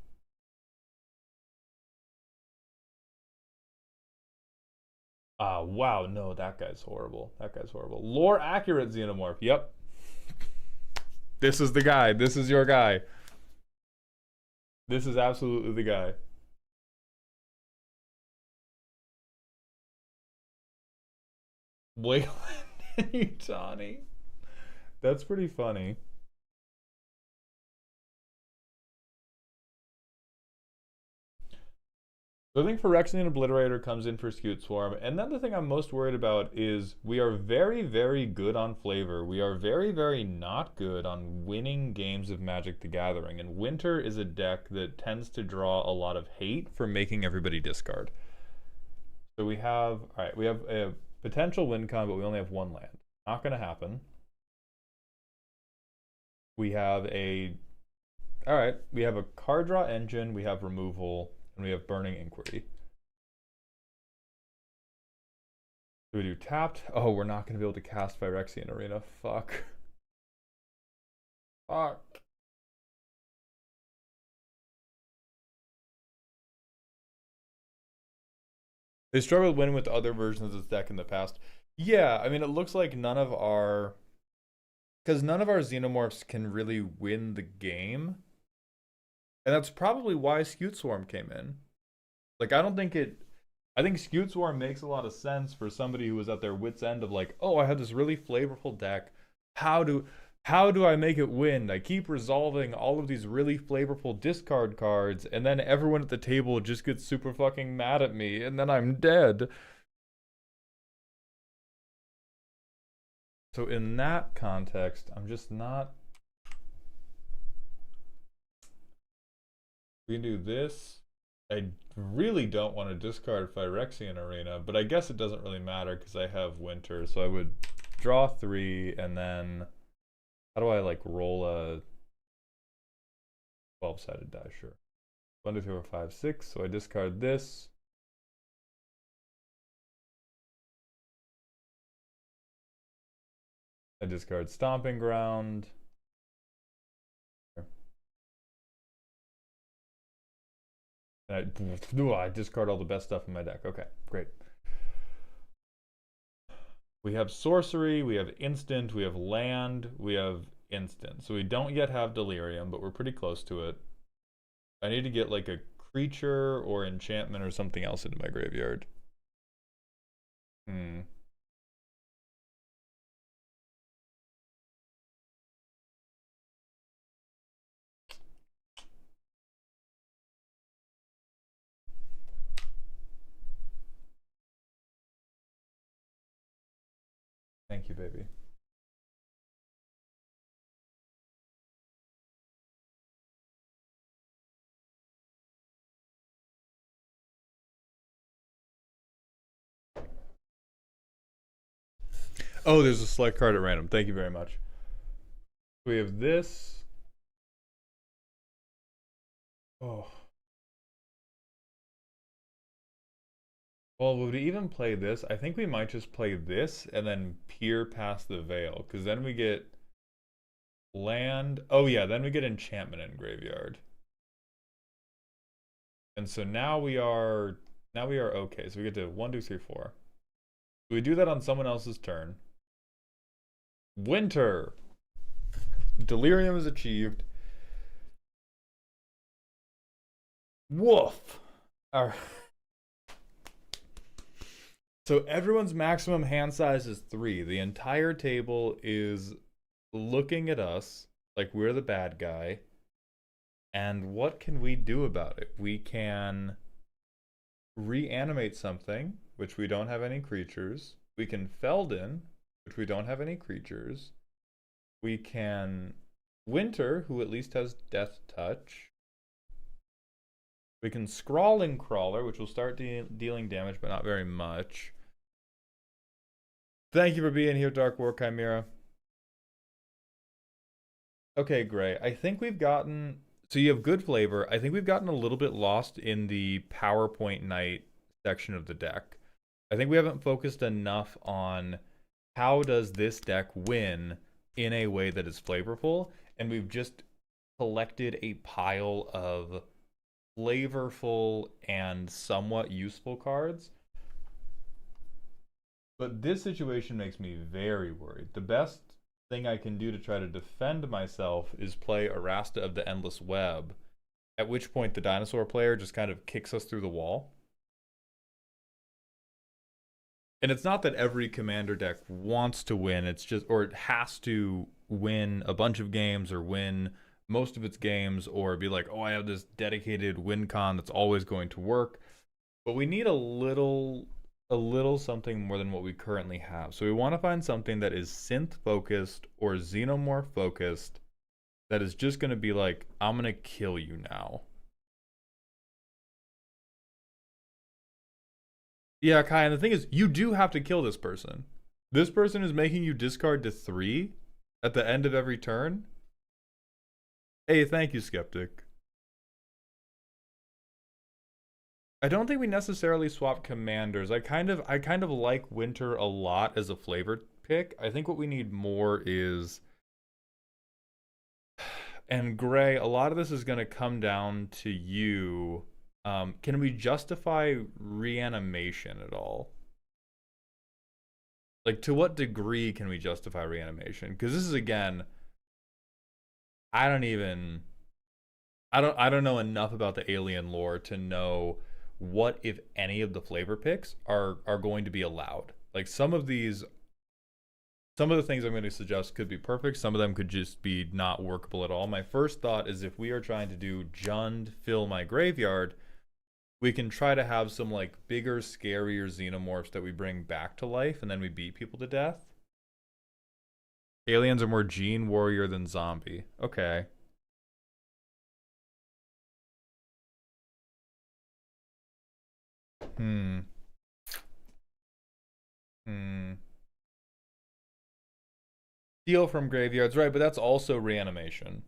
Wow, no, that guy's horrible. That guy's horrible. Lore accurate Xenomorph. Yep. This is the guy. This is your guy. This is absolutely the guy. Wayland and Utani. That's pretty funny. So I think Phyrexian Obliterator comes in for Scute Swarm. And then the thing I'm most worried about is we are very, very good on flavor. We are very, very not good on winning games of Magic the Gathering. And Winter is a deck that tends to draw a lot of hate for making everybody discard. So we have a potential win con, but we only have one land. Not going to happen. We have a card draw engine, we have removal, and we have Burning Inquiry. Do we do tapped? Oh, we're not going to be able to cast Phyrexian Arena. Fuck. Fuck. They struggled winning with other versions of this deck in the past. Yeah, I mean, it looks like none of our Xenomorphs can really win the game. And that's probably why Scute Swarm came in. Like, I think Scute Swarm makes a lot of sense for somebody who was at their wit's end of like, oh, I have this really flavorful deck. How do How do I make it win? I keep resolving all of these really flavorful discard cards, and then everyone at the table just gets super fucking mad at me, and then I'm dead. So in that context, I'm just not... We can do this. I really don't want to discard Phyrexian Arena, but I guess it doesn't really matter because I have Winter, so I would draw 3, and then... How do I, like, roll a 12-sided die? Sure. 1, 2, 3, 4, 5, 6. So I discard this. I discard Stomping Ground. And I discard all the best stuff in my deck. Okay, great. We have sorcery, we have instant, we have land, we have instant. So we don't yet have delirium, but we're pretty close to it. I need to get like a creature or enchantment or something else into my graveyard. Thank you, baby. Oh, there's a select card at random. Thank you very much. We have this. Oh. Well, would we even play this? I think we might just play this and then peer past the veil, because then we get land. Oh yeah, then we get enchantment in graveyard. And so now we are okay. So we get to 1, 2, 3, 4. So we do that on someone else's turn. Winter. Delirium is achieved. Woof. Alright. So everyone's maximum hand size is 3. The entire table is looking at us like we're the bad guy. And what can we do about it? We can reanimate something, which we don't have any creatures. We can Feldon, which we don't have any creatures. We can Winter, who at least has Death Touch. We can Scrawling Crawler, which will start dealing damage, but not very much. Thank you for being here, Dark War Chimera. Okay, Gray. I think we've gotten... So you have good flavor. I think we've gotten a little bit lost in the PowerPoint night section of the deck. I think we haven't focused enough on how does this deck win in a way that is flavorful, and we've just collected a pile of flavorful and somewhat useful cards. But this situation makes me very worried. The best thing I can do to try to defend myself is play Arasta of the Endless Web, at which point the dinosaur player just kind of kicks us through the wall. And it's not that every commander deck wants to win, it's just, or it has to win a bunch of games or win most of its games, or be like, oh, I have this dedicated win con that's always going to work. But we need a little something more than what we currently have. So we want to find something that is synth focused or xenomorph focused that is just going to be like, I'm going to kill you now. Yeah, Kai, and the thing is, you do have to kill this person. This person is making you discard to 3 at the end of every turn. Hey, thank you, Skeptic. I don't think we necessarily swap commanders. I kind of like Winter a lot as a flavor pick. I think what we need more is... And Gray, a lot of this is going to come down to you. Can we justify reanimation at all? Like, to what degree can we justify reanimation? Because this is, again... I don't know enough about the alien lore to know what, if any, of the flavor picks are going to be allowed. Like, some of these some of the things I'm going to suggest could be perfect. Some of them could just be not workable at all. My first thought is if we are trying to do Jund fill my graveyard, we can try to have some like bigger, scarier xenomorphs that we bring back to life and then we beat people to death. Aliens are more gene warrior than zombie. Okay. Steal from graveyards, right, but that's also reanimation.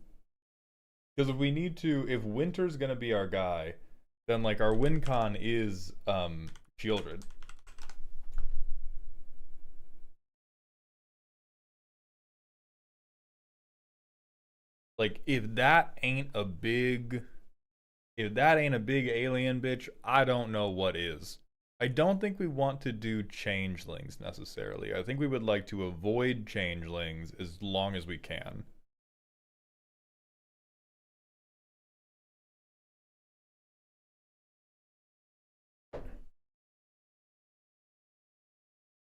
Because if we need to, if Winter's gonna be our guy, then like our win con is Shieldred. Like if that ain't a big alien bitch, I don't know what is. I don't think we want to do changelings necessarily. I think we would like to avoid changelings as long as we can.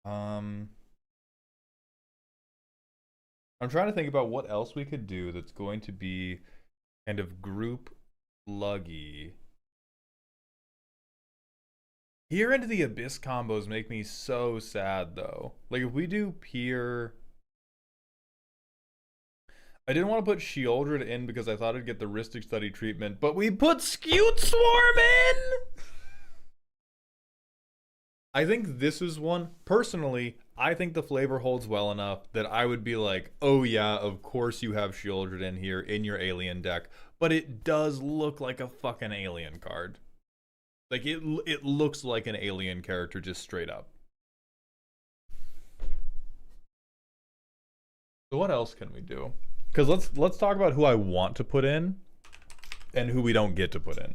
I'm trying to think about what else we could do that's going to be kind of group luggy. Peer into the Abyss combos make me so sad though. Like if we do Peer, I didn't want to put Shieldred in because I thought I'd get the Rhystic Study treatment, but we put Scute Swarm in! I think this is one, personally, I think the flavor holds well enough that I would be like, oh yeah, of course you have Shieldred in here in your alien deck, but it does look like a fucking alien card. Like it looks like an alien character just straight up. So what else can we do? Because let's talk about who I want to put in and who we don't get to put in.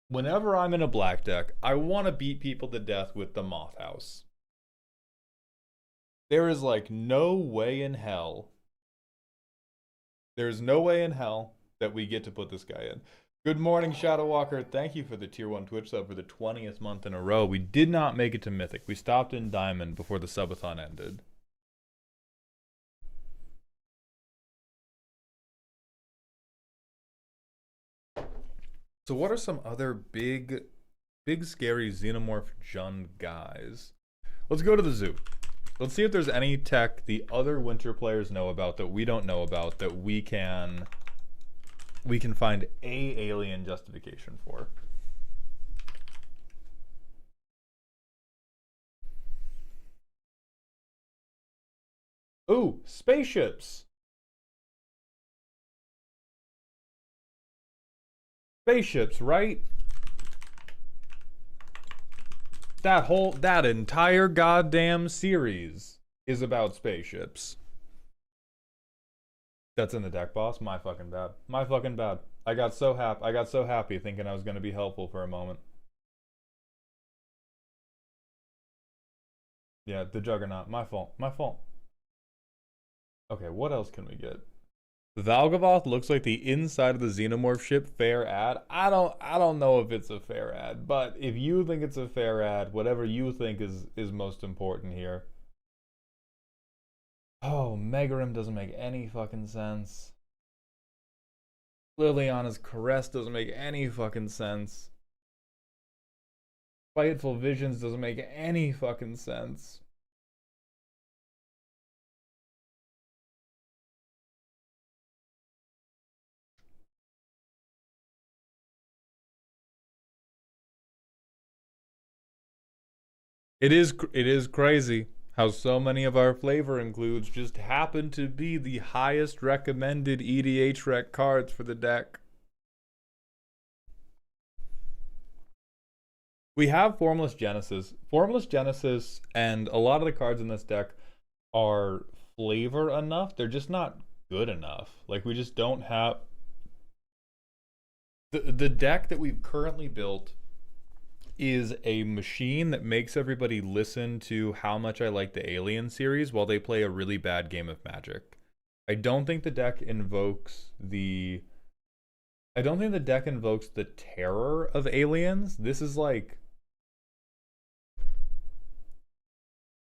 Whenever I'm in a black deck, I want to beat people to death with the Moth House. There is like no way in hell. There's no way in hell that we get to put this guy in. Good morning, Shadow Walker. Thank you for the tier 1 Twitch sub for the 20th month in a row. We did not make it to Mythic. We stopped in Diamond before the subathon ended. So what are some other big scary Xenomorph Jund guys? Let's go to the zoo. Let's see if there's any tech the other Winter players know about that we don't know about that we can find a alien justification for. Ooh, spaceships. Spaceships, right? That entire goddamn series is about spaceships. That's in the deck, boss. My fucking bad. My fucking bad. I got so happy thinking I was going to be helpful for a moment. Yeah, the Juggernaut. My fault. My fault. Okay, what else can we get? Valgavoth looks like the inside of the Xenomorph ship. Fair ad. I don't know if it's a fair ad, but if you think it's a fair ad, whatever you think is most important here. Oh, Megarim doesn't make any fucking sense. Liliana's Caress doesn't make any fucking sense. Spiteful Visions doesn't make any fucking sense. It is crazy how so many of our flavor includes just happen to be the highest recommended EDH rec cards for the deck. We have Formless Genesis. Formless Genesis and a lot of the cards in this deck are flavor enough. They're just not good enough. Like we just don't have the deck that we've currently built is a machine that makes everybody listen to how much I like the Alien series while they play a really bad game of Magic. I don't think the deck invokes the I don't think the deck invokes the terror of aliens. This is like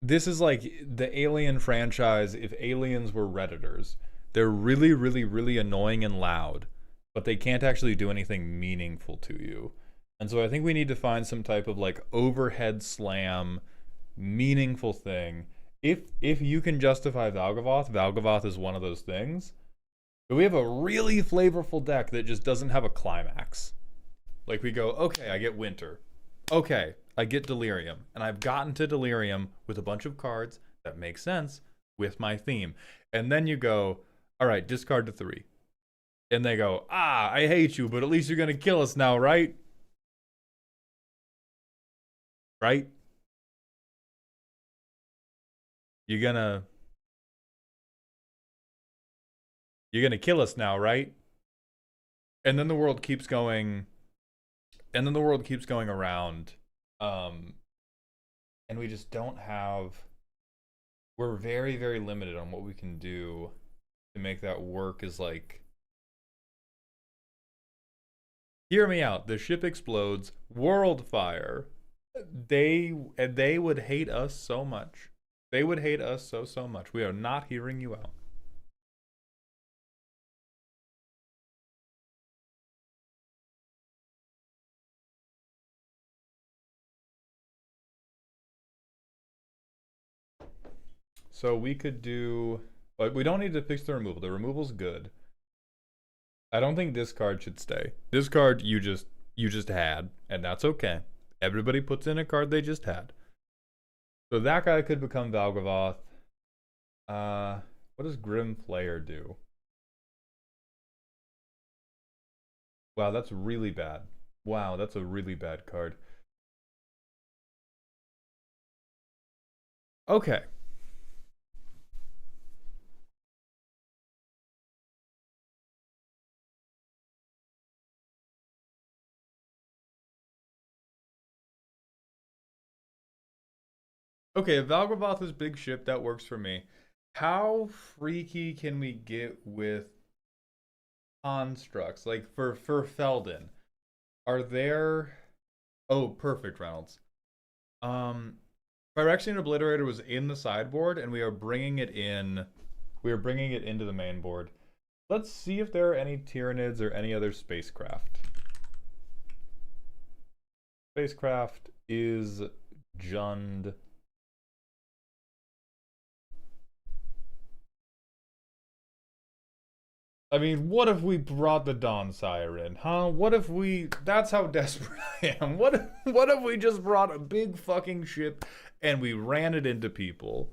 the Alien franchise if aliens were Redditors. They're really, really, really annoying and loud, but they can't actually do anything meaningful to you. And so I think we need to find some type of like overhead slam, meaningful thing. If you can justify Valgavoth, Valgavoth is one of those things. But we have a really flavorful deck that just doesn't have a climax. Like we go, okay, I get Winter. Okay, I get Delirium. And I've gotten to Delirium with a bunch of cards that make sense with my theme. And then you go, all right, discard to 3. And they go, I hate you, but at least you're going to kill us now, right? Right? You're gonna kill us now, right? And then the world keeps going, around, and we just don't have. We're very, very limited on what we can do to make that work. Is like, hear me out. The ship explodes. World fire. They would hate us so much. They would hate us so much. We are not hearing you out. So we could do, but we don't need to fix the removal. The removal's good. I don't think this card should stay. This card you just had, and that's okay. Everybody puts in a card they just had. So that guy could become Valgavoth. What does Grim Player do? Wow, that's really bad. Wow, that's a really bad card. Okay. Okay, if Valgavoth is big ship, that works for me. How freaky can we get with constructs? Like for Felden, are there? Oh, perfect, Reynolds. Phyrexian Obliterator was in the sideboard, and we are bringing it in. We are bringing it into the main board. Let's see if there are any Tyranids or any other spacecraft. Spacecraft is Jund. I mean, what if we brought the Dawnspire in, huh? What if we... That's how desperate I am. What if we just brought a big fucking ship and we ran it into people?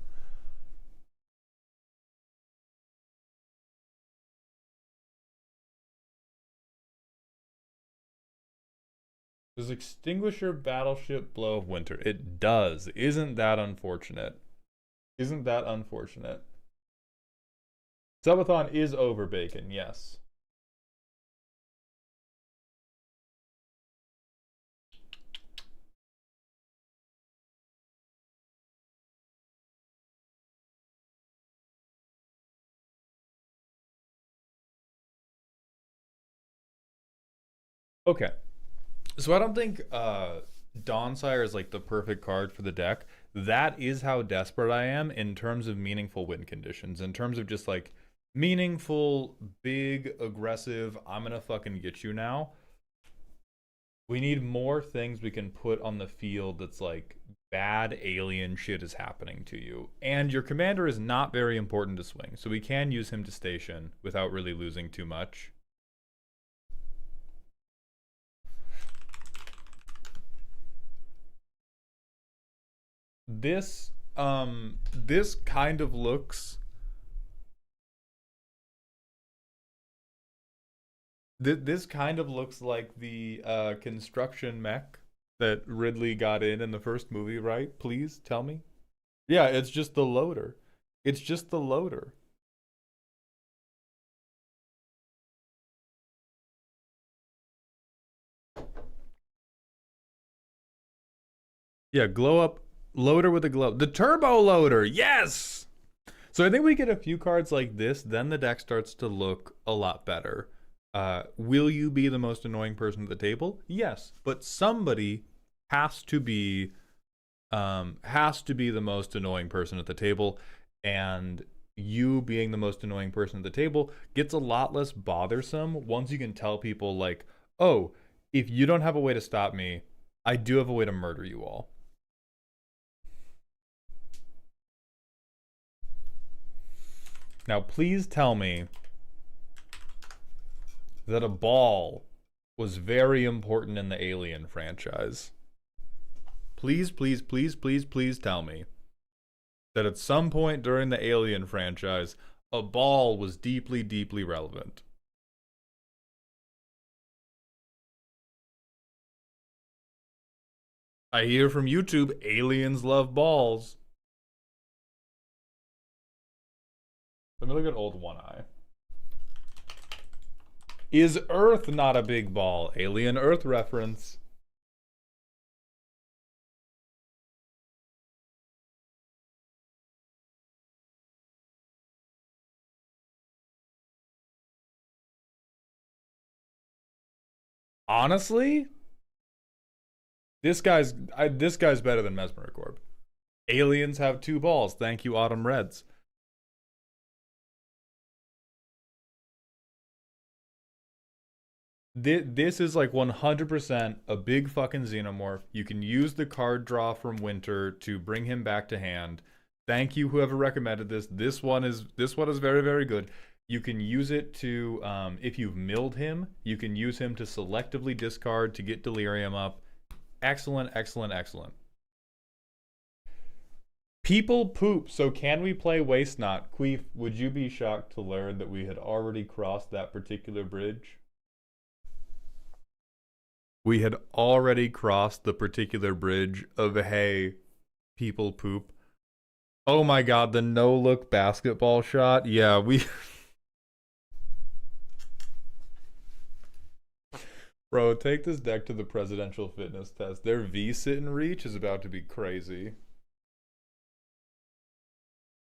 Does Extinguisher Battleship Blow of Winter? It does. Isn't that unfortunate? Isn't that unfortunate? Subathon is over, Bacon, yes. Okay. So I don't think Dawnspire is like the perfect card for the deck. That is how desperate I am in terms of meaningful win conditions. In terms of just like meaningful, big, aggressive, I'm gonna fucking get you now. We need more things we can put on the field that's like bad alien shit is happening to you. And your commander is not very important to swing, so we can use him to station without really losing too much. This kind of looks... This kind of looks like the construction mech that Ridley got in the first movie, right? Please tell me. Yeah, it's just the loader. It's just the loader. Yeah, glow up loader with a glow. The turbo loader, yes! So I think we get a few cards like this, then the deck starts to look a lot better. Will you be the most annoying person at the table? Yes, but somebody has to be the most annoying person at the table, and you being the most annoying person at the table gets a lot less bothersome once you can tell people like, oh, if you don't have a way to stop me, I do have a way to murder you all. Now, please tell me that a ball was very important in the Alien franchise. Please, please, please, please, please tell me that at some point during the Alien franchise, a ball was deeply, deeply relevant. I hear from YouTube, aliens love balls. Let me look at Old One Eye. Is Earth not a big ball? Alien Earth reference. Honestly, this guy's better than Mesmericorp. Aliens have 2 balls. Thank you, Autumn Reds. This is like 100% a big fucking xenomorph. You can use the card draw from Winter to bring him back to hand. Thank you, whoever recommended this. This one is very, very good. You can use it to, if you've milled him, you can use him to selectively discard to get Delirium up. Excellent, excellent, excellent. People poop, so can we play Waste Not? Queef, would you be shocked to learn that we had already crossed that particular bridge? We had already crossed the particular bridge of, hey, people poop. Oh my god, the no-look basketball shot? Yeah, we... Bro, take this deck to the presidential fitness test. Their V-sit and reach is about to be crazy.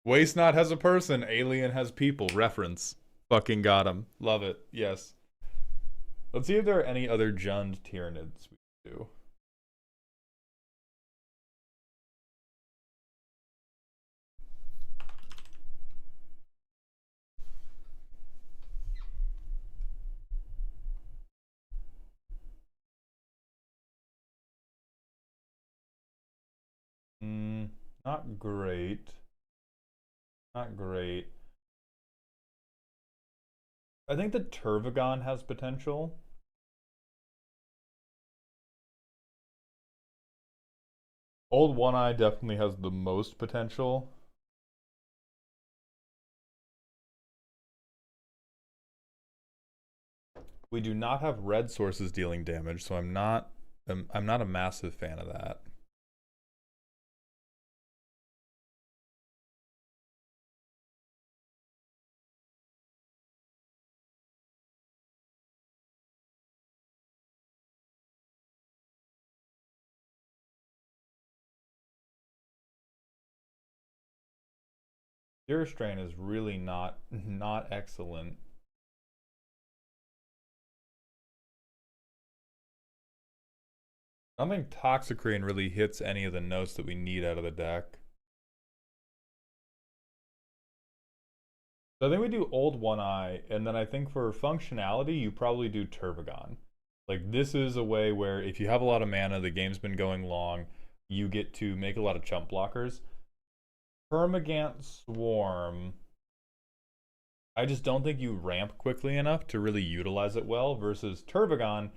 Waste Not has a person, Alien has people. Reference. Fucking got him. Love it. Yes. Let's see if there are any other Jund Tyranids we can do. Not great. Not great. I think the Tervagon has potential. Old One Eye definitely has the most potential. We do not have red sources dealing damage, so I'm not a massive fan of that. Your strain is really not excellent. I don't think Toxicrane really hits any of the notes that we need out of the deck. So I think we do Old One Eye, and then I think for functionality, you probably do Tervagon. Like, this is a way where if you have a lot of mana, the game's been going long, you get to make a lot of chump blockers. Termagant Swarm, I just don't think you ramp quickly enough to really utilize it well, versus Tervagon,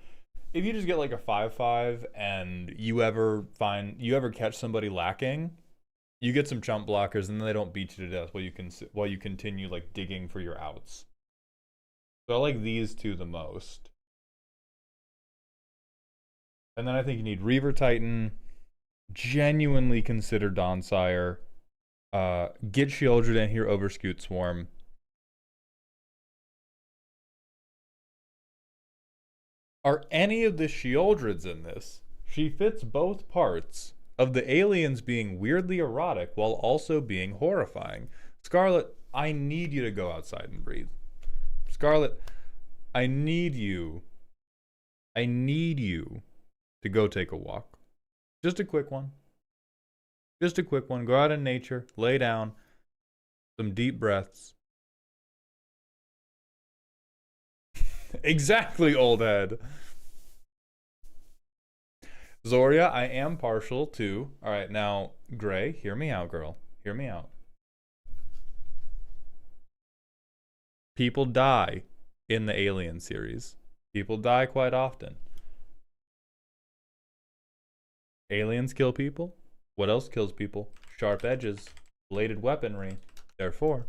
if you just get like a 5/5 and you ever catch somebody lacking, you get some chump blockers and then they don't beat you to death while you continue like digging for your outs. So I like these two the most. And then I think you need Reaver Titan, genuinely consider Dawnspire, get Sheoldred in here over Scute Swarm. Are any of the Sheoldreds in this? She fits both parts of the aliens being weirdly erotic while also being horrifying. Scarlet, I need you to go outside and breathe. Scarlet, I need you. I need you to go take a walk. Just a quick one. Just a quick one. Go out in nature, lay down, some deep breaths. Exactly, old head. Zoria, I am partial to. All right, now, Gray, hear me out, girl. Hear me out. People die in the Alien series. People die quite often. Aliens kill people. What else kills people? Sharp edges, bladed weaponry. Therefore,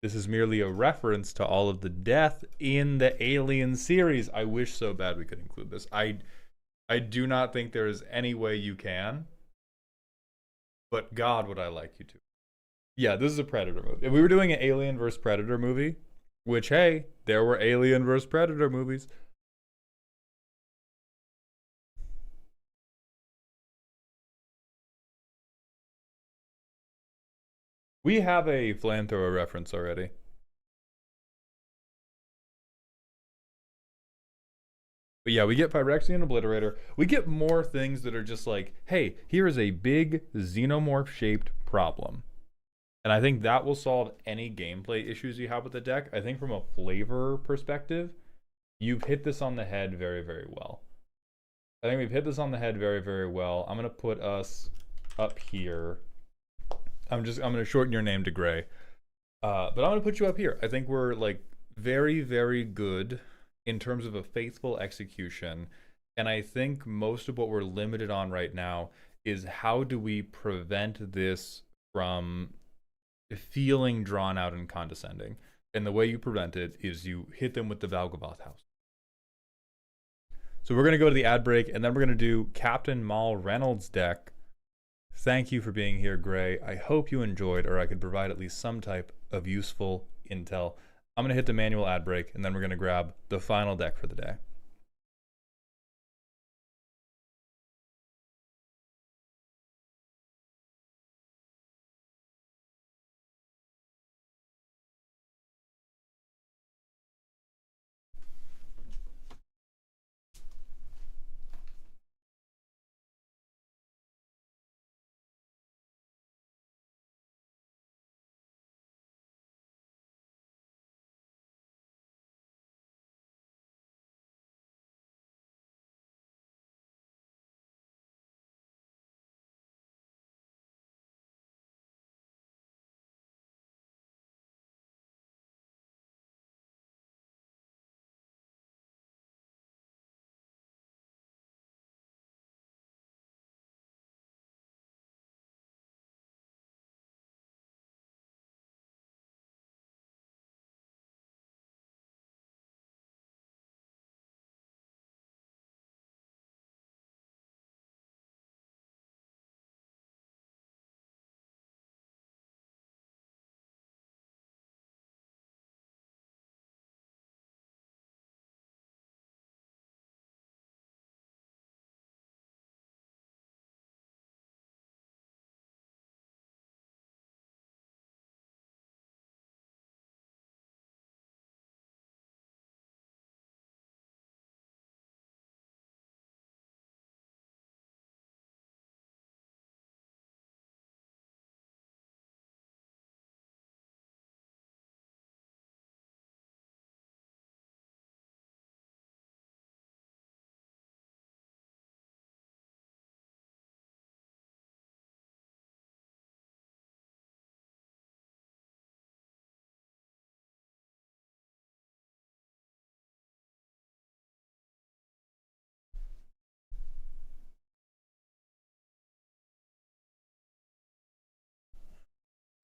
this is merely a reference to all of the death in the Alien series. I wish so bad we could include this. I do not think there is any way you can. But God, would I like you to. Yeah, this is a Predator movie. If we were doing an Alien vs. Predator movie, which, hey, there were Alien vs. Predator movies. We have a flamethrower reference already. But yeah, we get Phyrexian Obliterator. We get more things that are just like, hey, here is a big xenomorph-shaped problem. And I think that will solve any gameplay issues you have with the deck. I think from a flavor perspective, you've hit this on the head very, very well. I think we've hit this on the head very, very well. I'm going to put us up here. I'm going to shorten your name to Gray. But I'm going to put you up here. I think we're like very, very good in terms of a faithful execution. And I think most of what we're limited on right now is how do we prevent this from feeling drawn out and condescending. And the way you prevent it is you hit them with the Valgavoth House. So we're going to go to the ad break, and then we're going to do Captain Mal Reynolds' deck. Thank you for being here, Gray. I hope you enjoyed, or I could provide at least some type of useful intel. I'm going to hit the manual ad break, and then we're going to grab the final deck for the day.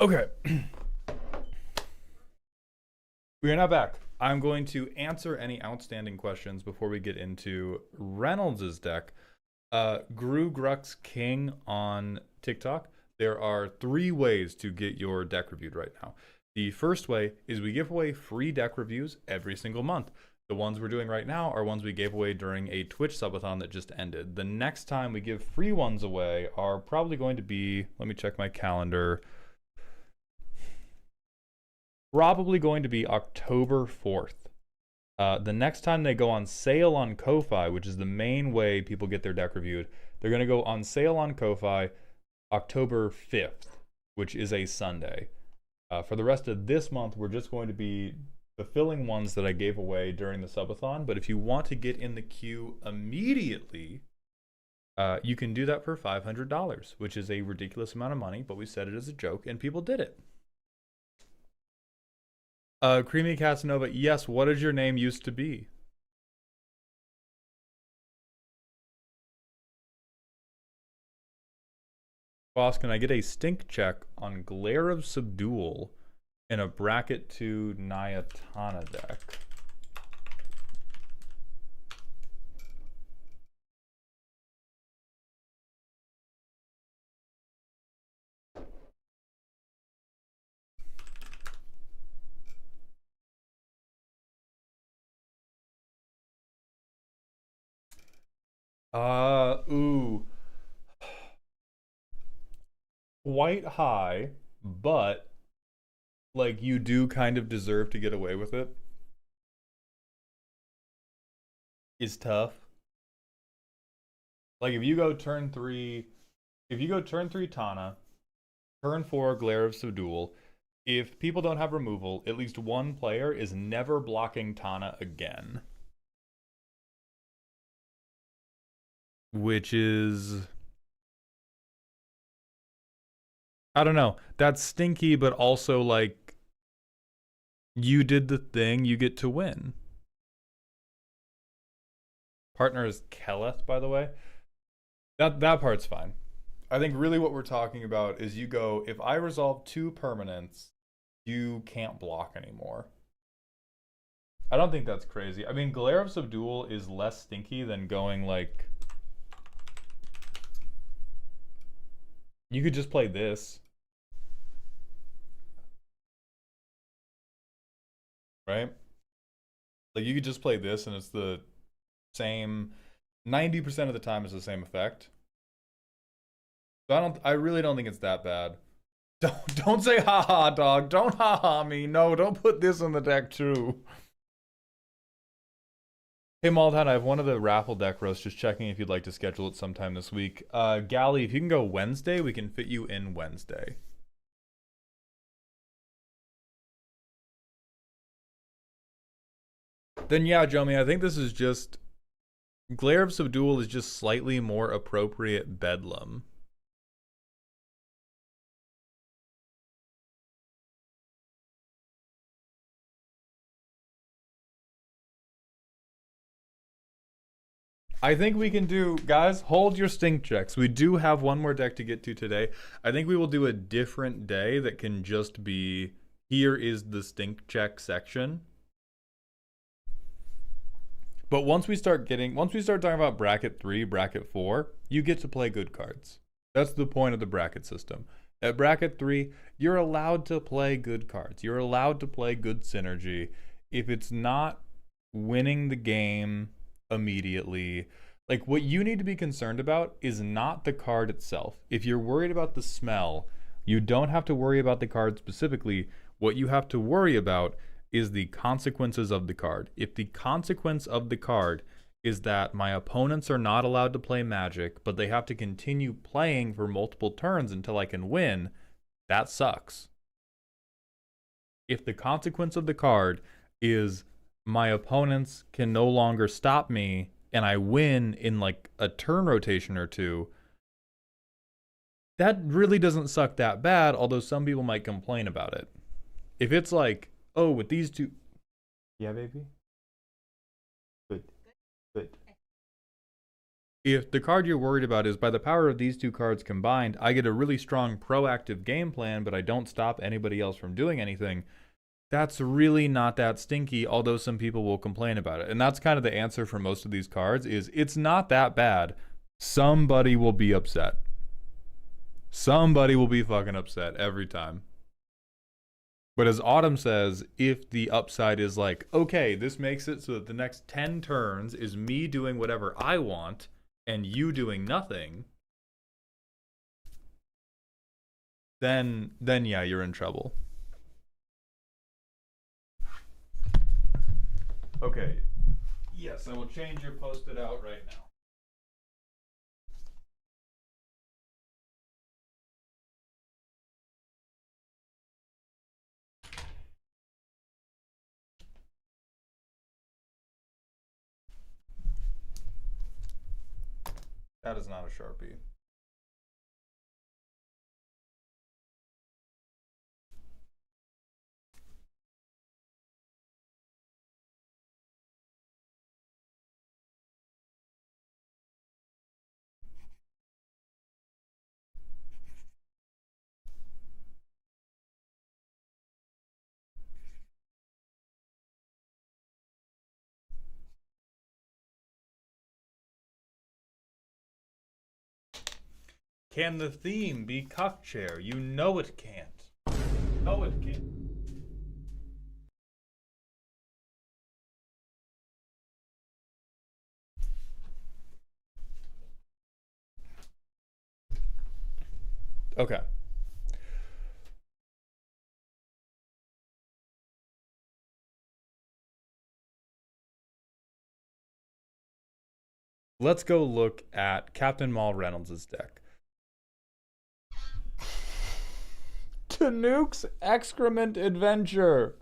Okay. We are now back. I'm going to answer any outstanding questions before we get into Reynolds' deck. Gru Grux King on TikTok. There are 3 ways to get your deck reviewed right now. The first way is we give away free deck reviews every single month. The ones we're doing right now are ones we gave away during a Twitch subathon that just ended. The next time we give free ones away are probably going to be, let me check my calendar. probably going to be October 4th. The next time they go on sale on Ko-Fi, which is the main way people get their deck reviewed, they're going to go on sale on Ko-Fi October 5th, which is a Sunday. For the rest of this month, we're just going to be fulfilling ones that I gave away during the subathon. But if you want to get in the queue immediately, you can do that for $500, which is a ridiculous amount of money, but we said it as a joke, and people did it. Creamy Casanova, yes, what did your name used to be? Boss, can I get a stink check on Glare of Subdual in a bracket 2 Nyatana deck? Ooh. Quite high, but like you do kind of deserve to get away with it. Is tough. Like if you go turn 3 Tana, turn 4 Glare of Subdual, if people don't have removal, at least one player is never blocking Tana again. Which is, I don't know. That's stinky, but also like you did the thing, you get to win. Partner is Keleth, by the way. That part's fine. I think really what we're talking about is you go, if I resolve 2 permanents, you can't block anymore. I don't think that's crazy. I mean, Glare of Subdual is less stinky than going like, you could just play this. Right? Like you could just play this and it's the same 90% of the time it's the same effect. So I really don't think it's that bad. Don't say haha dog. Don't haha me. No, don't put this in the deck too. Hey Maldhan, I have one of the raffle deck roasts, just checking if you'd like to schedule it sometime this week. Gally, if you can go Wednesday, we can fit you in Wednesday. Then yeah, Jomi, I think this is just, Glare of Subdual is just slightly more appropriate Bedlam. I think we can do, guys, hold your stink checks. We do have one more deck to get to today. I think we will do a different day that can just be, here is the stink check section. But once we start talking about bracket 3, bracket 4, you get to play good cards. That's the point of the bracket system. At bracket 3, you're allowed to play good cards. You're allowed to play good synergy. If it's not winning the game immediately, like what you need to be concerned about is not the card itself. If you're worried about the smell, you don't have to worry about the card specifically. What you have to worry about is the consequences of the card. If the consequence of the card is that my opponents are not allowed to play Magic, but they have to continue playing for multiple turns until I can win, that sucks. If the consequence of the card is my opponents can no longer stop me and I win in like a turn rotation or 2, that really doesn't suck that bad, although some people might complain about it. If it's like, oh, with these 2... Yeah, baby? Good. If the card you're worried about is, by the power of these 2 cards combined, I get a really strong proactive game plan, but I don't stop anybody else from doing anything, that's really not that stinky, although some people will complain about it. And that's kind of the answer for most of these cards, is it's not that bad. Somebody will be upset. Somebody will be fucking upset every time. But as Autumn says, if the upside is like, okay, this makes it so that the next 10 turns is me doing whatever I want and you doing nothing, then yeah, you're in trouble. Okay. Yes, I will change your post-it out right now. That is not a Sharpie. Can the theme be cuck chair? You know it can't. No, it can't. Okay. Let's go look at Captain Maul Reynolds' deck. Tanuke's Excrement Adventure.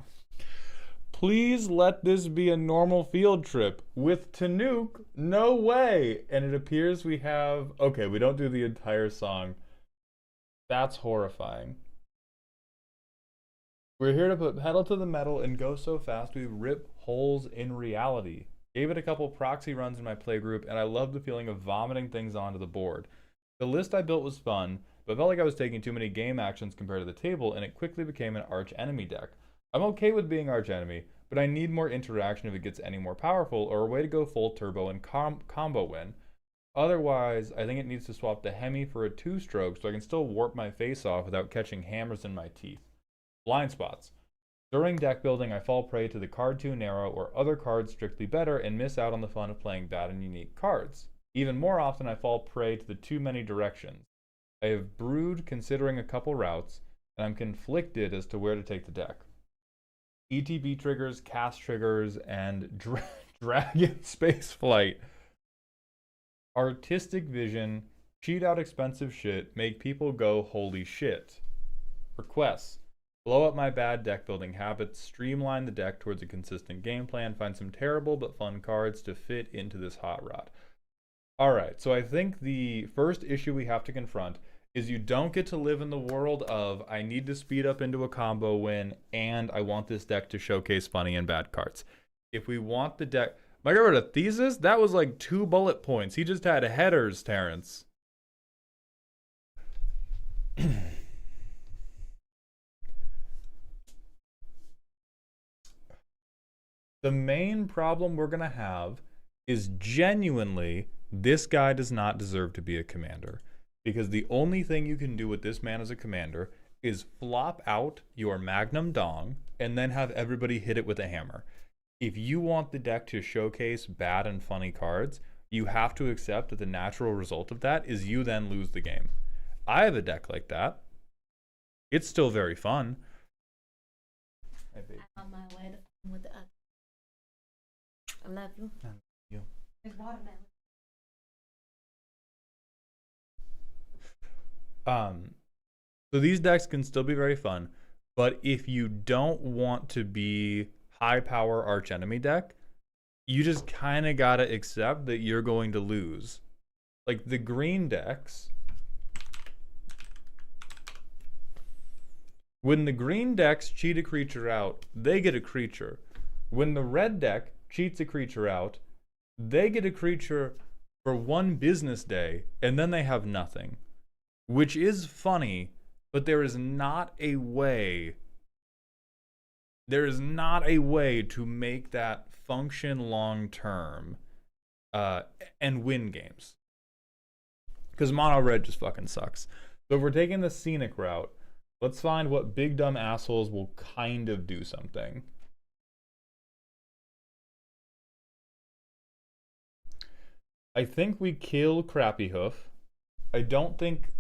Please let this be a normal field trip. With Tanuke, no way. And it appears we have... Okay, we don't do the entire song. That's horrifying. We're here to put pedal to the metal and go so fast we rip holes in reality. Gave it a couple proxy runs in my playgroup, and I loved the feeling of vomiting things onto the board. The list I built was fun, but felt like I was taking too many game actions compared to the table, and it quickly became an arch enemy deck. I'm okay with being arch enemy, but I need more interaction if it gets any more powerful, or a way to go full turbo and combo win. Otherwise, I think it needs to swap the Hemi for a 2-stroke so I can still warp my face off without catching hammers in my teeth. Blind spots. During deck building, I fall prey to the card too narrow or other cards strictly better and miss out on the fun of playing bad and unique cards. Even more often, I fall prey to the too many directions. I have brewed considering a couple routes, and I'm conflicted as to where to take the deck. ETB triggers, cast triggers, and Dragon Space Flight. Artistic vision, cheat out expensive shit, make people go holy shit. Requests. Blow up my bad deck building habits, streamline the deck towards a consistent game plan, find some terrible but fun cards to fit into this hot rod. Alright, so I think the first issue we have to confront is you don't get to live in the world of I need to speed up into a combo win and I want this deck to showcase funny and bad cards. If we want the deck... My guy wrote a thesis? That was like 2 bullet points. He just had headers, Terrence. The main problem we're going to have is genuinely this guy does not deserve to be a commander. Because the only thing you can do with this man as a commander is flop out your Magnum Dong and then have everybody hit it with a hammer. If you want the deck to showcase bad and funny cards, you have to accept that the natural result of that is you then lose the game. I have a deck like that. It's still very fun. I'm on my way to with the other. I love you. I love you. There's watermelon. So these decks can still be very fun, but if you don't want to be high power arch enemy deck, you just kind of gotta accept that you're going to lose. Like the green decks, when the green decks cheat a creature out, they get a creature. When the red deck cheats a creature out, they get a creature for 1 business day, and then they have nothing. Which is funny, but there is not a way to make that function long term and win games. Because mono red just fucking sucks. So if we're taking the scenic route, let's find what big dumb assholes will kind of do something. I think we kill Crappy Hoof. I don't think...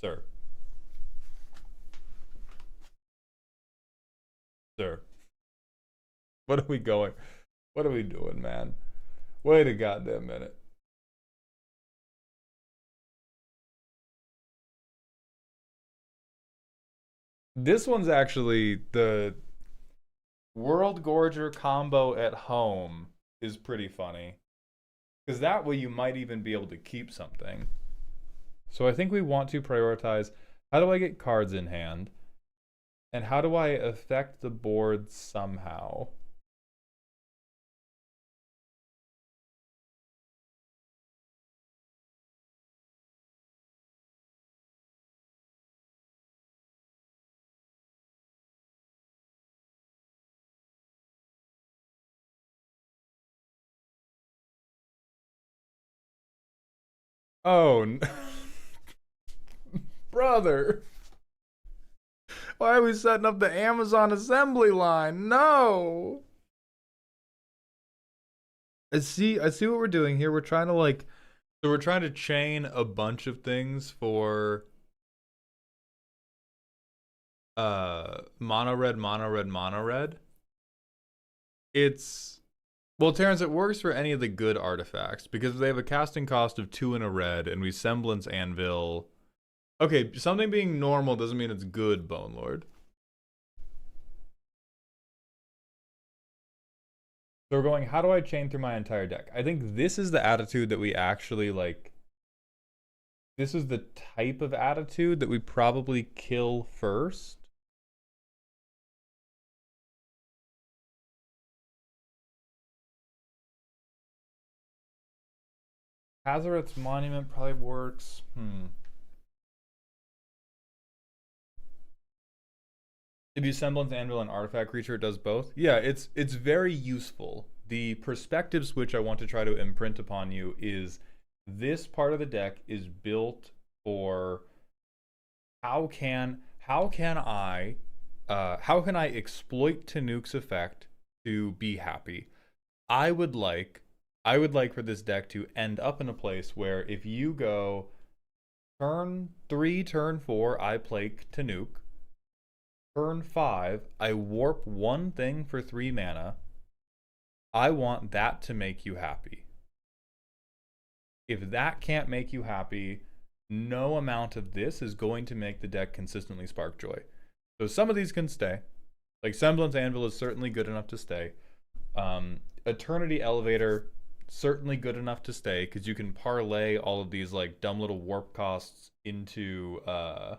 Sir. Sir. What are we going? What are we doing, man? Wait a goddamn minute. This one's actually the World Gorger combo at home is pretty funny. Because that way you might even be able to keep something. So I think we want to prioritize how do I get cards in hand? And how do I affect the board somehow? Oh, brother. Why are we setting up the Amazon assembly line? No. I see what we're doing here. We're trying to we're trying to chain a bunch of things for mono red, mono red, mono red. It's well, Terrence, it works for any of the good artifacts because they have a casting cost of 2 in a red and we semblance anvil. Okay, something being normal doesn't mean it's good, Bone Lord. So we're going, how do I chain through my entire deck? I think this is the attitude that we actually like. This is the type of attitude that we probably kill first. Hazaret's Monument probably works. If you semblance anvil and artifact creature, it does both. Yeah, it's very useful. The perspective switch I want to try to imprint upon you is this part of the deck is built for how can I exploit Tanuke's effect to be happy. I would like I would like for this deck to end up in a place where if you go turn 3, turn 4, I play Tanuke. Turn 5, I warp one thing for 3 mana. I want that to make you happy. If that can't make you happy, no amount of this is going to make the deck consistently spark joy. So some of these can stay. Like Semblance Anvil is certainly good enough to stay. Eternity Elevator, certainly good enough to stay because you can parlay all of these like dumb little warp costs into a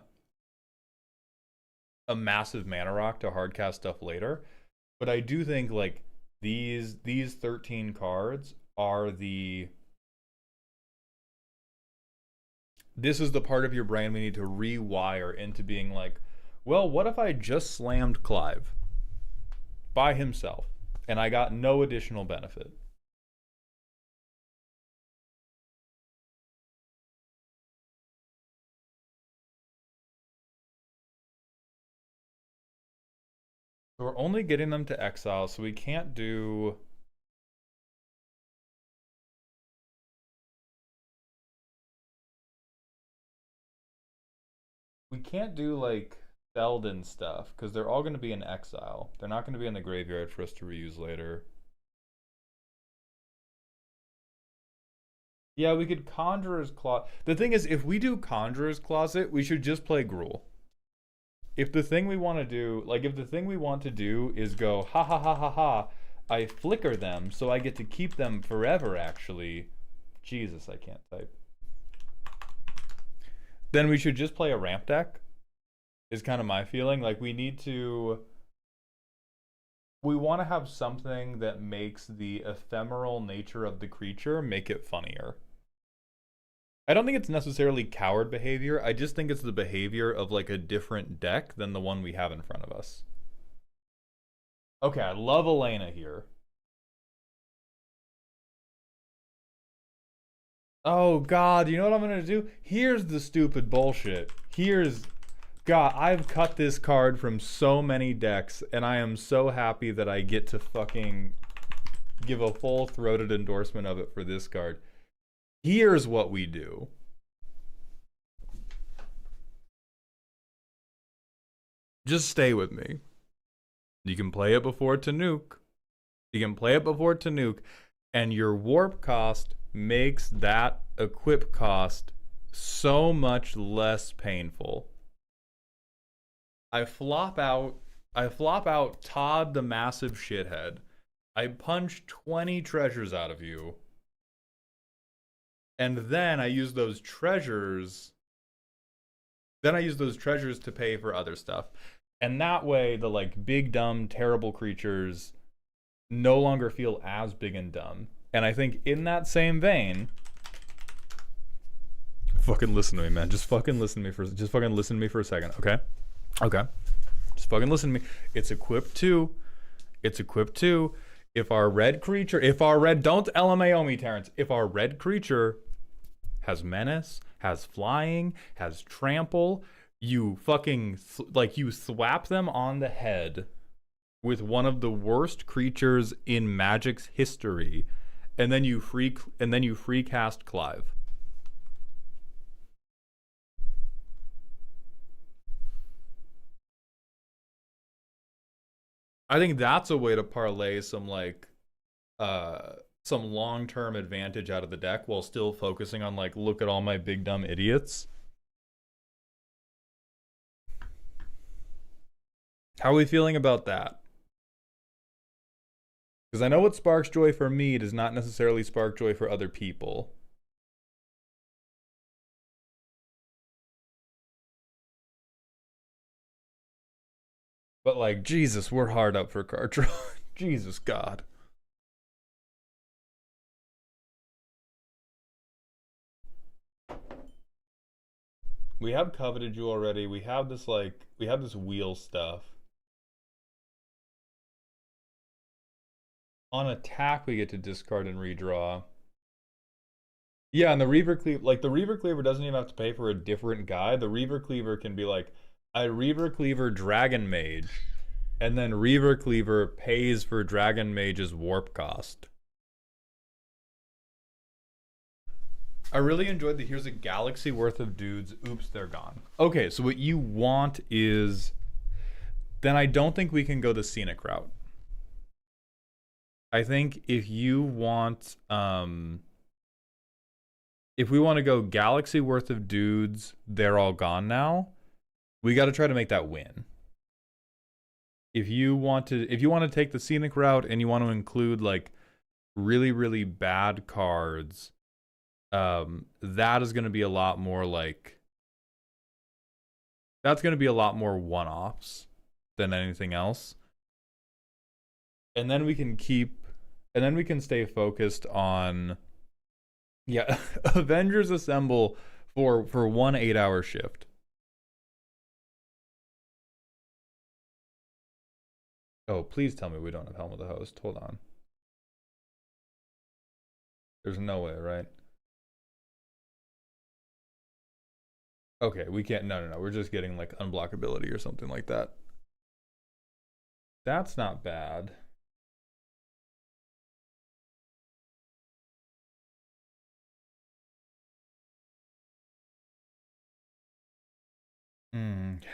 massive mana rock to hardcast stuff later. But I do think like these 13 cards are this is the part of your brain we need to rewire into being like, well, what if I just slammed Clive by himself and I got no additional benefit? So we're only getting them to exile, so we can't do... We can't do, like, Feldon stuff, because they're all going to be in exile. They're not going to be in the graveyard for us to reuse later. Yeah, we could Conjurer's Closet. The thing is, if we do Conjurer's Closet, we should just play Gruul. If the thing we want to do, like, if the thing we want to do is go, ha ha ha ha ha, I flicker them, so I get to keep them forever, actually. Jesus, I can't type. Then we should just play a ramp deck, is kind of my feeling. Like, we want to have something that makes the ephemeral nature of the creature make it funnier. I don't think it's necessarily coward behavior. I just think it's the behavior of like a different deck than the one we have in front of us. Okay, I love Elena here. Oh God, you know what I'm gonna do? Here's the stupid bullshit. God, I've cut this card from so many decks, and I am so happy that I get to fucking give a full-throated endorsement of it for this card. Here's what we do. Just stay with me. You can play it before Tanuke. You can play it before to nuke, and your warp cost makes that equip cost so much less painful. I flop out Todd the massive shithead. I punch 20 treasures out of you. And then I use those treasures. To pay for other stuff. And that way the like big dumb terrible creatures no longer feel as big and dumb. And I think in that same vein, fucking listen to me, man. Just fucking listen to me for a second, okay? Okay. Just fucking listen to me. It's equipped to. If our red creature, don't LMAO me, Terrence. If our red creature has menace, has flying, has trample, you fucking, you slap them on the head with one of the worst creatures in Magic's history, and then you free cast Clive. I think that's a way to parlay some long-term advantage out of the deck while still focusing on like, look at all my big dumb idiots. How are we feeling about that? Because I know what sparks joy for me does not necessarily spark joy for other people. But like, Jesus, we're hard up for card draw. Jesus God. We have Coveted You already. We have this wheel stuff. On attack, we get to discard and redraw. Yeah, and the Reaver Cleaver, the Reaver Cleaver doesn't even have to pay for a different guy. The Reaver Cleaver can be like, I Reaver Cleaver Dragon Mage, and then Reaver Cleaver pays for Dragon Mage's warp cost. I really enjoyed the here's a galaxy worth of dudes. Oops, they're gone. Okay, so what you want is, then I don't think we can go the scenic route. I think if you want, if we want to go galaxy worth of dudes, they're all gone now. We got to try to make that win. If you want to take the scenic route and you want to include like really, really bad cards, that is going to be a lot more like, that's going to be a lot more one-offs than anything else. And then we can stay focused on, yeah, Avengers Assemble for 1 8-hour shift. Oh, please tell me we don't have Helm of the Host. Hold on. There's no way, right? Okay, we can't. No. We're just getting like unblockability or something like that. That's not bad.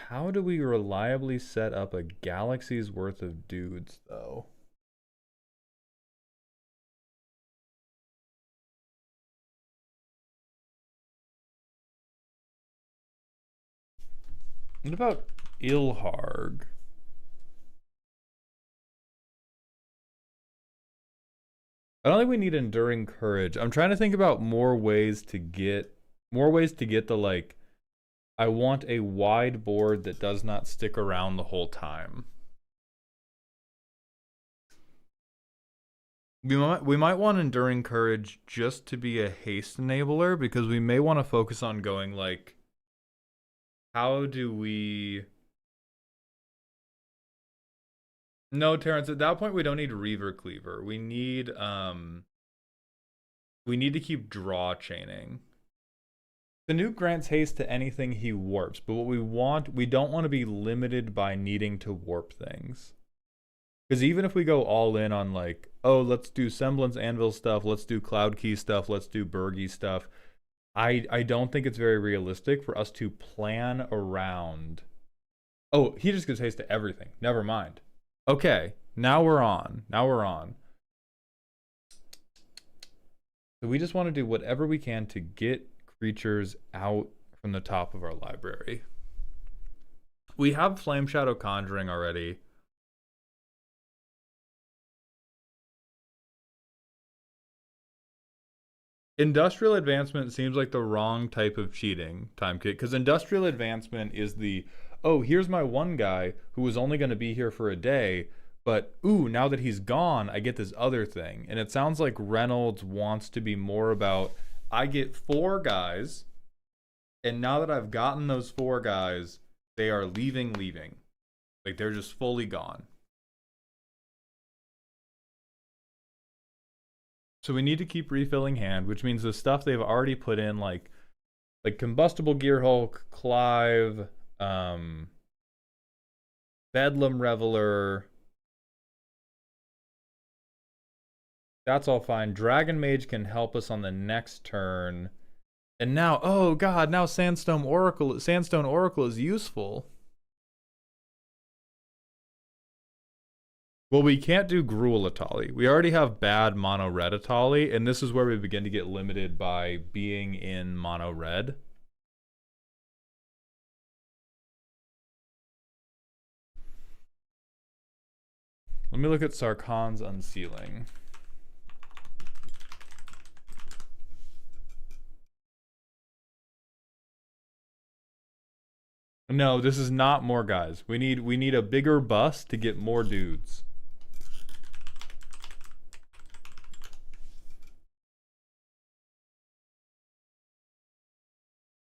How do we reliably set up a galaxy's worth of dudes, though? What about Ilharg? I don't think we need Enduring Courage. I'm trying to think about more ways to get the like, I want a wide board that does not stick around the whole time. We might want Enduring Courage just to be a haste enabler, because we may want to focus on going like, how do we... No, Terrence, at that point we don't need Reaver Cleaver. We need to keep draw chaining. The nuke grants haste to anything he warps, but what we don't want to be limited by needing to warp things. Because even if we go all in on like, oh, let's do Semblance Anvil stuff, let's do Cloud Key stuff, let's do Bergie stuff, I don't think it's very realistic for us to plan around. Oh, he just gives haste to everything. Never mind. Okay, now we're on. So we just want to do whatever we can to get creatures out from the top of our library. We have Flame Shadow Conjuring already. Industrial Advancement seems like the wrong type of cheating, Time Kit, because Industrial Advancement is the, oh, here's my one guy who was only going to be here for a day, but ooh, now that he's gone, I get this other thing. And it sounds like Reynolds wants to be more about, I get 4 guys, and now that I've gotten those 4 guys, they are leaving. Like, they're just fully gone. So we need to keep refilling hand, which means the stuff they've already put in, like Combustible Gearhulk, Clive, Bedlam Reveler. That's all fine. Dragon Mage can help us on the next turn. And now, oh god, now Sandstone Oracle is useful. Well, we can't do Gruul Atali. We already have bad mono red Atali, and this is where we begin to get limited by being in mono red. Let me look at Sarkhan's Unsealing. No, this is not more guys. We need a bigger bus to get more dudes.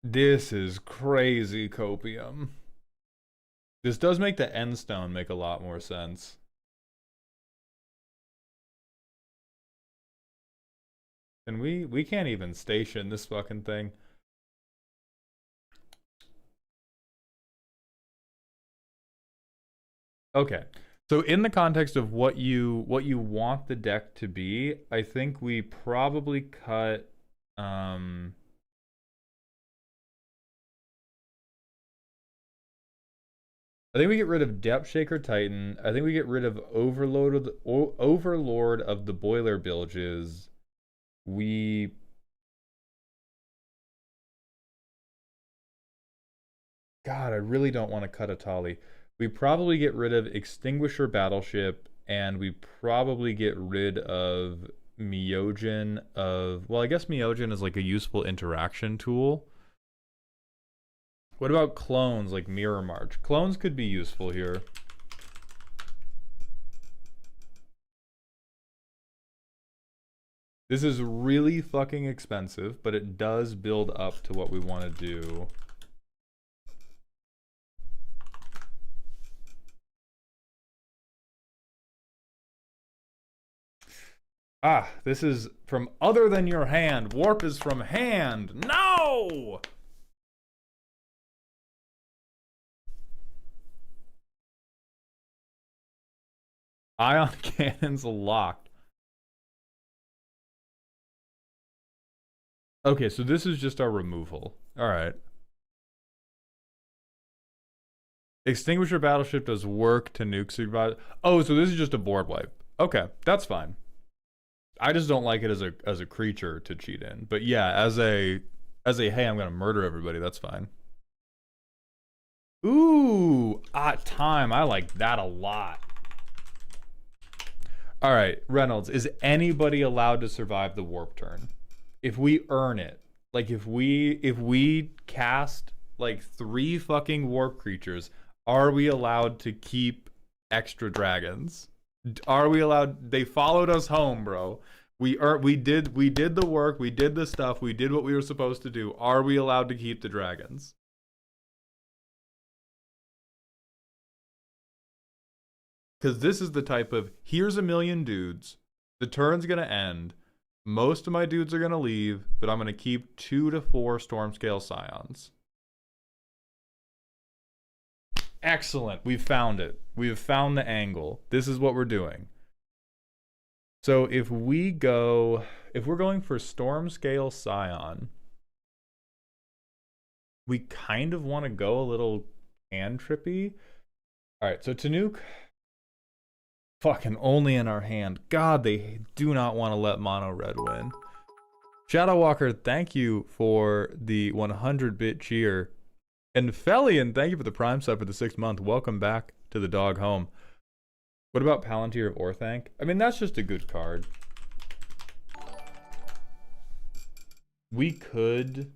This is crazy copium. This does make the end stone make a lot more sense. And we can't even station this fucking thing. Okay. So in the context of what you want the deck to be, I think we probably cut I think we get rid of Depth Shaker Titan. I think we get rid of Overlord of the Boiler Bilges. God, I really don't want to cut Atali. We probably get rid of Extinguisher Battleship, and we probably get rid of Myojin well, I guess Myojin is like a useful interaction tool. What about clones like Mirror March? Clones could be useful here. This is really fucking expensive, but it does build up to what we want to do. Ah, this is from other than your hand. Warp is from hand. No! Ion cannons locked. Okay, so this is just our removal. Alright. Extinguisher Battleship does work to nuke survive. Oh, so this is just a board wipe. Okay, that's fine. I just don't like it as a creature to cheat in. But yeah, as a hey, I'm gonna murder everybody, that's fine. Ooh, time. I like that a lot. All right, Reynolds, is anybody allowed to survive the warp turn? If we earn it, like if we cast like 3 fucking warp creatures, are we allowed to keep extra dragons? Are we allowed? They followed us home, bro. We did the work, we did the stuff, we did what we were supposed to do. Are we allowed to keep the dragons? Because this is the type of, here's a million dudes, the turn's gonna end, most of my dudes are gonna leave, but I'm gonna keep 2 to 4 Stormscale Scions. Excellent, we've found it. We have found the angle. This is what we're doing. So if we're going for Stormscale Scion, we kind of want to go a little cantrippy. Alright, so Tanuk, fucking only in our hand. God, they do not want to let mono red win. Shadow Walker, thank you for the 100-bit cheer. And Felian, thank you for the Prime sub for the 6th month. Welcome back to the dog home. What about Palantir of Orthanc? I mean, that's just a good card. We could...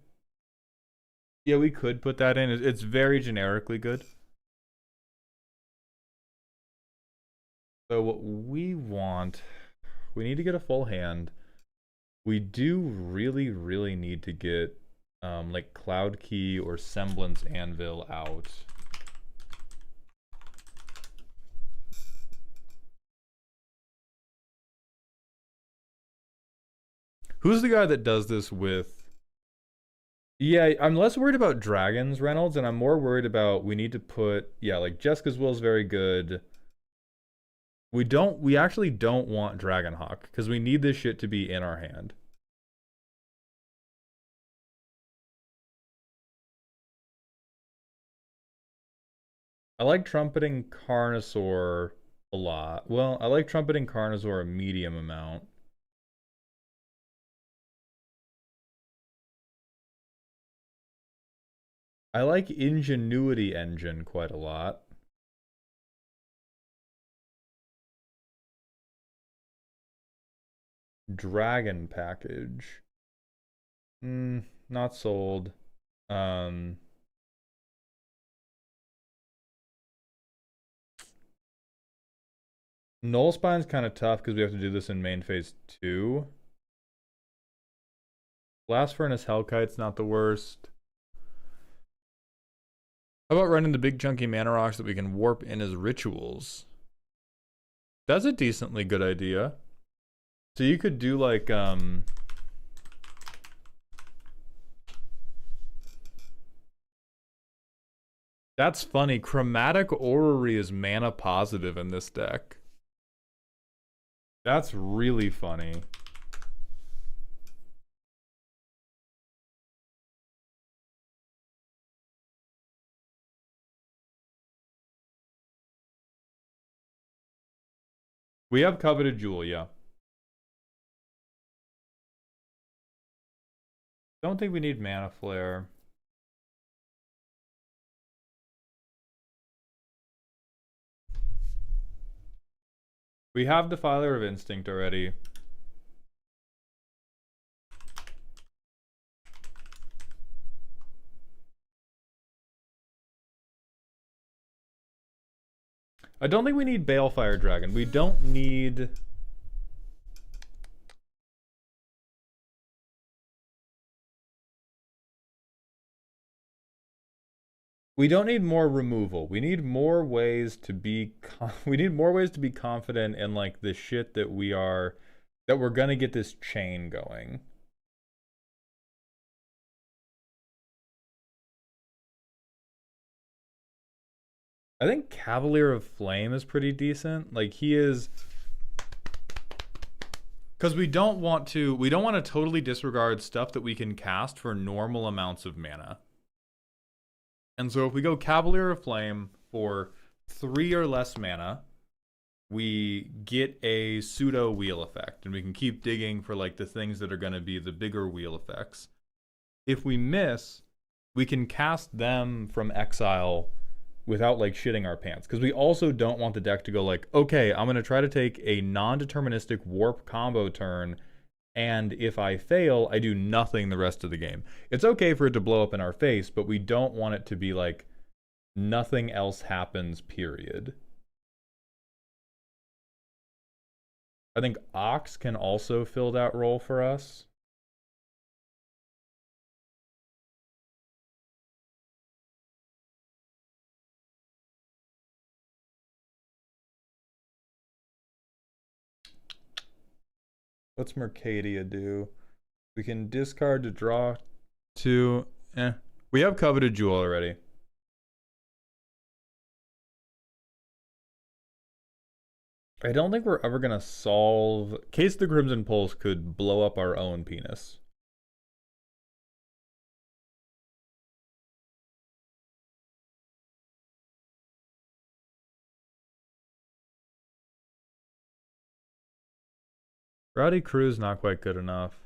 Yeah, we could put that in. It's very generically good. So what we want... We need to get a full hand. We do really, really need to get like Cloud Key or Semblance Anvil out. Who's the guy that does this with? Yeah, I'm less worried about dragons, Reynolds, and I'm more worried about we need to put, yeah, like Jessica's Will is very good. We actually don't want Dragonhawk because we need this shit to be in our hand. I like Trumpeting Carnosaur a lot. Well, I like Trumpeting Carnosaur a medium amount. I like Ingenuity Engine quite a lot. Dragon Package. Not sold. Nullspine's kind of tough because we have to do this in main phase 2. Blast Furnace Hellkite's not the worst. How about running the big chunky mana rocks that we can warp in as rituals? That's a decently good idea. So you could do like that's funny. Chromatic Orrery is mana positive in this deck. That's really funny. We have Coveted Jewel, yeah. Don't think we need Mana Flare. We have Defiler of Instinct already. I don't think we need Balefire Dragon. We don't need... We don't need more removal. We need more ways to be we need more ways to be confident in like the shit that we're gonna get this chain going. I think Cavalier of Flame is pretty decent. Like he is, because we don't want to totally disregard stuff that we can cast for normal amounts of mana. And so if we go Cavalier of Flame for 3 or less mana, we get a pseudo wheel effect, and we can keep digging for like the things that are going to be the bigger wheel effects. If we miss, we can cast them from exile without like shitting our pants, because we also don't want the deck to go like, okay, I'm going to try to take a non-deterministic warp combo turn, and if I fail, I do nothing the rest of the game. It's okay for it to blow up in our face, but we don't want it to be like nothing else happens, period. I think Ox can also fill that role for us. What's Mercadia do? We can discard to draw 2. We have Coveted Jewel already. I don't think we're ever going to solve... Case the Crimson Pulse could blow up our own penis. Rowdy Crew's not quite good enough.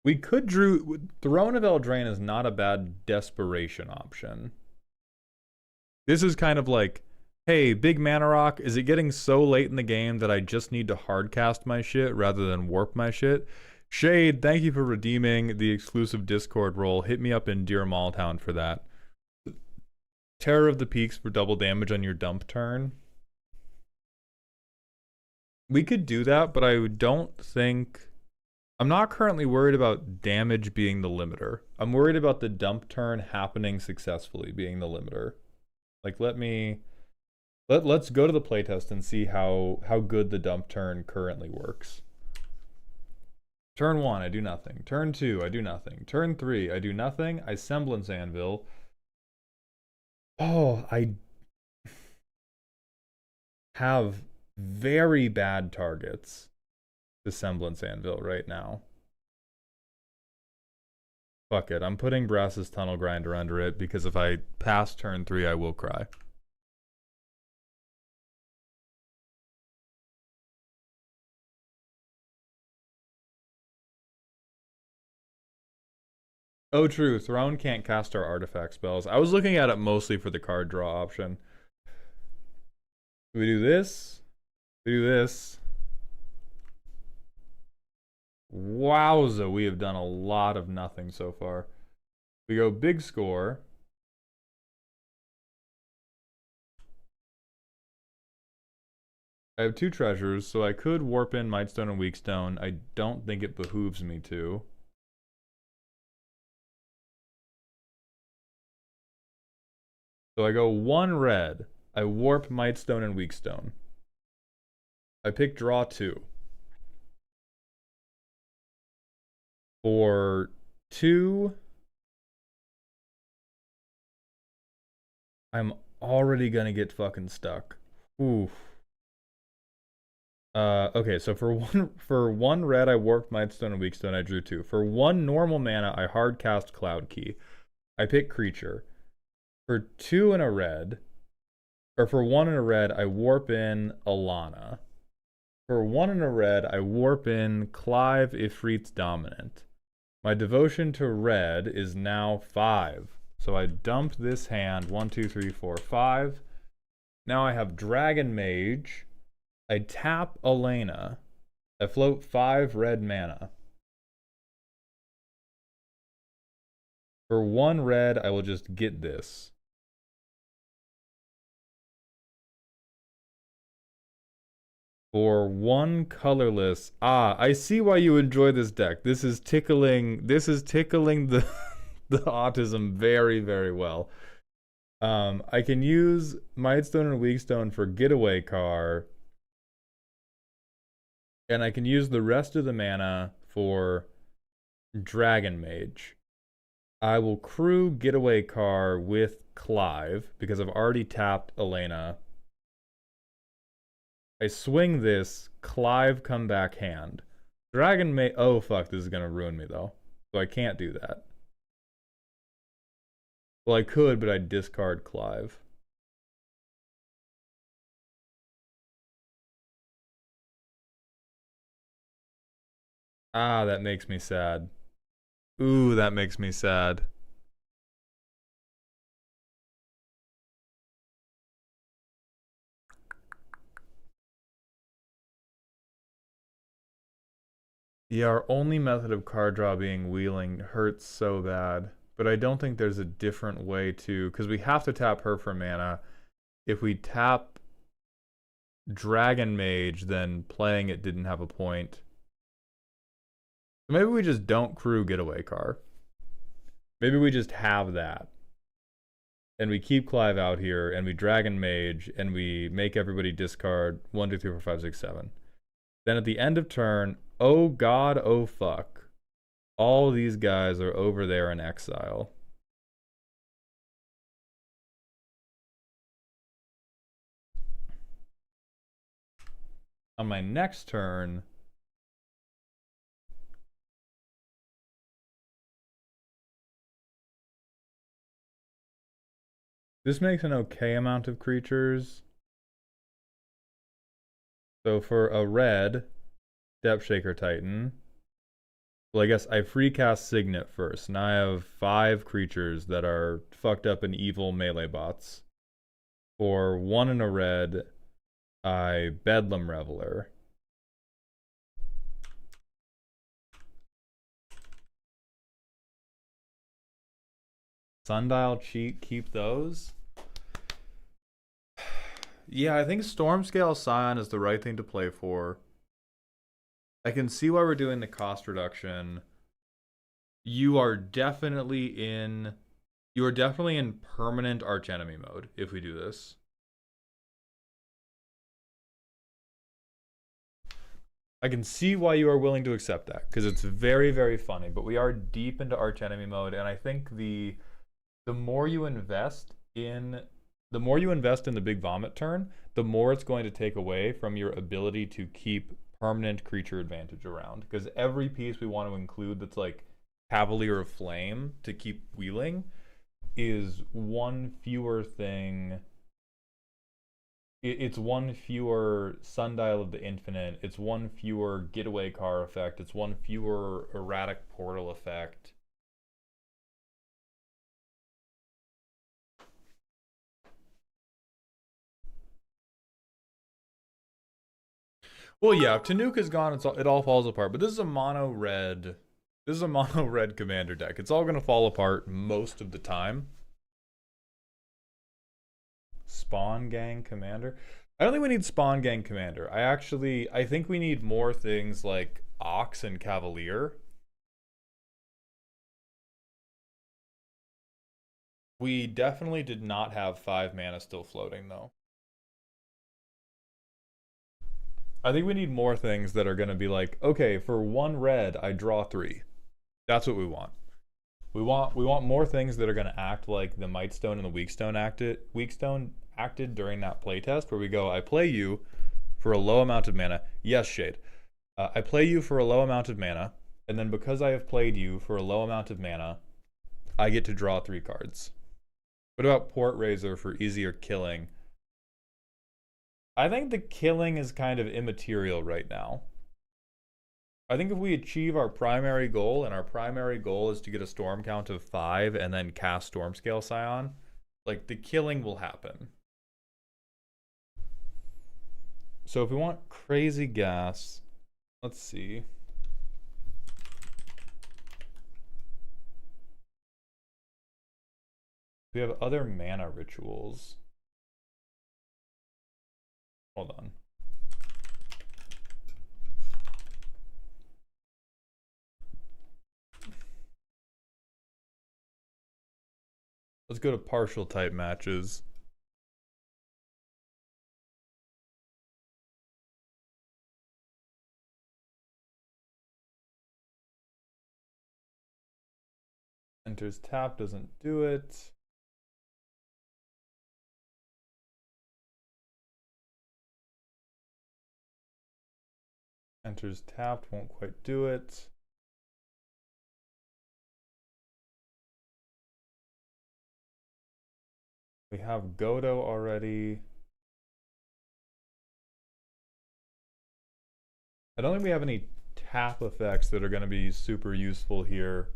We could drew Throne of Eldraine is not a bad desperation option. This is kind of like, hey, big mana rock, is it getting so late in the game that I just need to hardcast my shit rather than warp my shit? Shade, thank you for redeeming the exclusive Discord role. Hit me up in Dear Malltown for that. Terror of the Peaks for double damage on your dump turn. We could do that, but I don't think... I'm not currently worried about damage being the limiter. I'm worried about the dump turn happening successfully being the limiter. Like, let's go to the playtest and see how good the dump turn currently works. Turn 1, I do nothing. Turn 2, I do nothing. Turn 3, I do nothing. I Semblance Anvil. Oh, I have very bad targets to Semblance Anvil right now. Fuck it, I'm putting Brass's Tunnel Grinder under it because if I pass turn 3, I will cry. Oh, true. Throne can't cast our artifact spells. I was looking at it mostly for the card draw option. We do this. We do this. Wowza, we have done a lot of nothing so far. We go big score. I have 2 treasures, so I could warp in Mightstone and Weakstone. I don't think it behooves me to. So I go 1 red. I warp Mightstone and Weakstone. I pick draw 2. For 2, I'm already gonna get fucking stuck. Oof. Okay, so for one red, I warped Mightstone and Weakstone. I drew 2. For 1 normal mana, I hard cast Cloud Key. I pick creature. For 2 and a red, or for 1 and a red, I warp in Alana. For 1 and a red, I warp in Clive Ifrit's Dominant. My devotion to red is now 5. So I dump this hand, 1, 2, 3, 4, 5. Now I have Dragon Mage. I tap Elena. I float 5 red mana. For 1 red, I will just get this. For 1 colorless, I see why you enjoy this deck. This is tickling the the autism very, very well. I can use Mightstone and Weakstone for Getaway Car, and I can use the rest of the mana for Dragon Mage. I will crew Getaway Car with Clive because I've already tapped Elena. I swing this, Clive come back hand. Dragon may... Oh, fuck, this is gonna ruin me, though. So I can't do that. Well, I could, but I'd discard Clive. That makes me sad. Ooh, that makes me sad. Yeah, our only method of card draw being wheeling hurts so bad. But I don't think there's a different way to... Because we have to tap her for mana. If we tap Dragon Mage, then playing it didn't have a point. Maybe we just don't crew Getaway Car. Maybe we just have that. And we keep Clive out here, and we Dragon Mage, and we make everybody discard 1, 2, 3, 4, 5, 6, 7. Then at the end of turn, oh god, oh fuck. All these guys are over there in exile. On my next turn, this makes an okay amount of creatures. So for a red, Depth Shaker Titan. Well, I guess I free cast Signet first. Now I have 5 creatures that are fucked up and evil melee bots. For 1 and a red, I Bedlam Reveler. Sundial cheat, keep those. Yeah, I think Stormscale Scion is the right thing to play for. I can see why we're doing the cost reduction. You are definitely in permanent archenemy mode if we do this. I can see why you are willing to accept that, because it's very, very funny, but we are deep into archenemy mode, and I think the more you invest in the big vomit turn, the more it's going to take away from your ability to keep permanent creature advantage around. Because every piece we want to include that's like Cavalier of Flame to keep wheeling is one fewer thing. It's one fewer Sundial of the Infinite. It's one fewer Getaway Car effect. It's one fewer Erratic Portal effect. Well, yeah, if Tanuk is gone, it all falls apart. But this is a mono red. This is a mono red commander deck. It's all gonna fall apart most of the time. Spawn Gang Commander. I don't think we need Spawn Gang Commander. I think we need more things like Ox and Cavalier. We definitely did not have 5 mana still floating, though. I think we need more things that are going to be like, okay, for 1 red, I draw 3. That's what we want. We want more things that are going to act like the Mightstone and the Weakstone acted during that playtest, where we go, I play you for a low amount of mana. Yes, Shade. I play you for a low amount of mana, and then because I have played you for a low amount of mana, I get to draw 3 cards. What about Port Razor for easier killing? I think the killing is kind of immaterial right now. I think if we achieve our primary goal, and our primary goal is to get a storm count of 5 and then cast Stormscale Scion, like, the killing will happen. So if we want crazy gas, let's see. We have other mana rituals. Hold on. Let's go to partial type matches. Enters tap, doesn't do it. Enters tapped, won't quite do it. We have Godo already. I don't think we have any tap effects that are going to be super useful here.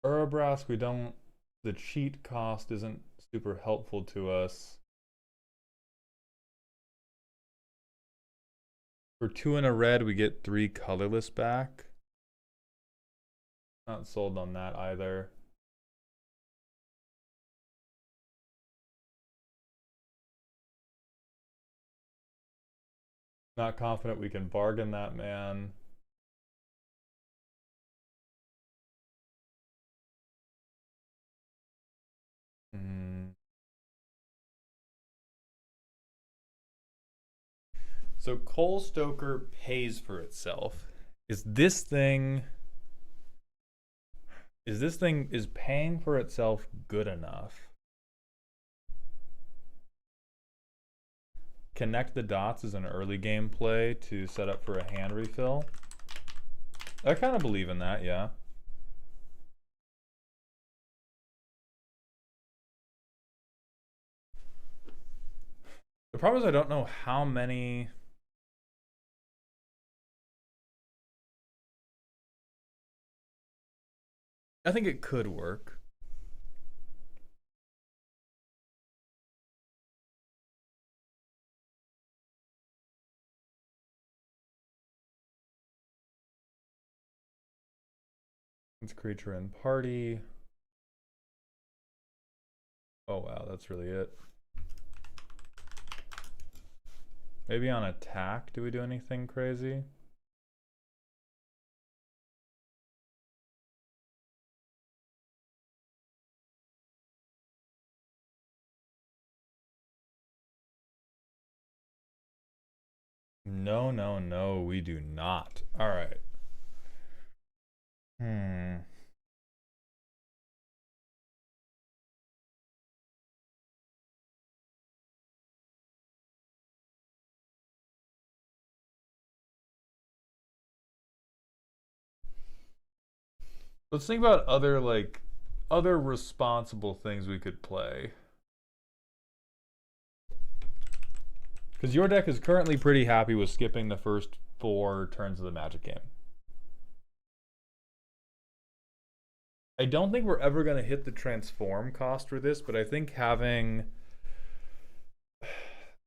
Urabrask, we don't... The cheat cost isn't super helpful to us. For 2 and a red, we get 3 colorless back. Not sold on that either. Not confident we can bargain that, man. So Cole Stoker pays for itself. Is paying for itself good enough? Connect the dots is an early game play to set up for a hand refill. I kind of believe in that, yeah. The problem is I don't know how many. I think it could work. It's creature in party. Oh wow, that's really it. Maybe on attack, do we do anything crazy? No, no, no, we do not. All right. Let's think about other responsible things we could play. Because your deck is currently pretty happy with skipping the first 4 turns of the Magic game. I don't think we're ever going to hit the transform cost for this, but I think having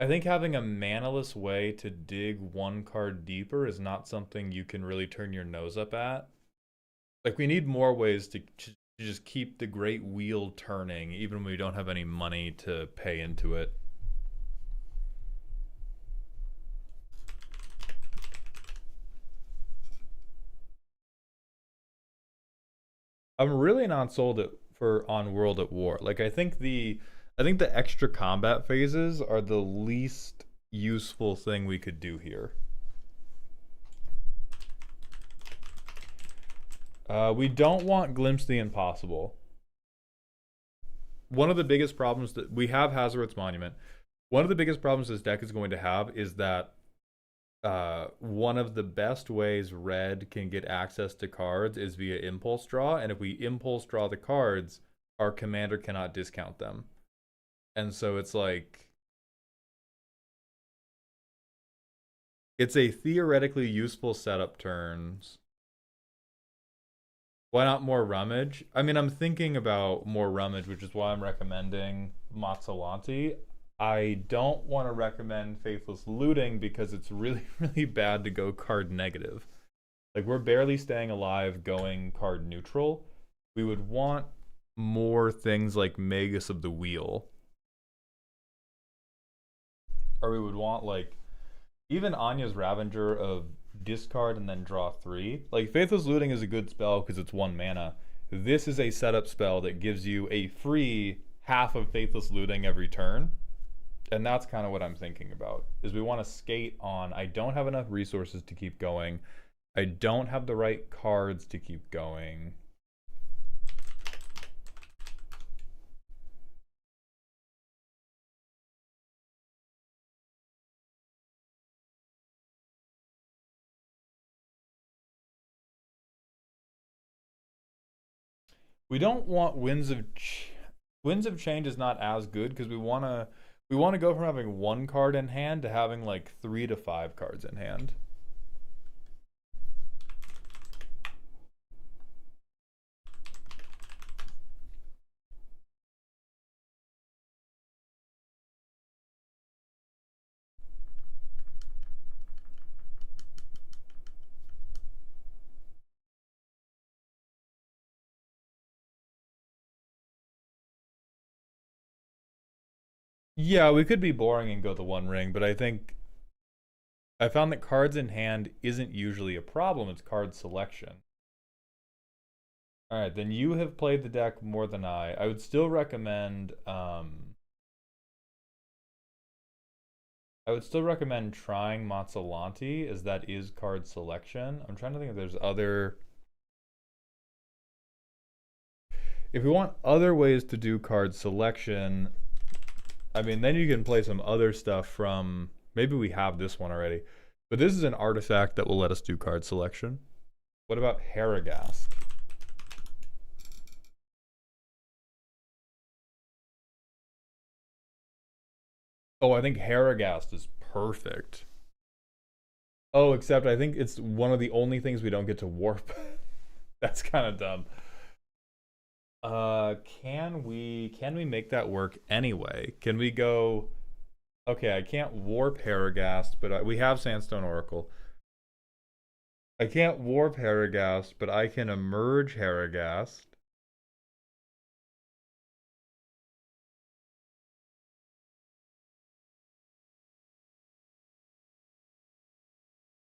a manaless way to dig 1 card deeper is not something you can really turn your nose up at. Like, we need more ways to just keep the Great Wheel turning, even when we don't have any money to pay into it. I'm really not sold on World at War. Like, I think the extra combat phases are the least useful thing we could do here. We don't want Glimpse the Impossible. One of the biggest problems that we have Hazard's Monument. One of the biggest problems this deck is going to have is that one of the best ways red can get access to cards is via impulse draw, and if we impulse draw the cards, our commander cannot discount them. And so it's like, it's a theoretically useful setup turns. Why not more Rummage? I mean, I'm thinking about more Rummage, which is why I'm recommending Mazzolanti. I don't want to recommend Faithless Looting because it's really, really bad to go card negative. Like, we're barely staying alive going card neutral. We would want more things like Magus of the Wheel. Or we would want, like, even Anya's Ravager of discard and then draw 3. Like, Faithless Looting is a good spell because it's 1 mana. This is a setup spell that gives you a free half of Faithless Looting every turn. And that's kind of what I'm thinking about, is we want to skate on, I don't have enough resources to keep going. I don't have the right cards to keep going. We don't want Winds of Change is not as good because we want to go from having 1 card in hand to having like 3 to 5 cards in hand. Yeah, we could be boring and go the 1 ring, but I think I found that cards in hand isn't usually a problem, it's card selection. Alright, then you have played the deck more than I. I would still recommend trying Mazzolanti, as that is card selection. I'm trying to think if there's other... If we want other ways to do card selection, I mean, then you can play some other stuff from... Maybe we have this one already. But this is an artifact that will let us do card selection. What about Haragast? Oh, I think Haragast is perfect. Oh, except I think it's one of the only things we don't get to warp. That's kind of dumb. Can we make that work anyway? Can we go? Okay, I can't warp Haragast, but we have Sandstone Oracle. I can't warp Haragast, but I can emerge Haragast.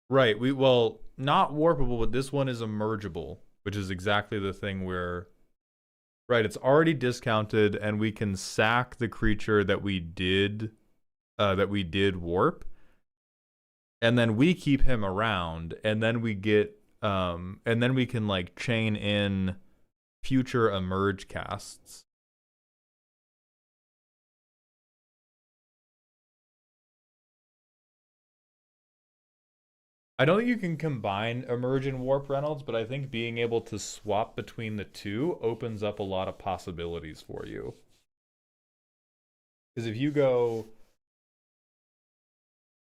Right. Well, not warpable, but this one is emergible, which is exactly the thing where right, it's already discounted and we can sack the creature that we did warp, and then we keep him around, and then we can like chain in future emerge casts. I don't think you can combine Emerge and Warp Reynolds, but I think being able to swap between the two opens up a lot of possibilities for you. Because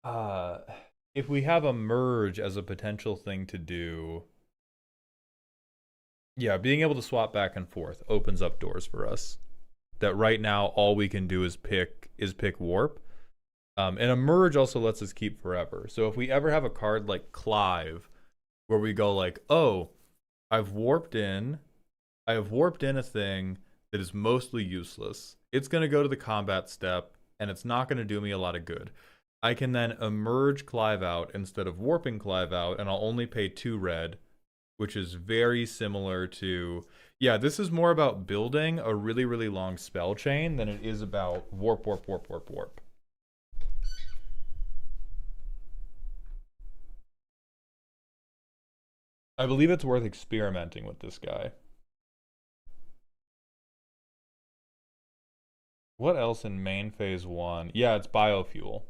uh, if we have Emerge as a potential thing to do, yeah, being able to swap back and forth opens up doors for us. That right now all we can do is pick Warp. And Emerge also lets us keep forever. So if we ever have a card like Clive, where we go like, oh, I have warped in a thing that is mostly useless. It's going to go to the combat step, and it's not going to do me a lot of good. I can then emerge Clive out instead of warping Clive out, and I'll only pay 2 red, which is very similar to... Yeah, this is more about building a really, really long spell chain than it is about warp, warp, warp, warp, warp. I believe it's worth experimenting with this guy. What else in main phase 1? Yeah, it's biofuel.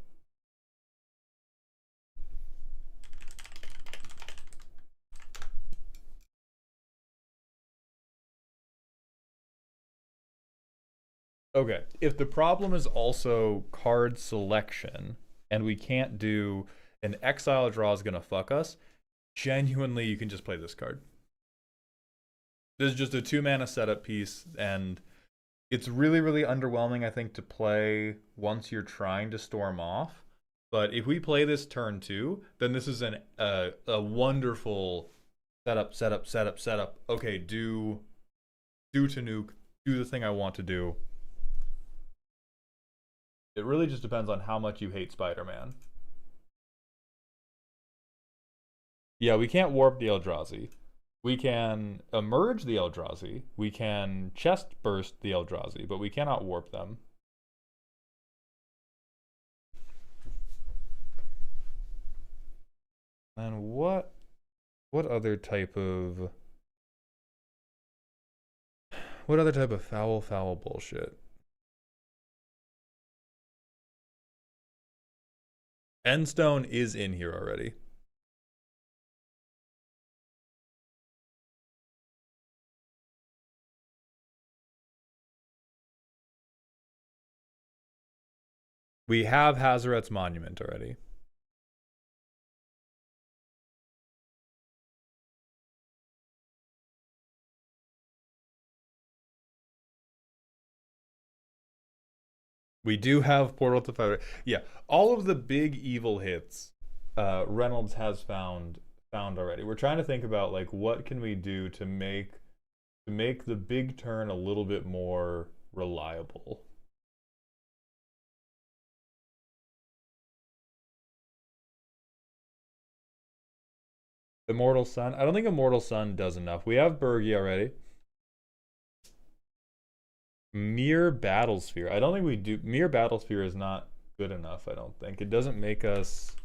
Okay, if the problem is also card selection and we can't do an exile draw is gonna fuck us, genuinely you can just play this card. This is just a 2-mana setup piece, and it's really, really underwhelming, I think, to play once you're trying to storm off. But if we play this turn 2, then this is a wonderful setup. Okay, do to nuke, do the thing I want to do. It really just depends on how much you hate Spider-Man. Yeah, we can't warp the Eldrazi. We can emerge the Eldrazi. We can chest burst the Eldrazi, but we cannot warp them. And what other type of foul bullshit? Endstone is in here already. We have Hazaret's Monument already. We do have Portal to Fire. Yeah, all of the big evil hits Reynolds has found already. We're trying to think about like what can we do to make the big turn a little bit more reliable. Immortal Sun. I don't think Immortal Sun does enough. We have Bergie already. Mere Battlesphere. I don't think we do. Mere Battlesphere is not good enough, I don't think. It doesn't make us...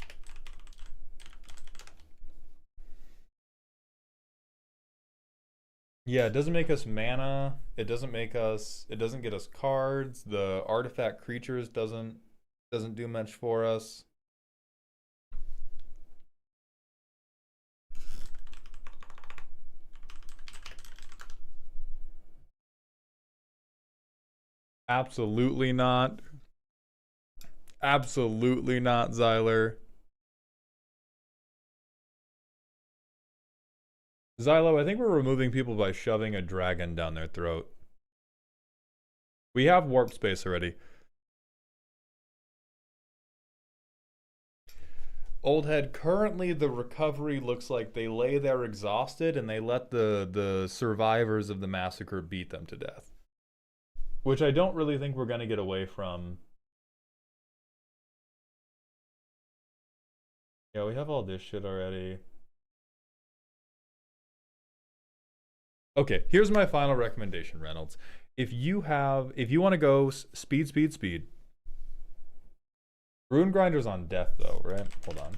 Yeah, it doesn't make us mana. It doesn't make us... It doesn't get us cards. The artifact creatures doesn't do much for us. Absolutely not. Absolutely not, Xyler. Xylo, I think we're removing people by shoving a dragon down their throat. We have warp space already. Old head, currently the recovery looks like they lay there exhausted and they let the survivors of the massacre beat them to death. Which I don't really think we're going to get away from. Yeah, we have all this shit already. Okay, here's my final recommendation, Reynolds. If you want to go speed, Rune Grinder's on death though, right? Hold on.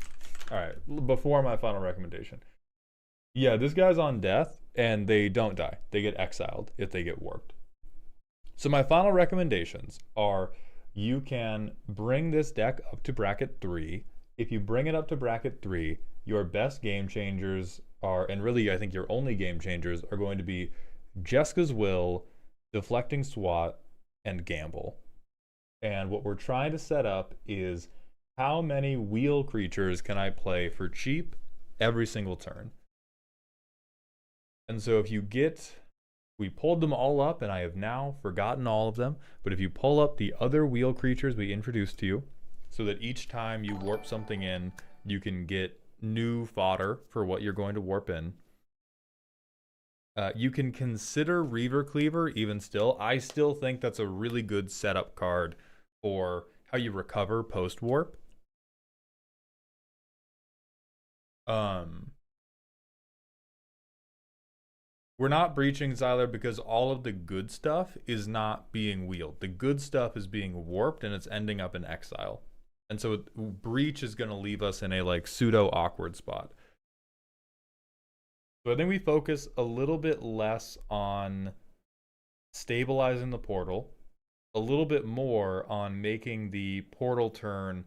All right, before my final recommendation. Yeah, this guy's on death and they don't die. They get exiled if they get warped. So my final recommendations are you can bring this deck up to bracket 3. If you bring it up to bracket 3, your best game changers are, and really I think your only game changers are going to be Jeska's Will, Deflecting Swat, and Gamble. And what we're trying to set up is how many wheel creatures can I play for cheap every single turn. And so if you get, we pulled them all up and I have now forgotten all of them, but if you pull up the other wheel creatures we introduced to you, so that each time you warp something in, you can get new fodder for what you're going to warp in. You can consider Reaver Cleaver even still. I still think that's a really good setup card for how you recover post-warp. We're not breaching Xyler because all of the good stuff is not being wheeled. The good stuff is being warped and it's ending up in exile. And so breach is going to leave us in a like pseudo awkward spot. So I think we focus a little bit less on stabilizing the portal, a little bit more on making the portal turn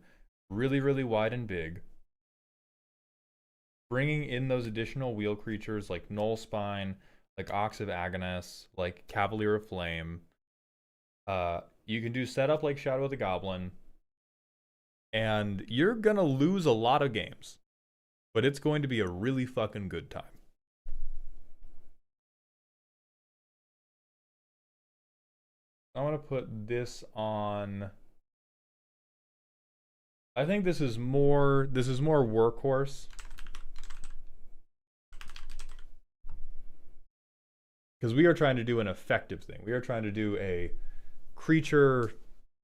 really, really wide and big, bringing in those additional wheel creatures like Null Spine, like Ox of Agonis, like Cavalier of Flame. You can do setup like Shadow of the Goblin, and you're gonna lose a lot of games, but it's going to be a really fucking good time. I want to put this on. I think this is more workhorse. Because we are trying to do an effective thing. We are trying to do a creature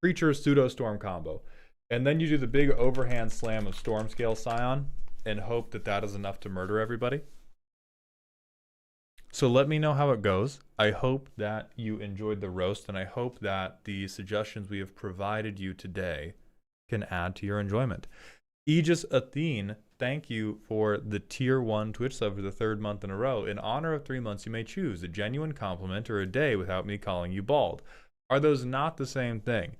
pseudo storm combo. And then you do the big overhand slam of Stormscale Scion and hope that that is enough to murder everybody. So let me know how it goes. I hope that you enjoyed the roast, and I hope that the suggestions we have provided you today can add to your enjoyment. Aegis Athene, thank you for the tier 1 Twitch sub for the 3rd month in a row. In honor of 3 months, you may choose a genuine compliment or a day without me calling you bald. Are those not the same thing?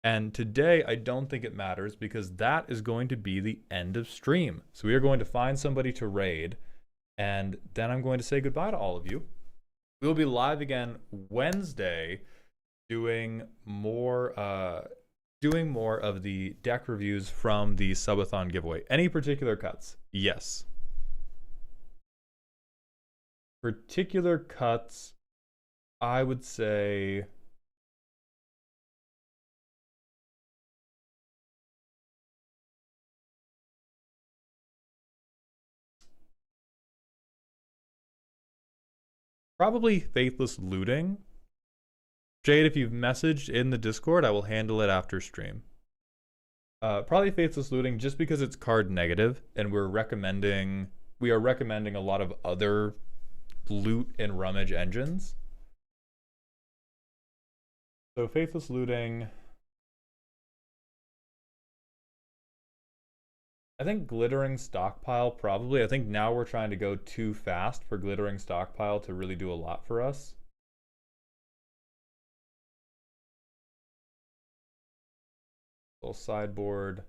And today, I don't think it matters because that is going to be the end of stream. So we are going to find somebody to raid, and then I'm going to say goodbye to all of you. We'll be live again Wednesday doing more of the deck reviews from the subathon giveaway. Any particular cuts? Yes. Particular cuts, I would say probably Faithless Looting. Jade, if you've messaged in the Discord, I will handle it after stream. Probably Faithless Looting just because it's card negative, and we are recommending a lot of other loot and rummage engines. So Faithless Looting. I think Glittering Stockpile probably. I think now we're trying to go too fast for Glittering Stockpile to really do a lot for us. Little sideboard.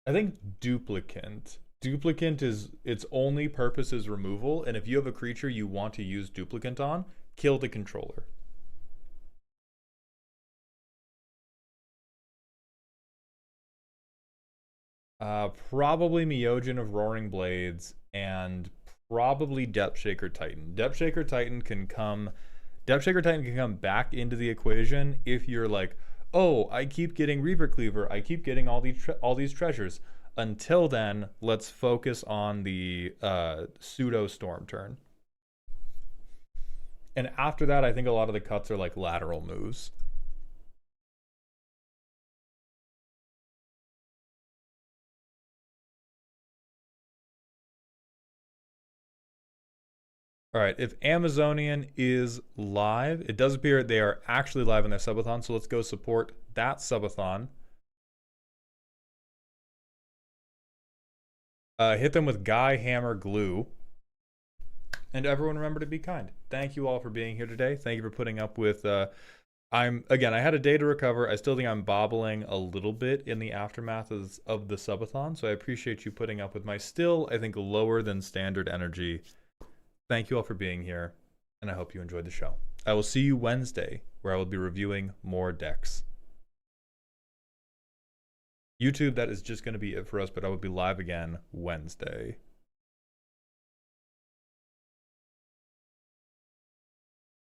I think Duplicant. Duplicant is its only purpose is removal, and if you have a creature you want to use Duplicant on, kill the controller. Probably Myojin of Roaring Blades and probably Depth Shaker Titan. Depth Shaker Titan can come back into the equation if you're like, oh, I keep getting Reaper Cleaver, I keep getting all these treasures. Until then, let's focus on the pseudo Storm turn. And after that, I think a lot of the cuts are like lateral moves. All right, if Amazonian is live, it does appear they are actually live in their subathon, so let's go support that subathon. Hit them with Guy, Hammer, Glue. And everyone remember to be kind. Thank you all for being here today. Thank you for putting up with I had a day to recover. I still think I'm bobbling a little bit in the aftermath of the subathon, so I appreciate you putting up with my still, I think, lower than standard energy. Thank you all for being here, and I hope you enjoyed the show. I will see you Wednesday, where I will be reviewing more decks. YouTube, that is just going to be it for us, but I will be live again Wednesday.